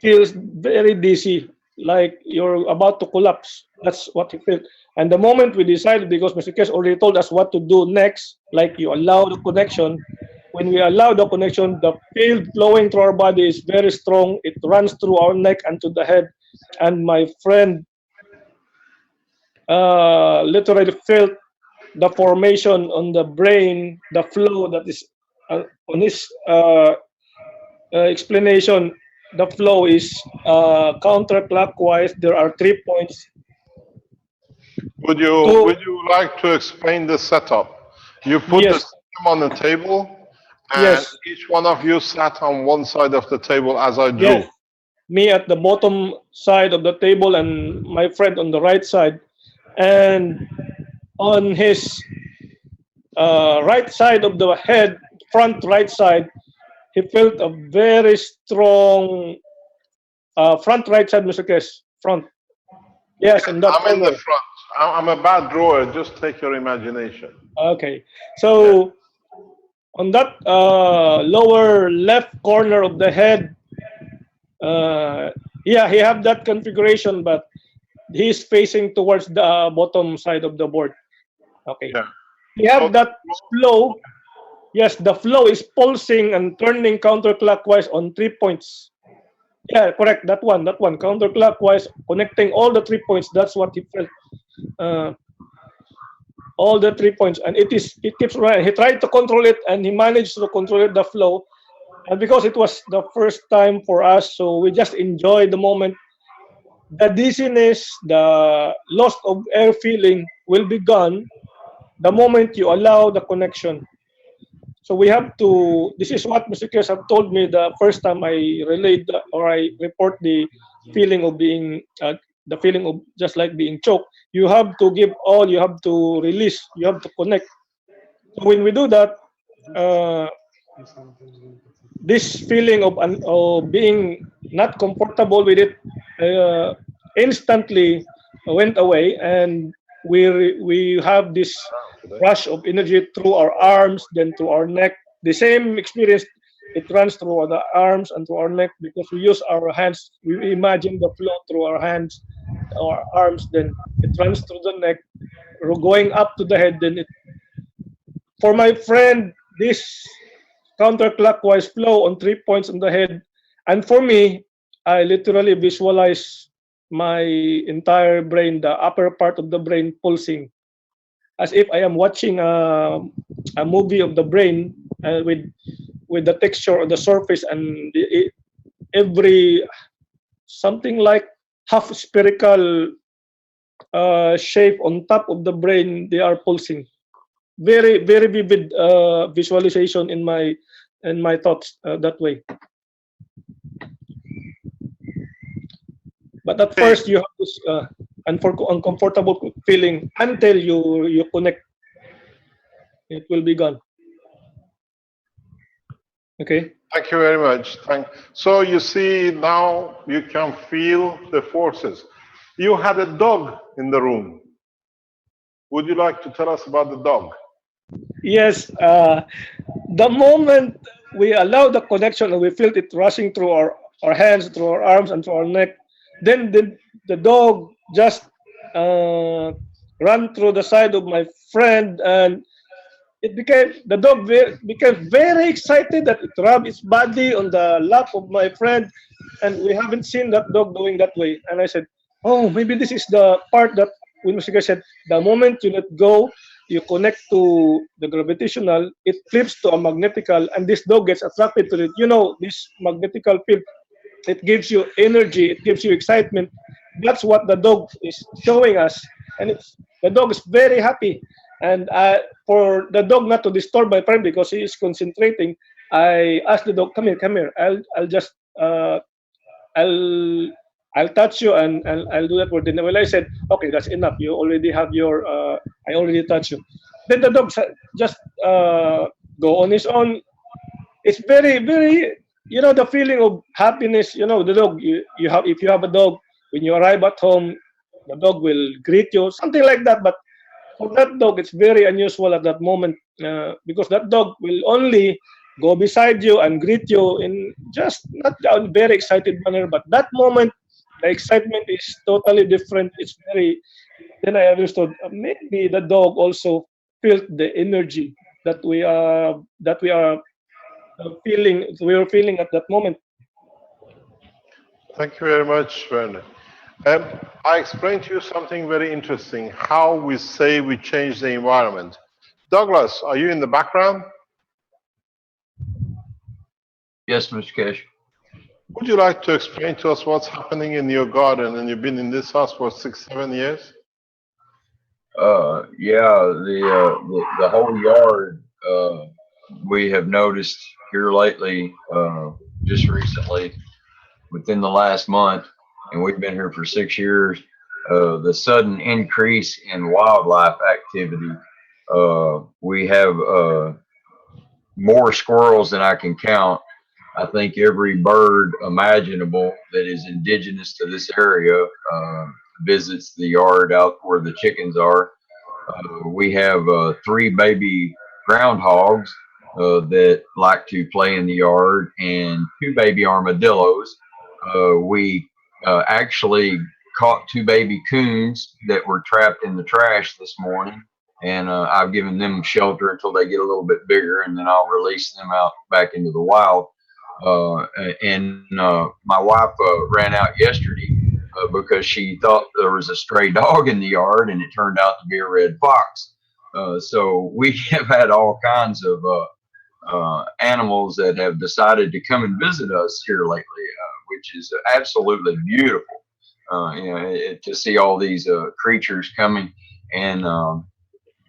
feels very dizzy, like you're about to collapse. That's what he felt. And the moment we decided, because Mr. Kes already told us what to do next, like you allow the connection. When we allow the connection, the field flowing through our body is very strong. It runs through our neck and to the head. And my friend literally felt the formation on the brain, the flow that is on his explanation. The flow is counterclockwise. There are 3 points. Would you like to explain the setup? You put the Yes. system on the table, and Yes. each one of you sat on one side of the table as I drew. Yes. Me at the bottom side of the table and my friend on the right side. And on his right side of the head, front right side, he felt a very strong front right side, Mr. Kes. Front. Yes, in that I'm in the corner. front. I'm a bad drawer. Just take your imagination. Okay. So on that lower left corner of the head, yeah, he have that configuration, but he's facing towards the bottom side of the board. Okay. Yeah. We have So- that flow. Yes, the flow is pulsing and turning counterclockwise on 3 points. Yeah, correct. That one, counterclockwise, connecting all the 3 points. That's what he felt. All the 3 points, and it keeps running. He tried to control it, and he managed to control the flow. And because it was the first time for us, so we just enjoyed the moment. The dizziness, the loss of air feeling will be gone the moment you allow the connection. So we have to, this is what Mr. Kes have told me the first time I relayed or I report the feeling of being, the feeling of just like being choked. You have to give all, you have to release, you have to connect. So when we do that, this feeling of being not comfortable with it instantly went away, and we have this rush of energy through our arms, then to our neck. The same experience it runs through the arms and through our neck because we use our hands. We imagine the flow through our hands, our arms. Then it runs through the neck, going up to the head. Then for my friend, this counterclockwise flow on 3 points on the head, and for me, I literally visualize my entire brain, the upper part of the brain pulsing, as if I am watching a movie of the brain with the texture of the surface and every something like half spherical shape on top of the brain, they are pulsing. Very very vivid visualization in my thoughts that way. But at first you have this uncomfortable feeling until you connect. It will be gone. Okay. Thank you very much. So you see, now you can feel the forces. You had a dog in the room. Would you like to tell us about the dog? Yes. The moment we allow the connection and we feel it rushing through our hands, through our arms, and through our neck, then the dog just ran through the side of my friend, and the dog became very excited that it rubbed its body on the lap of my friend, and we haven't seen that dog doing that way. And I said, oh, maybe this is the part that when Mr. said, the moment you let go, you connect to the gravitational, it flips to a magnetical, and this dog gets attracted to it. You know, this magnetical field, it gives you energy, it gives you excitement. That's what the dog is showing us, and the dog is very happy. And for the dog not to disturb my friend because he is concentrating, I asked the dog, come here. I'll just I'll touch you and I'll do that for dinner. Well, I said, okay, that's enough. You already have your I already touched you. Then the dog just go on his own. It's very very, the feeling of happiness. The dog you have, if you have a dog, when you arrive at home, the dog will greet you, something like that. But for that dog, it's very unusual at that moment because that dog will only go beside you and greet you in just not a very excited manner. But that moment, the excitement is totally different. It's very. Then I understood maybe the dog also felt the energy that we are feeling. We were feeling at that moment. Thank you very much, Werner. I explained to you something very interesting, how we say we change the environment. Douglas, are you in the background? Yes, Mr. Keshe. Would you like to explain to us what's happening in your garden? And you've been in this house for 6-7 years? Yeah, the whole yard we have noticed here lately, just recently, within the last month, and we've been here for 6 years, the sudden increase in wildlife activity. We have more squirrels than I can count. I think every bird imaginable that is indigenous to this area visits the yard out where the chickens are. We have 3 baby groundhogs that like to play in the yard, and 2 baby armadillos. We actually caught 2 baby coons that were trapped in the trash this morning, and I've given them shelter until they get a little bit bigger, and then I'll release them out back into the wild. My wife ran out yesterday because she thought there was a stray dog in the yard, and it turned out to be a red fox. So we have had all kinds of animals that have decided to come and visit us here lately, which is absolutely beautiful. To see all these creatures coming, and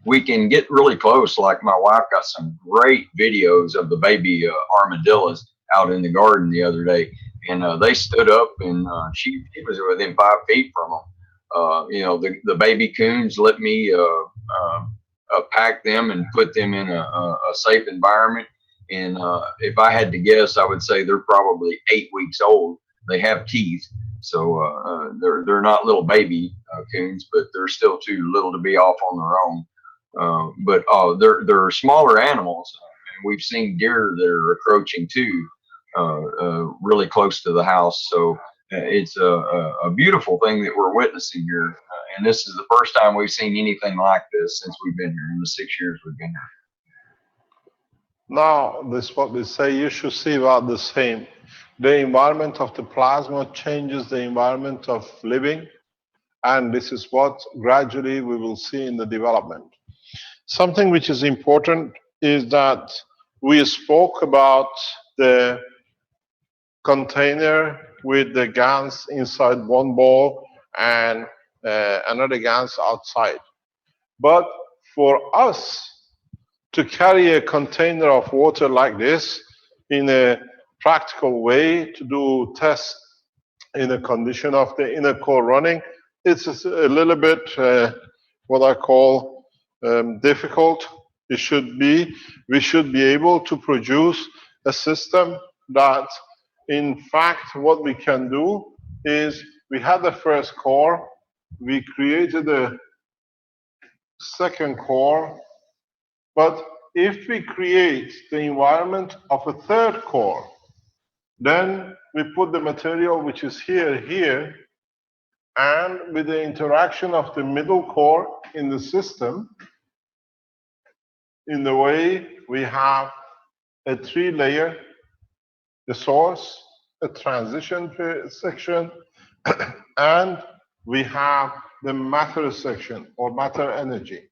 we can get really close. Like my wife got some great videos of the baby armadillos out in the garden the other day, and they stood up, and she was within 5 feet from them. The baby coons let me pack them and put them in a safe environment. And if I had to guess, I would say they're probably 8 weeks old. They have teeth, so they're not little baby coons, but they're still too little to be off on their own. But they're smaller animals. we've seen deer that are approaching too, really close to the house. So it's a beautiful thing that we're witnessing here. And this is the first time we've seen anything like this since we've been here in the 6 years we've been here. Now, this is what we say, you should see about the same. The environment of the plasma changes the environment of living, and this is what gradually we will see in the development. Something which is important is that we spoke about the container with the GANs inside one ball and another GANs outside. But for us to carry a container of water like this in a practical way, to do tests in a condition of the inner core running, it's a little bit what I call difficult. We should be able to produce a system that, in fact, what we can do is we had the first core, we created a second core, but if we create the environment of a third core, then we put the material which is here, and with the interaction of the middle core in the system, in the way we have a 3-layer, the source, a transition section, and we have the matter section or matter energy.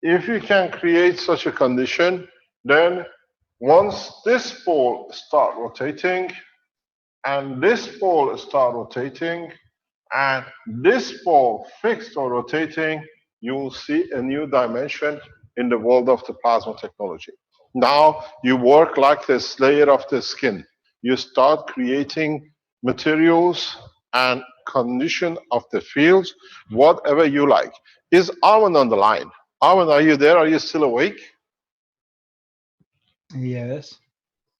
If you can create such a condition, then once this pole start rotating, and this pole start rotating, and this pole fixed or rotating, you will see a new dimension in the world of the plasma technology. Now you work like this layer of the skin. You start creating materials and condition of the fields, whatever you like. Is Armin on the line? Armin, are you there? Are you still awake? Yes.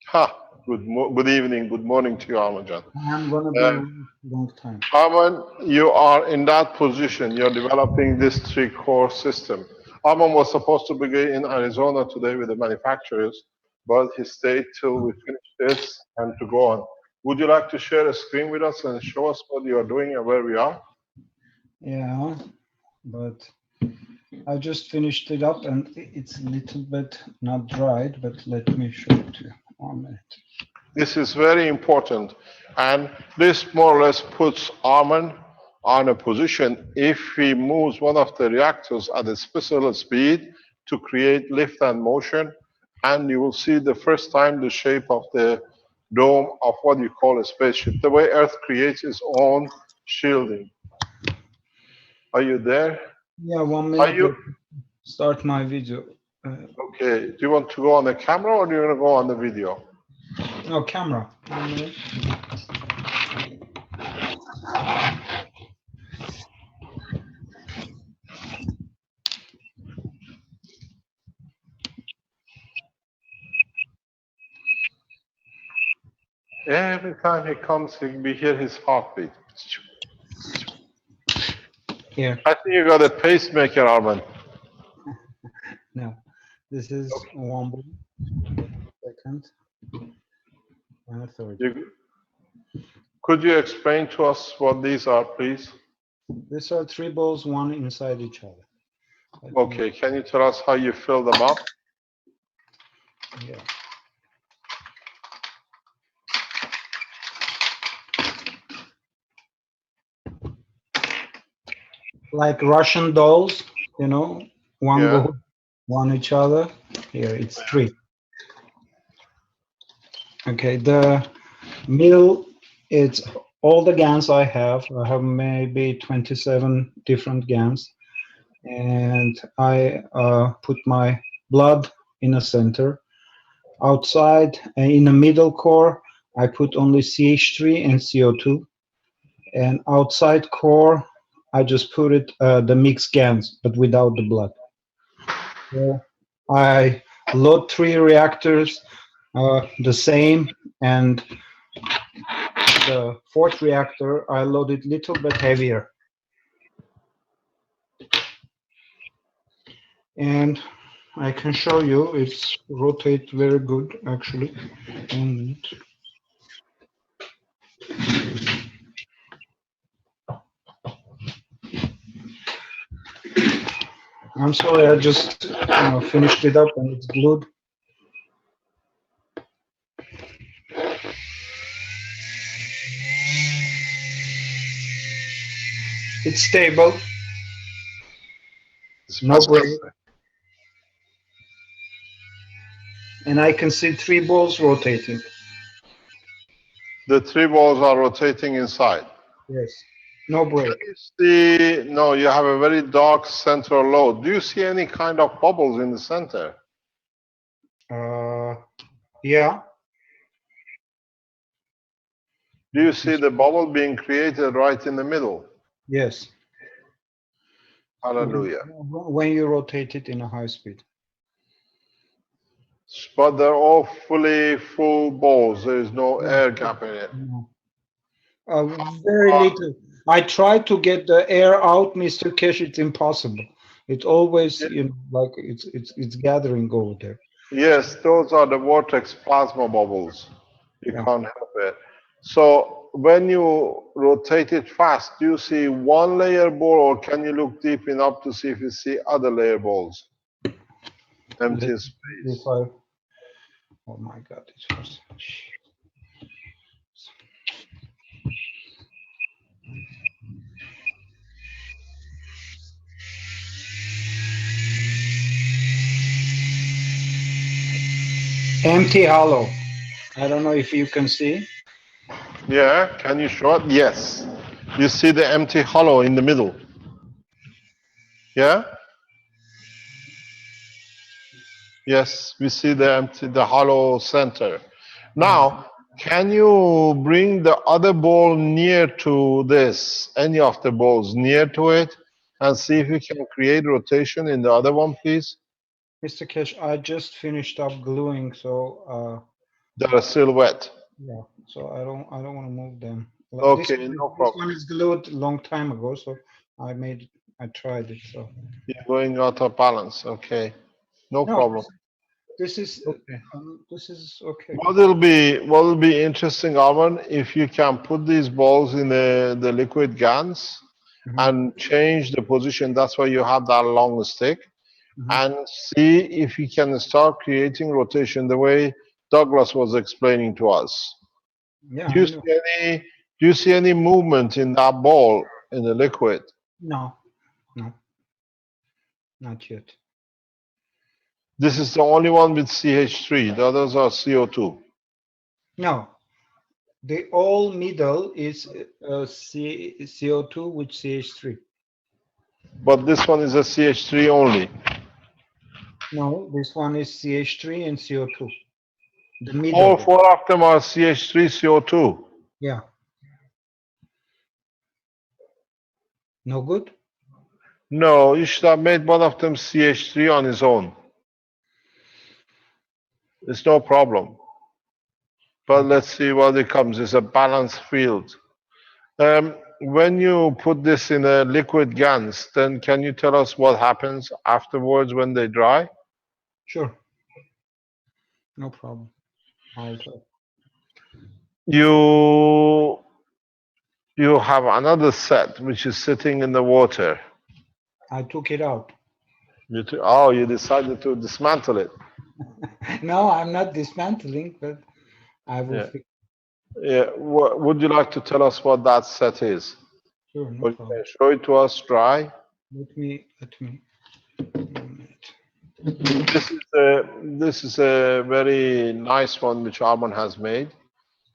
Ha! Good evening. Good morning to you, Armin John. I'm gonna be a long time. Armin, you are in that position. You're developing this 3-core system. Armin was supposed to be in Arizona today with the manufacturers, but he stayed till we finish this and to go on. Would you like to share a screen with us and show us what you are doing and where we are? Yeah, but I just finished it up and it's a little bit not dried, but let me show it to you 1 minute. This is very important, and this more or less puts Armin on a position if he moves one of the reactors at a special speed to create lift and motion, and you will see the first time the shape of the dome of what you call a spaceship, the way Earth creates its own shielding. Are you there? Yeah, 1 minute. Are you start my video? okay? Do you want to go on the camera or do you want to go on the video? No, camera. 1 minute. Every time he comes, we hear his heartbeat. Here. I think you got a pacemaker, Armin. No, this is Okay. 1 second. And a third. Could you explain to us what these are, please? These are 3 balls, one inside each other. Okay, can you tell us how you fill them up? Yeah. Like Russian dolls, you know, one Yeah. ball, one each other. Here it's 3. Okay, the middle, it's all the GANs I have. I have maybe 27 different GANs, and I put my blood in the center. Outside, in the middle core, I put only CH3 and CO2, and outside core, I just put it the mixed GANs, but without the blood. So I load 3 reactors, the same, and the 4th reactor I loaded a little bit heavier. And I can show you. It's rotate very good, actually. 1 minute. I'm sorry, I just finished it up and it's glued. It's stable. It's No break. fantastic. And I can see 3 balls rotating. The 3 balls are rotating inside. Yes. No break. You see, no, you have a very dark central load. Do you see any kind of bubbles in the center? Yeah. Do you see the bubble being created right in the middle? Yes. Hallelujah. When you rotate it in a high speed. But they're all fully full balls. There is no Yeah. air gap in it. No. Very little. I try to get the air out, Mr. Keshe. It's impossible. It's always, like it's gathering over there. Yes, those are the vortex plasma bubbles. You Yeah. can't help it. So when you rotate it fast, do you see one layer ball, or can you look deep enough to see if you see other layer balls? Empty If space. oh my God, it's fast. Empty hollow. I don't know if you can see. Yeah, can you show it? Yes. You see the empty hollow in the middle. Yeah? Yes, we see the hollow center. Now, can you bring the other ball near to this, any of the balls near to it, and see if you can create rotation in the other one, please? Mr. Keshe, I just finished up gluing, so They're still wet. yeah, so I don't want to move them. Okay, no This problem. one is glued a long time ago, so I tried it. So You're going out of balance. Okay, no no, problem. this is Okay. okay. What will be interesting, Arman, if you can put these balls in the liquid GANs and change the position. That's why you have that long stick, and see if you can start creating rotation the way Douglas was explaining to us. Yeah, Do you see any movement in that ball in the liquid? no, not yet. This is the only one with CH3. The others are CO2. No, the all middle is CO2 with CH3. But this one is a CH3 only. No, this one is CH3 and CO2. The middle. All 4 of them are CH3, CO2. Yeah. No good? No, you should have made one of them CH3 on his own. It's no problem. But let's see what it comes. It's a balanced field. When you put this in a liquid GANs, then can you tell us what happens afterwards when they dry? Sure. No problem. I'll try. You have another set which is sitting in the water. I took it out. You decided to dismantle it. No, I'm not dismantling, but I will fix. Yeah. Would you like to tell us what that set is? Sure, no Or you problem. can show it to us dry. Let me. 1 minute. This is a very nice one which Arman has made.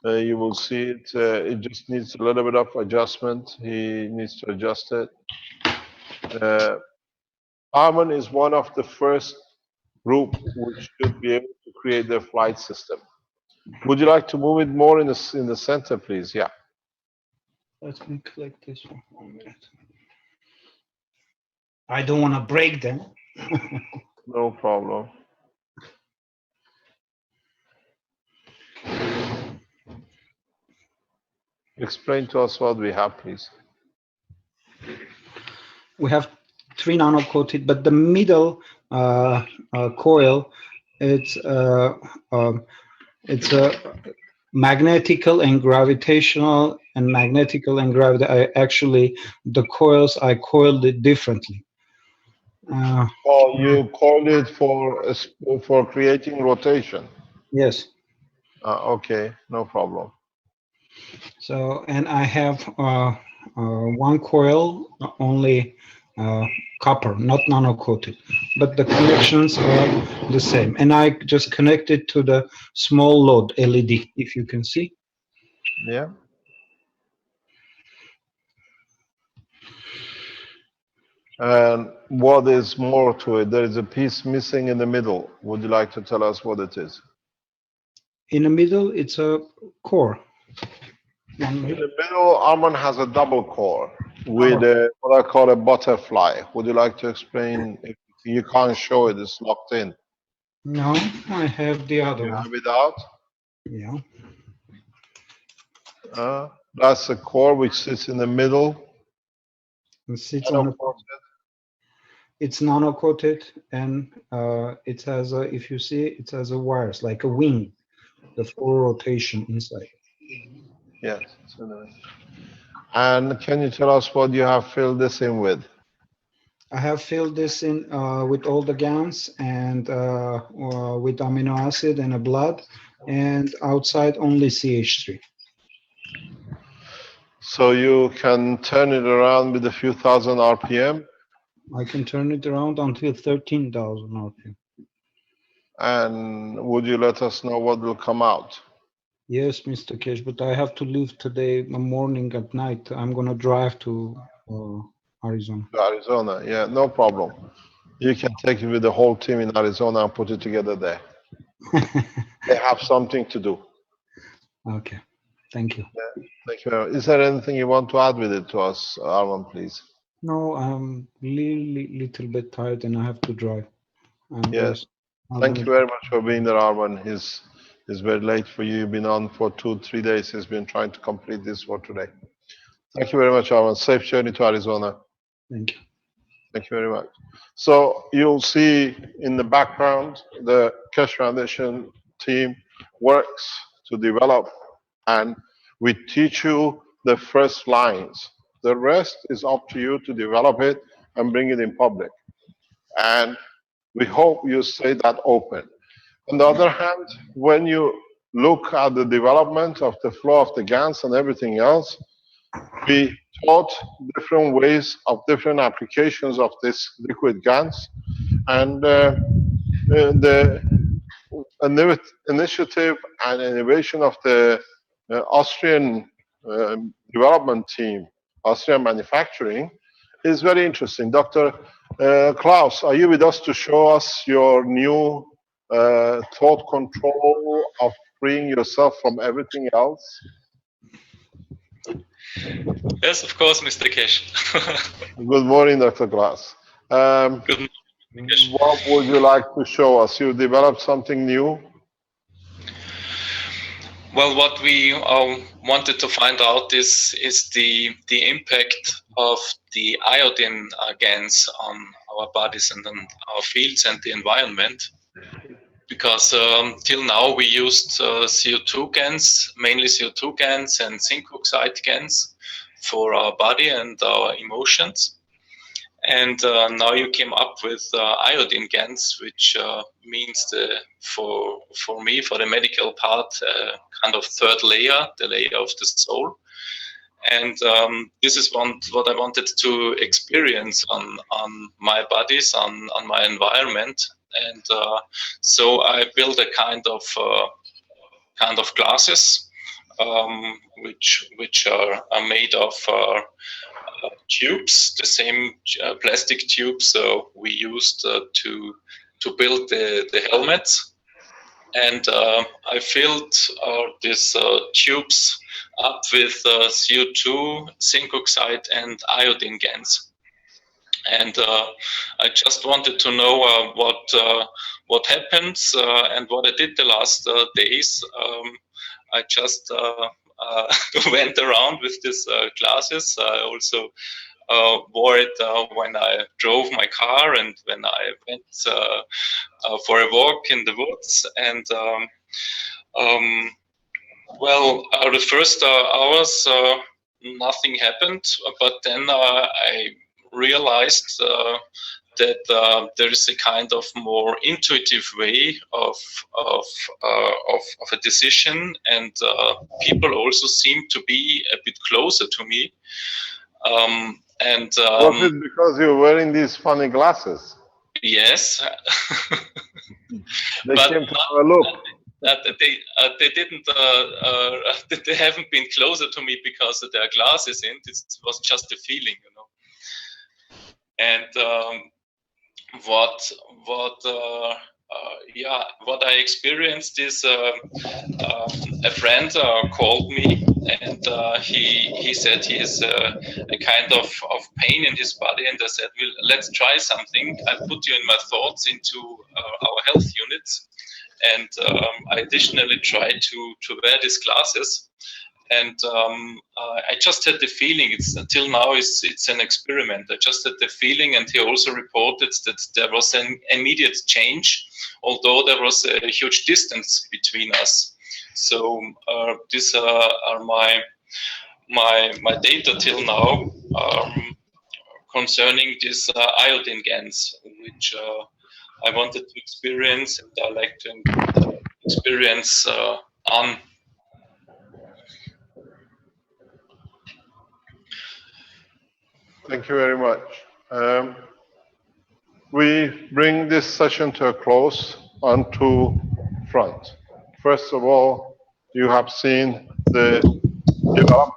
You will see it. It just needs a little bit of adjustment. He needs to adjust it. Arman is one of the first group which should be able to create their flight system. Would you like to move it more in the center, please? Yeah. Let me click this one. 1 minute. I don't want to break them. No problem. Explain to us what we have, please. We have 3 nanocoated, but the middle coil, it's a magnetical and gravitational, and magnetical and actually the coils I coiled it differently. Oh, you called it for creating rotation. Yes. Okay, no problem. So, and I have one coil only copper, not nano-coated, but the connections are the same. And I just connected to the small load LED, if you can see. Yeah. And what is more to it? There is a piece missing in the middle. Would you like to tell us what it is? In the middle, it's a core. In the middle, Arman has a double core with what I call a butterfly. Would you like to explain? If you can't show it, it's locked in. No, I have the other You one. have it out? Yeah. That's a core which sits in the middle. It sits on it's nano-coated, and it has a, if you see, it has a wires like a wing, the full rotation inside. Yes. And can you tell us what you have filled this in with? I have filled this in with all the GANs and with amino acid and a blood, and outside only CH3. So you can turn it around with a few thousand RPM. I can turn it around until 13,000 RPM. And would you let us know what will come out? Yes, Mr. Keshe, but I have to leave today morning at night. I'm gonna drive to Arizona. Arizona, yeah, no problem. You can take it with the whole team in Arizona and put it together there. They have something to do. Okay, thank you. Yeah, thank you. Is there anything you want to add with it to us, Arman, please? No, I'm little bit tired and I have to drive. Yes. Thank you very much for being there, Arman. It's very late for you. You've been on for 2-3 days. He's been trying to complete this for today. Thank you very much, Arman. Safe journey to Arizona. Thank you. Thank you very much. So you'll see in the background, the Keshe Foundation team works to develop, and we teach you the first lines. The rest is up to you to develop it and bring it in public. And we hope you stay that open. On the other hand, when you look at the development of the flow of the GANs and everything else, we taught different ways of different applications of this liquid GANs. And the initiative and innovation of the Austrian development team, Austrian manufacturing, is very interesting. Dr. Klaus, are you with us to show us your new thought control of freeing yourself from everything else? Yes, of course, Mr. Keshe. Good morning, Dr. Klaus. Good morning, Keshe. What would you like to show us? You developed something new? Well, what we wanted to find out is the impact of the iodine GANs on our bodies and on our fields and the environment. Because till now we used CO2 GANs, mainly CO2 GANs and zinc oxide GANs for our body and our emotions. And now you came up with iodine GANs, which means for me, for the medical part, kind of third layer, the layer of the soul. And this is what I wanted to experience on my bodies, on my environment. And so I built a kind of glasses, which are made of tubes, the same plastic tubes we used to build the helmets. And I filled these tubes up with CO2, zinc oxide, and iodine GANs. And I just wanted to know what happens and what I did the last days. I just went around with these glasses. I also wore it when I drove my car and when I went for a walk in the woods. And well, the first hours, nothing happened, but then I realized that there is a kind of more intuitive way of a decision, and people also seem to be a bit closer to me. Was it because you're wearing these funny glasses? Yes. They But came to have a look. they didn't they haven't been closer to me because there are glasses in. It was just a feeling, you know. And what I experienced is a friend called me, and he said he has a kind of pain in his body, and I said, well, let's try something. I put you in my thoughts into our health units, and I additionally tried to wear these glasses. And I just had the feeling. It's until now it's an experiment. I just had the feeling, and he also reported that there was an immediate change, although there was a huge distance between us. So these are my data till now concerning these iodine GANs, which I wanted to experience, and I like to experience on. Thank you very much. We bring this session to a close on two fronts. First of all, you have seen the development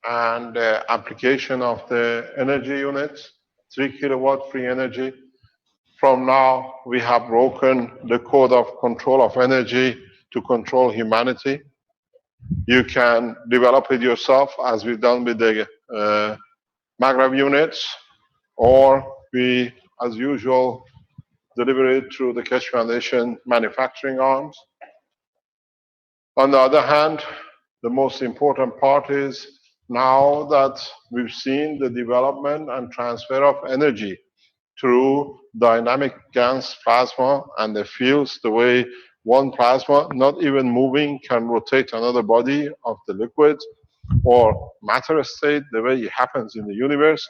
and the application of the energy units, 3 kilowatt free energy. From now, we have broken the code of control of energy to control humanity. You can develop it yourself, as we've done with the Maghreb units, or we, as usual, deliver it through the Keshe Foundation manufacturing arms. On the other hand, the most important part is now that we've seen the development and transfer of energy through dynamic GANs plasma and the fields, the way one plasma, not even moving, can rotate another body of the liquid or matter state, the way it happens in the universe.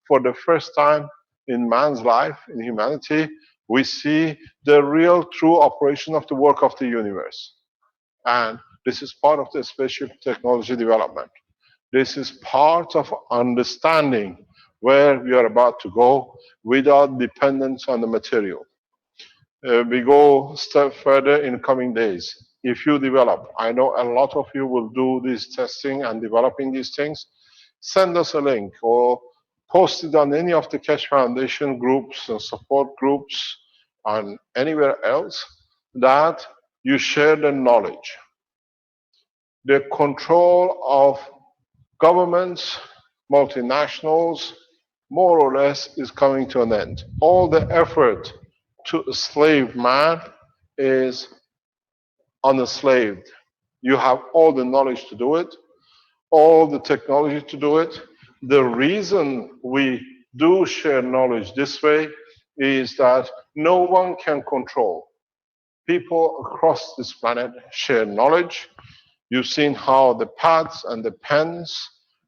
For the first time in man's life, in humanity, we see the real true operation of the work of the universe. And this is part of the spaceship technology development. This is part of understanding where we are about to go without dependence on the material. We go a step further in coming days. If you develop, I know a lot of you will do this testing and developing these things, send us a link or post it on any of the Keshe Foundation groups and support groups and anywhere else that you share the knowledge. The control of governments, multinationals, more or less is coming to an end. All the effort to enslave man is unenslaved. You have all the knowledge to do it, all the technology to do it. The reason we do share knowledge this way is that no one can control. People across this planet share knowledge. You've seen how the pads and the pens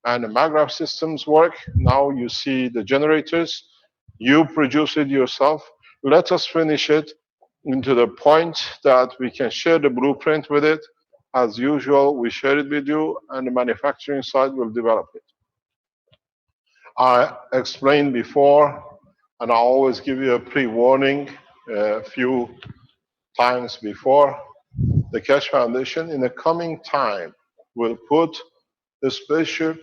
and the Maghreb systems work. Now you see the generators. You produce it yourself. Let us finish it into the point that we can share the blueprint with it. As usual, we share it with you, and the manufacturing side will develop it. I explained before, and I always give you a pre-warning a few times before, the Keshe Foundation in the coming time will put the spaceship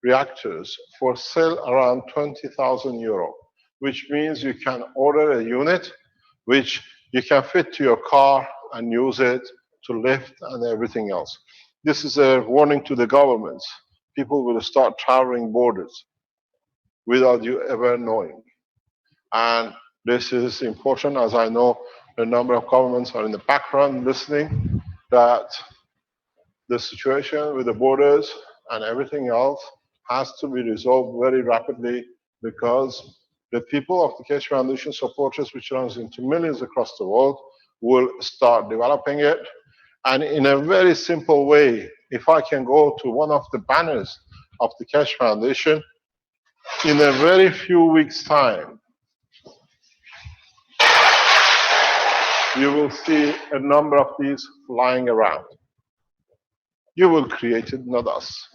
reactors for sale around 20,000 euro, which means you can order a unit which you can fit to your car and use it to lift and everything else. This is a warning to the governments. People will start traveling borders without you ever knowing. And this is important, as I know a number of governments are in the background listening, that the situation with the borders and everything else has to be resolved very rapidly because the people of the Keshe Foundation supporters, which runs into millions across the world, will start developing it. And in a very simple way, if I can go to one of the banners of the Keshe Foundation, in a very few weeks' time, you will see a number of these flying around. You will create it, not us.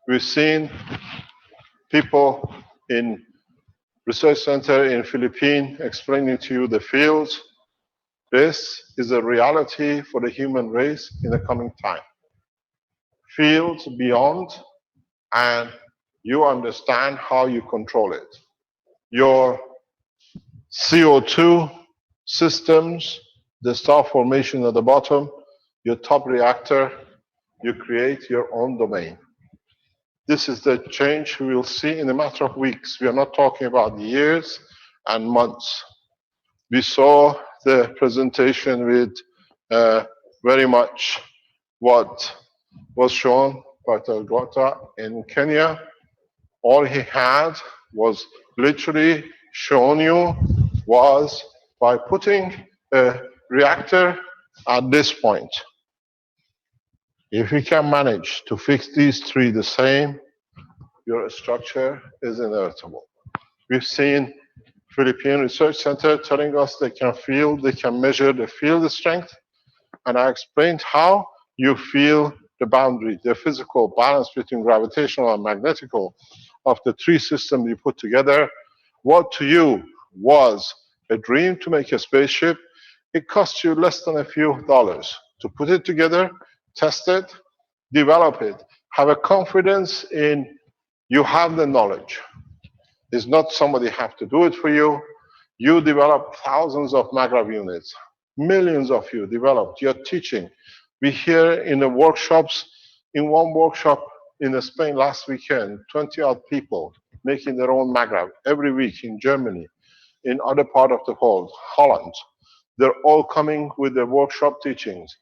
We've seen people in research center in Philippines explaining to you the fields. This is a reality for the human race in the coming time. Fields beyond, and you understand how you control it. Your CO2 systems, the star formation at the bottom, your top reactor, you create your own domain. This is the change we will see in a matter of weeks. We are not talking about years and months. We saw the presentation with very much what was shown by Talgota in Kenya. All he had was literally shown you was by putting a reactor at this point. If we can manage to fix these three the same, your structure is inevitable. We've seen Philippine Research Center telling us they can measure the field strength, and I explained how you feel the boundary, the physical balance between gravitational and magnetical of the three systems you put together. What to you was a dream to make a spaceship, it cost you less than a few dollars to put it together, test it, develop it, have a confidence in you have the knowledge. It's not somebody have to do it for you. You develop thousands of MAGRAV units. Millions of you developed. You're teaching. We hear in the workshops, in one workshop in Spain last weekend, 20-odd people making their own MAGRAV every week in Germany, in other part of the world, Holland. They're all coming with their workshop teachings.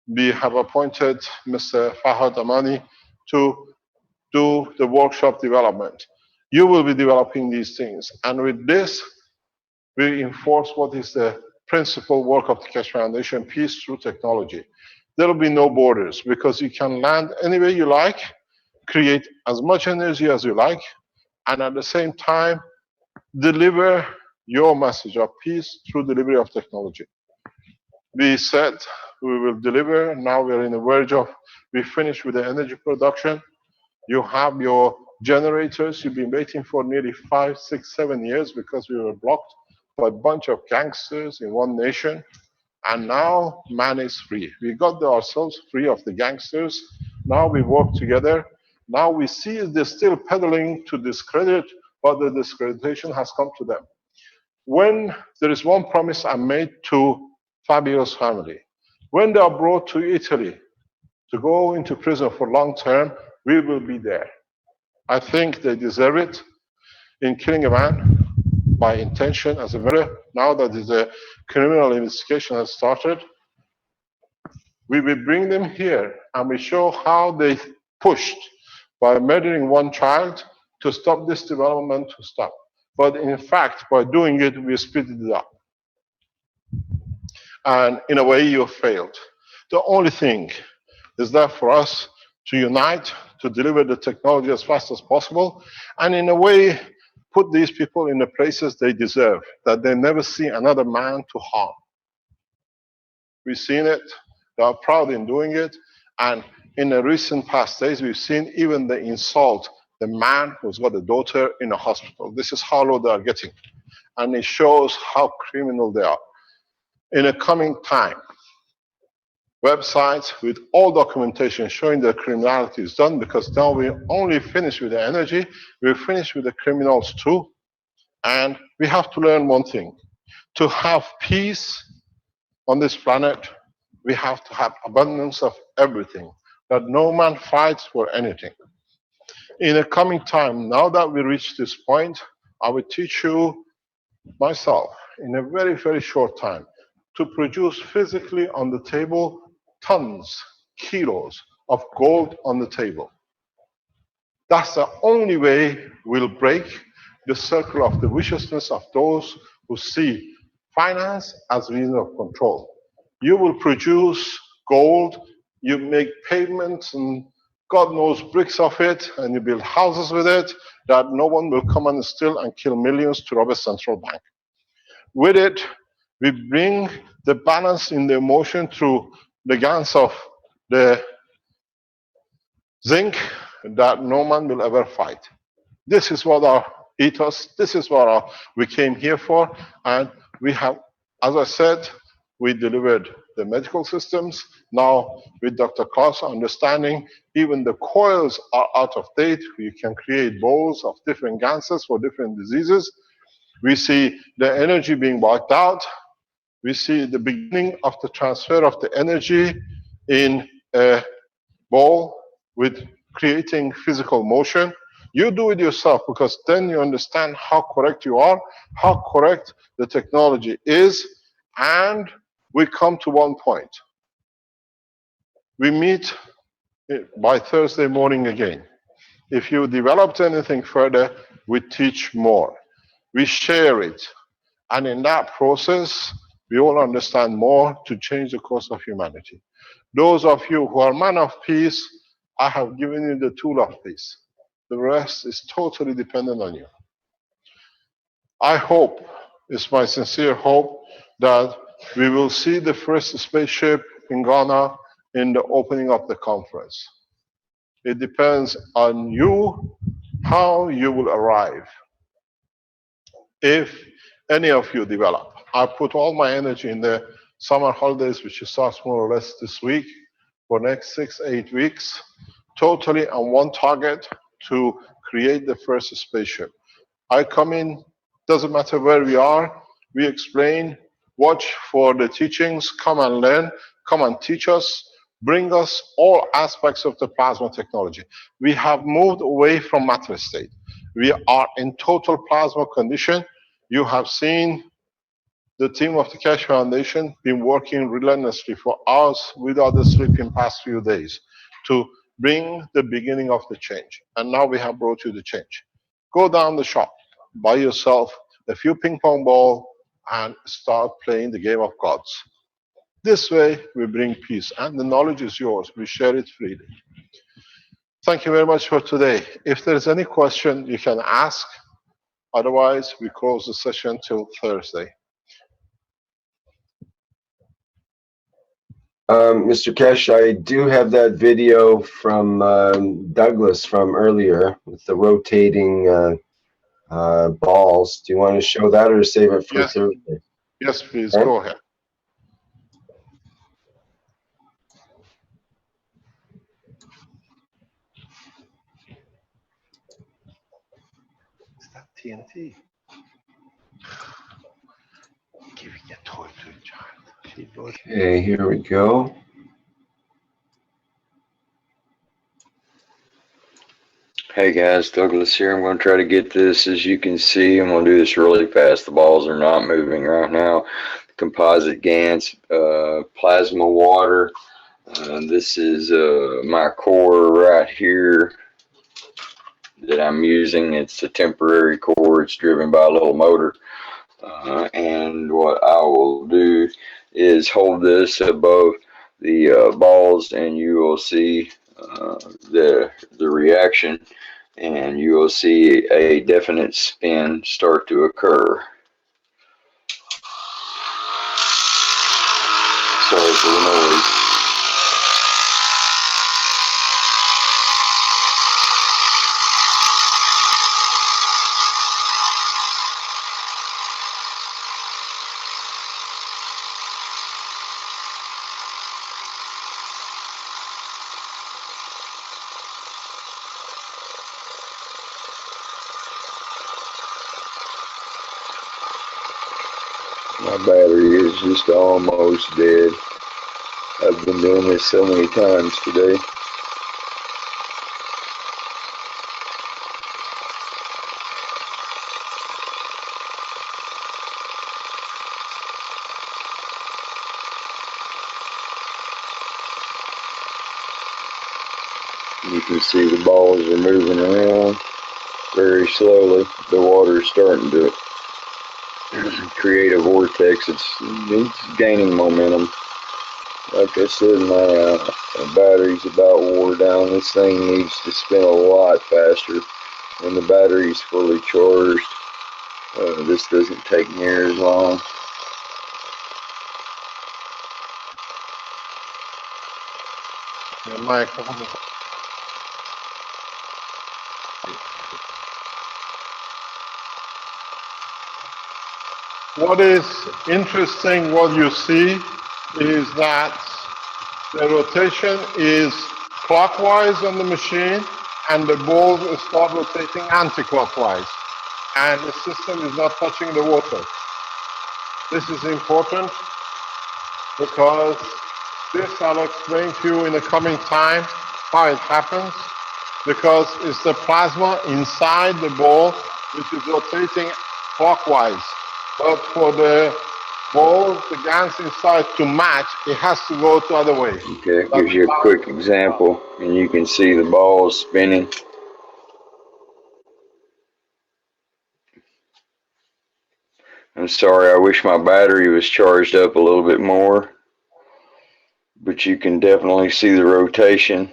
We have appointed Mr. Fahad Amani to do the workshop development. You will be developing these things. And with this, we enforce what is the principal work of the Keshe Foundation, peace through technology. There will be no borders because you can land anywhere you like, create as much energy as you like, and at the same time, deliver your message of peace through delivery of technology. We said we will deliver. Now we're in the verge of, we finished with the energy production. You have your generators. You've been waiting for nearly 5, 6, 7 years because we were blocked by a bunch of gangsters in one nation. And now man is free. We got ourselves free of the gangsters. Now we work together. Now we see they're still peddling to discredit, but the discreditation has come to them. When there is one promise I made to Fabio's family, when they are brought to Italy to go into prison for long term, we will be there. I think they deserve it. In killing a man by intention as a murder, now that the criminal investigation has started, we will bring them here and we show how they pushed by murdering one child to stop this development to stop. But in fact, by doing it, we speeded it up. And in a way, you failed. The only thing is that for us to unite, to deliver the technology as fast as possible, and in a way, put these people in the places they deserve, that they never see another man to harm. We've seen it, they are proud in doing it, and in the recent past days, we've seen even the insult, the man who's got a daughter in a hospital. This is how low they are getting, and it shows how criminal they are. In a coming time, websites with all documentation showing the criminality is done, because now we only finish with the energy, we finish with the criminals too. And we have to learn one thing. To have peace on this planet, we have to have abundance of everything, that no man fights for anything. In a coming time, now that we reach this point, I will teach you myself in a very, very short time to produce physically on the table tons, kilos of gold on the table. That's the only way we'll break the circle of the viciousness of those who see finance as a means of control. You will produce gold, you make pavements and God knows bricks of it, and you build houses with it that no one will come and steal and kill millions to rob a central bank. With it, we bring the balance in the emotion through the guns of the zinc that no man will ever fight. This is what our ethos, this is what we came here for, and we have, as I said, we delivered the medical systems. Now, with Dr. Klaus understanding, even the coils are out of date. We can create bowls of different gases for different diseases. We see the energy being wiped out. We see the beginning of the transfer of the energy in a bowl with creating physical motion. You do it yourself because then you understand how correct you are, how correct the technology is, and we come to one point. We meet by Thursday morning again. If you developed anything further, we teach more. We share it. And in that process, we all understand more to change the course of humanity. Those of you who are men of peace, I have given you the tool of peace. The rest is totally dependent on you. I hope, it's my sincere hope, that we will see the first spaceship in Ghana in the opening of the conference. It depends on you how you will arrive. If any of you develop, I put all my energy in the summer holidays, which starts more or less this week, for next 6-8 weeks, totally on one target to create the first spaceship. I come in, doesn't matter where we are, we explain, watch for the teachings, come and learn, come and teach us, bring us all aspects of the plasma technology. We have moved away from matter state. We are in total plasma condition. You have seen the team of the Keshe Foundation been working relentlessly for hours without a sleep in past few days to bring the beginning of the change. And now we have brought you the change. Go down the shop, buy yourself a few ping pong balls, and start playing the game of gods. This way, we bring peace, and the knowledge is yours. We share it freely. Thank you very much for today. If there's any question, you can ask. Otherwise, we close the session till Thursday. Mr. Keshe, I do have that video from Douglas from earlier with the rotating balls. Do you want to show that or save it for Yes. Thursday? Yes, please, Okay. go ahead. Is that TNT? Giving a toy to a child. Okay, here we go. Hey guys, Douglas here. I'm going to try to get this. As you can see, I'm going to do this really fast. The balls are not moving right now. Composite GANs, plasma water. This is my core right here that I'm using. It's a temporary core. It's driven by a little motor. And what I will do is hold this above the balls, and you will see the reaction, and you will see a definite spin start to occur. Sorry for the noise. My battery is just almost dead. I've been doing this so many times today. You can see the balls are moving around very slowly. The water is starting to create a vortex. It's gaining momentum. Like I said, my battery's about wore down. This thing needs to spin a lot faster. When the battery's fully charged, this doesn't take near as long. Your microphone. What is interesting, what you see, is that the rotation is clockwise on the machine, and the balls start rotating anti-clockwise, and the system is not touching the water. This is important because this I'll explain to you in the coming time how it happens, because it's the plasma inside the ball which is rotating clockwise. But for the ball, the GANs inside to match, it has to go the other way. Okay, it gives you a quick example, and you can see the balls spinning. I'm sorry, I wish my battery was charged up a little bit more, but you can definitely see the rotation,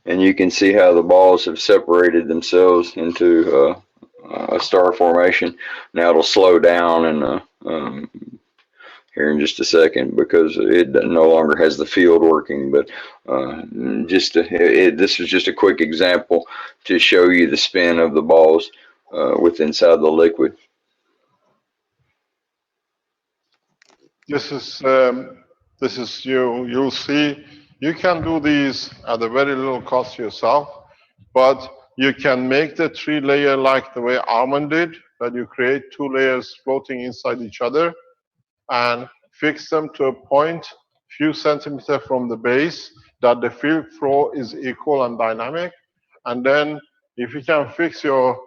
and you can see how the balls have separated themselves into a star formation. Now it'll slow down and here in just a second because it no longer has the field working, but this is just a quick example to show you the spin of the balls inside the liquid. This is you'll see, you can do these at a very little cost yourself, but you can make the 3-layer like the way Armand did, that you create 2 layers floating inside each other and fix them to a point few centimeters from the base that the field flow is equal and dynamic. And then if you can fix your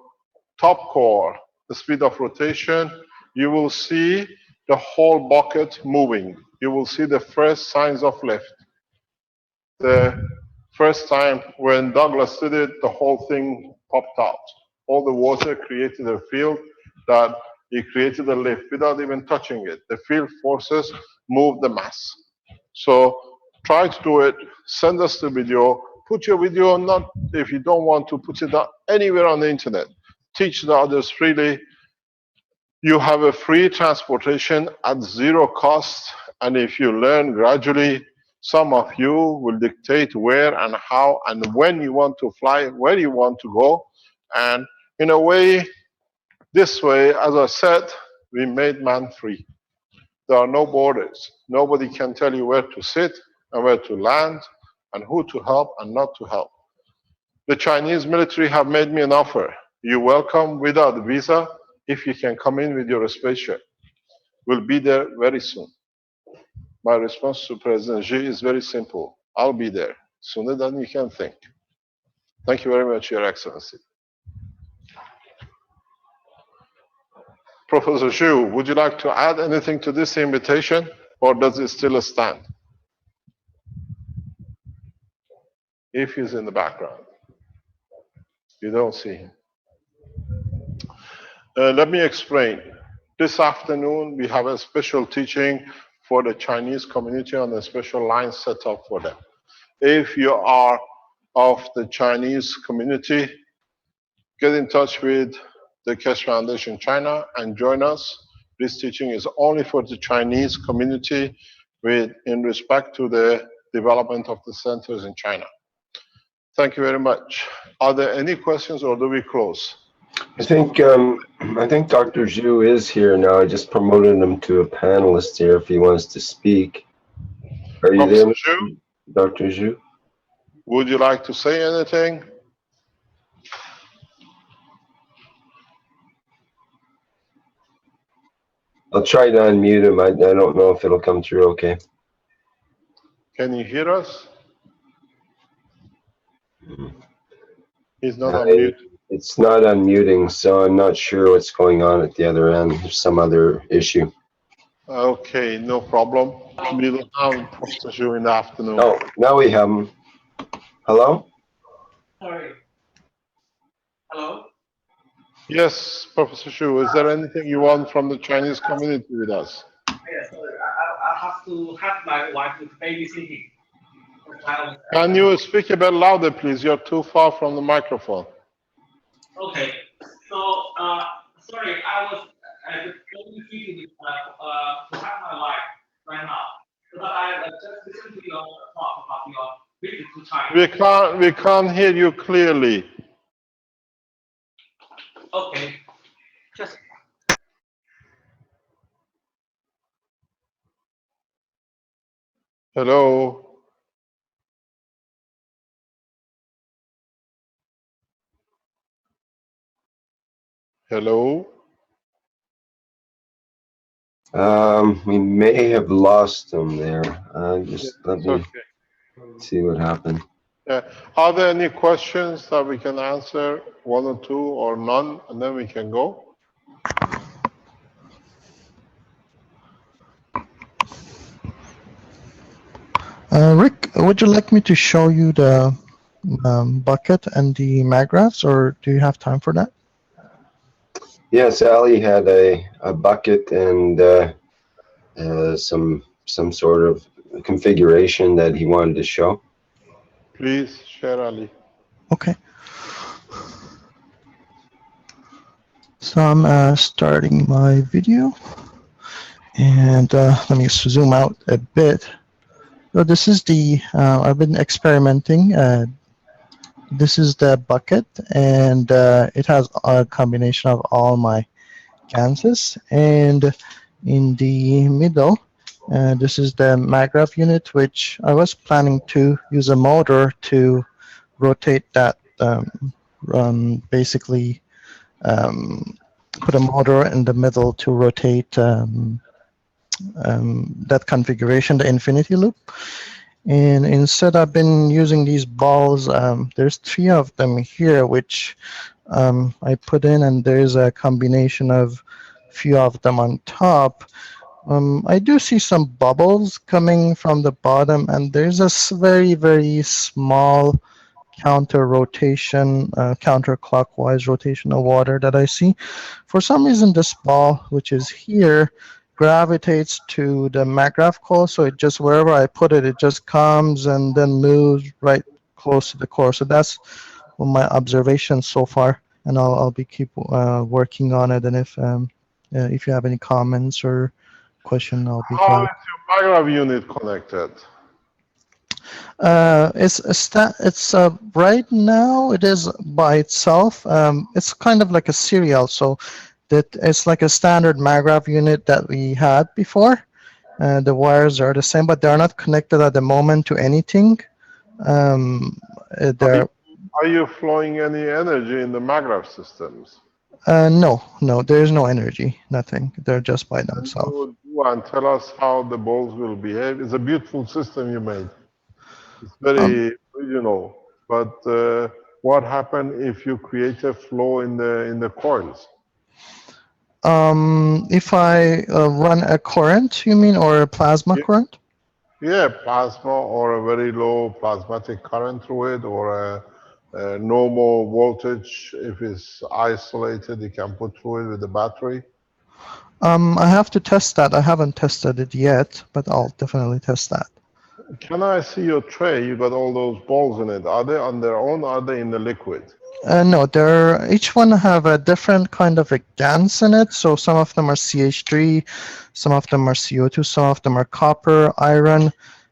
top core, the speed of rotation, you will see the whole bucket moving. You will see the first signs of lift. The first time when Douglas did it, the whole thing popped out. All the water created a field that it created a lift without even touching it. The field forces move the mass. So try to do it, send us the video, put your video, not if you don't want to, put it anywhere on the internet. Teach the others freely. You have a free transportation at 0 cost, and if you learn gradually, some of you will dictate where and how and when you want to fly, where you want to go. And in a way, this way, as I said, we made man free. There are no borders. Nobody can tell you where to sit and where to land and who to help and not to help. The Chinese military have made me an offer. You're welcome without visa if you can come in with your spaceship. We'll be there very soon. My response to President Xi is very simple. I'll be there sooner than you can think. Thank you very much, Your Excellency. Professor Xu, would you like to add anything to this invitation, or does it still stand? If he's in the background. You don't see him. Let me explain. This afternoon, we have a special teaching for the Chinese community on a special line set up for them. If you are of the Chinese community, get in touch with the Keshe Foundation China and join us. This teaching is only for the Chinese community in respect to the development of the centers in China. Thank you very much. Are there any questions or do we close? I think Dr. Zhu is here now. I just promoted him to a panelist here if he wants to speak. Are you there, Zhu? Dr. Zhu? Would you like to say anything? I'll try to unmute him. I don't know if it'll come through okay. Can you hear us? He's not unmuted. It's not unmuting, so I'm not sure what's going on at the other end. There's some other issue. Okay, no problem. We will have Professor Zhu in the afternoon. Oh, now we have him. Hello? Sorry. Hello? Yes, Professor Shu, is there anything you want from the Chinese community with us? Yes, sorry. I have to have my wife with babysitting. Can you speak a bit louder, please? You're too far from the microphone. Okay. So, sorry, I was at the babysitting to have my wife right now. But I just listened to your talk about your visit to China. We can't hear you clearly. Okay. Just Hello? Hello? We may have lost them there. Just let It's me okay. see what happened. Are there any questions that we can answer, one or two or none, and then we can go? Rick, would you like me to show you the bucket and the magraphs, or do you have time for that? Yes, Ali had a bucket and some sort of configuration that he wanted to show. Please share, Ali. Okay. So I'm starting my video, and let me zoom out a bit. So this is the, I've been experimenting. This is the bucket, and it has a combination of all my Kansas, and in the middle, this is the maggraph unit, which I was planning to use a motor to rotate that, basically put a motor in the middle to rotate that configuration, the infinity loop. And instead, I've been using these balls. There's 3 of them here, which I put in, and there's a combination of few of them on top. I do see some bubbles coming from the bottom, and there's a very, very small counter rotation, counterclockwise rotation of water that I see. For some reason, this ball, which is here, gravitates to the MAGRAPH core, so it just, wherever I put it, it just comes and then moves right close to the core. So that's my observation so far, and I'll be keep working on it. And if you have any comments or question, I'll be How glad. is your maggrav unit connected? It's right now it is by itself. It's kind of like a serial, so that it's like a standard MAGRAPH unit that we had before. The wires are the same, but they're not connected at the moment to anything. They're Are you flowing any energy in the maggrav systems? no, there's no energy, nothing. They're just by themselves. You do and tell us how the balls will behave. It's a beautiful system you made. It's very original. But what happens if you create a flow in the coils? If I run a current, you mean, or a plasma current? Yeah, plasma or a very low plasmatic current through it, or a normal voltage. If it's isolated, you can put through it with the battery. I have to test that. I haven't tested it yet, but I'll definitely test that. Can I see your tray? You got all those balls in it. Are they on their own? Or are they in the liquid? No, each one have a different kind of a GaNs in it. So some of them are CH3, some of them are CO2, some of them are copper, iron.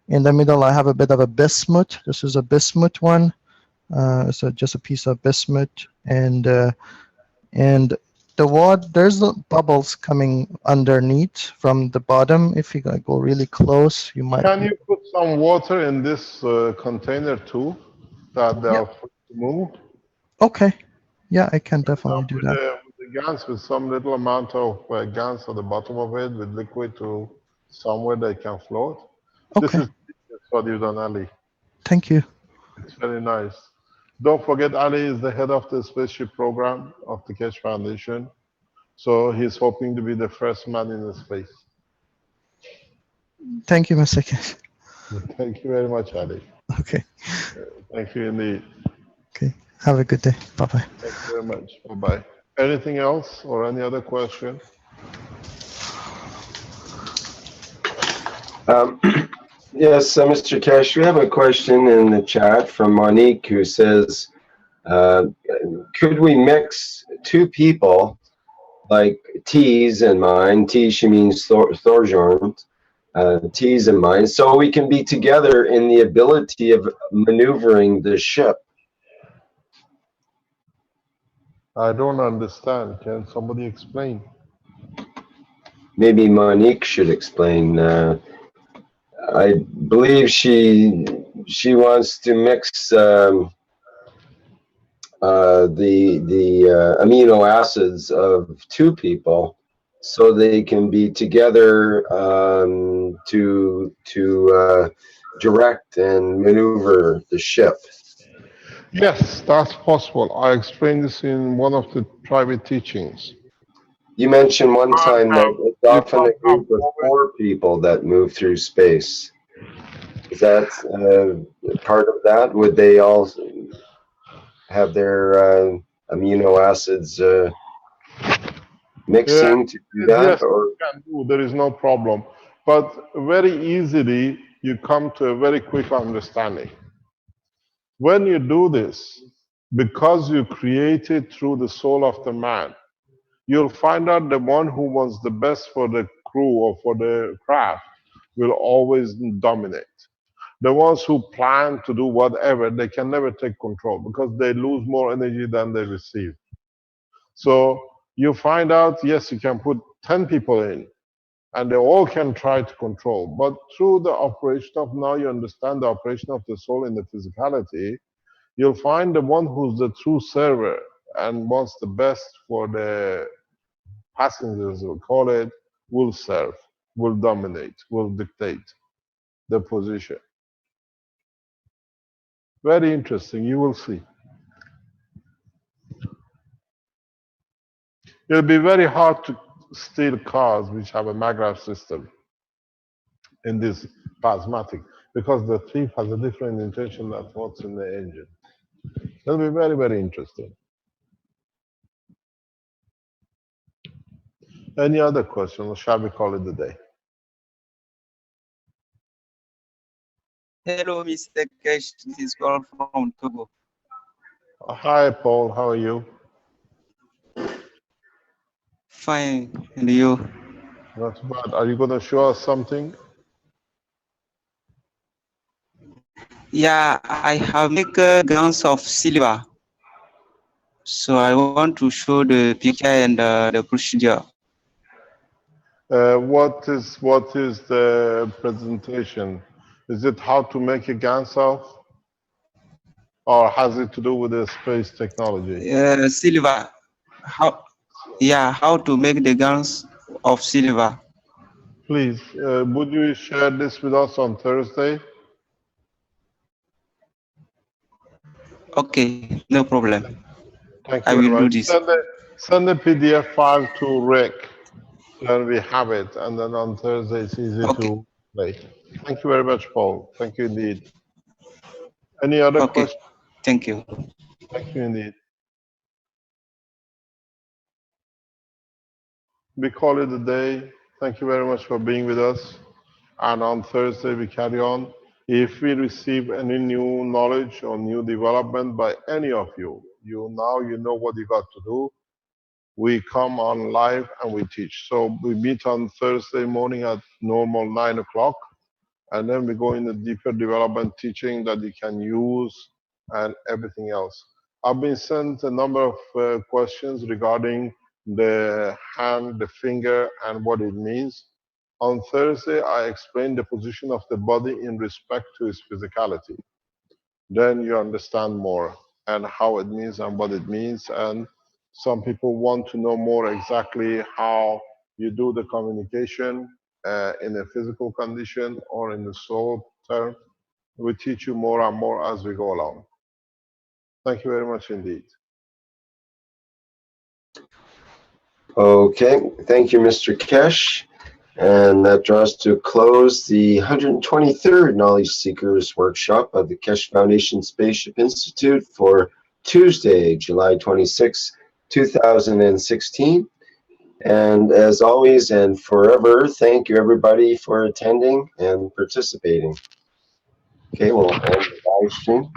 In the middle, I have a bit of a bismuth. This is a bismuth one. So just a piece of bismuth, and the water, there's the bubbles coming underneath from the bottom. If you go really close, you might. Can you put some water in this container too, that they are free to move? Okay. Yeah, I can definitely do that. With the GaNs, with some little amount of GaNs at the bottom of it, with liquid to somewhere they can float. Okay. This is what you've done, Ali. Thank you. It's very nice. Don't forget, Ali is the head of the spaceship program of the Keshe Foundation. So he's hoping to be the first man in the space. Thank you, Mr. Keshe. Thank you very much, Ali. Okay. Thank you indeed. Okay. Have a good day. Bye-bye. Thank you very much. Bye-bye. Anything else or any other question? Yes, Mr. Keshe, we have a question in the chat from Monique who says, could we mix two people like T's and mine? T, she means Thorbjorn, T's and mine, so we can be together in the ability of maneuvering the ship. I don't understand. Can somebody explain? Maybe Monique should explain. I believe she wants to mix the amino acids of two people so they can be together to direct and maneuver the ship. Yes, that's possible. I explained this in one of the private teachings. You mentioned one time that it's You often a can't have group of 4 people that move through space. Is that part of that? Would they all have their amino acids mixing to do that? Yes, Or you can do. There is no problem. But very easily, you come to a very quick understanding. When you do this, because you create it through the soul of the man, you'll find out the one who wants the best for the crew or for the craft will always dominate. The ones who plan to do whatever, they can never take control because they lose more energy than they receive. So you find out, yes, you can put 10 people in and they all can try to control. But through the operation of now you understand the operation of the soul in the physicality, you'll find the one who's the true server and wants the best for the passengers, we'll call it, will serve, will dominate, will dictate the position. Very interesting, you will see. It'll be very hard to steal cars which have a maglev system in this plasmatic because the thief has a different intention than what's in the engine. It'll be very, very interesting. Any other questions, or shall we call it a day? Hello, Mr. Keshe. This is Paul from Togo. Hi, Paul. How are you? Fine. And you? Not bad. Are you going to show us something? Yeah, I have make guns of silver. So I want to show the picture and the procedure. What is the presentation? Is it how to make a Ganser, or has it to do with the space technology? Silver. How? Yeah, how to make the guns of silver. Please, would you share this with us on Thursday? Okay, no problem. Thank I you very will do much. this. Send the PDF file to Rick, then we have it, and then on Thursday it's easy to play. Thank you very much, Paul. Thank you indeed. Any other questions? Thank you. Thank you indeed. We call it a day. Thank you very much for being with us. And on Thursday, we carry on. If we receive any new knowledge or new development by any of you, you know what you got to do. We come on live and we teach. So we meet on Thursday morning at normal 9 o'clock. And then we go into deeper development teaching that you can use and everything else. I've been sent a number of questions regarding the hand, the finger, and what it means. On Thursday, I explained the position of the body in respect to its physicality. Then you understand more and how it means and what it means. And some people want to know more exactly how you do the communication in a physical condition or in the soul term. We teach you more and more as we go along. Thank you very much indeed. okay, thank you, Mr. Keshe. And that draws to a close the 123rd Knowledge Seekers Workshop of the Keshe Foundation Spaceship Institute for Tuesday, July 26, 2016. And as always and forever, thank you everybody for attending and participating. Okay, we'll end the live stream.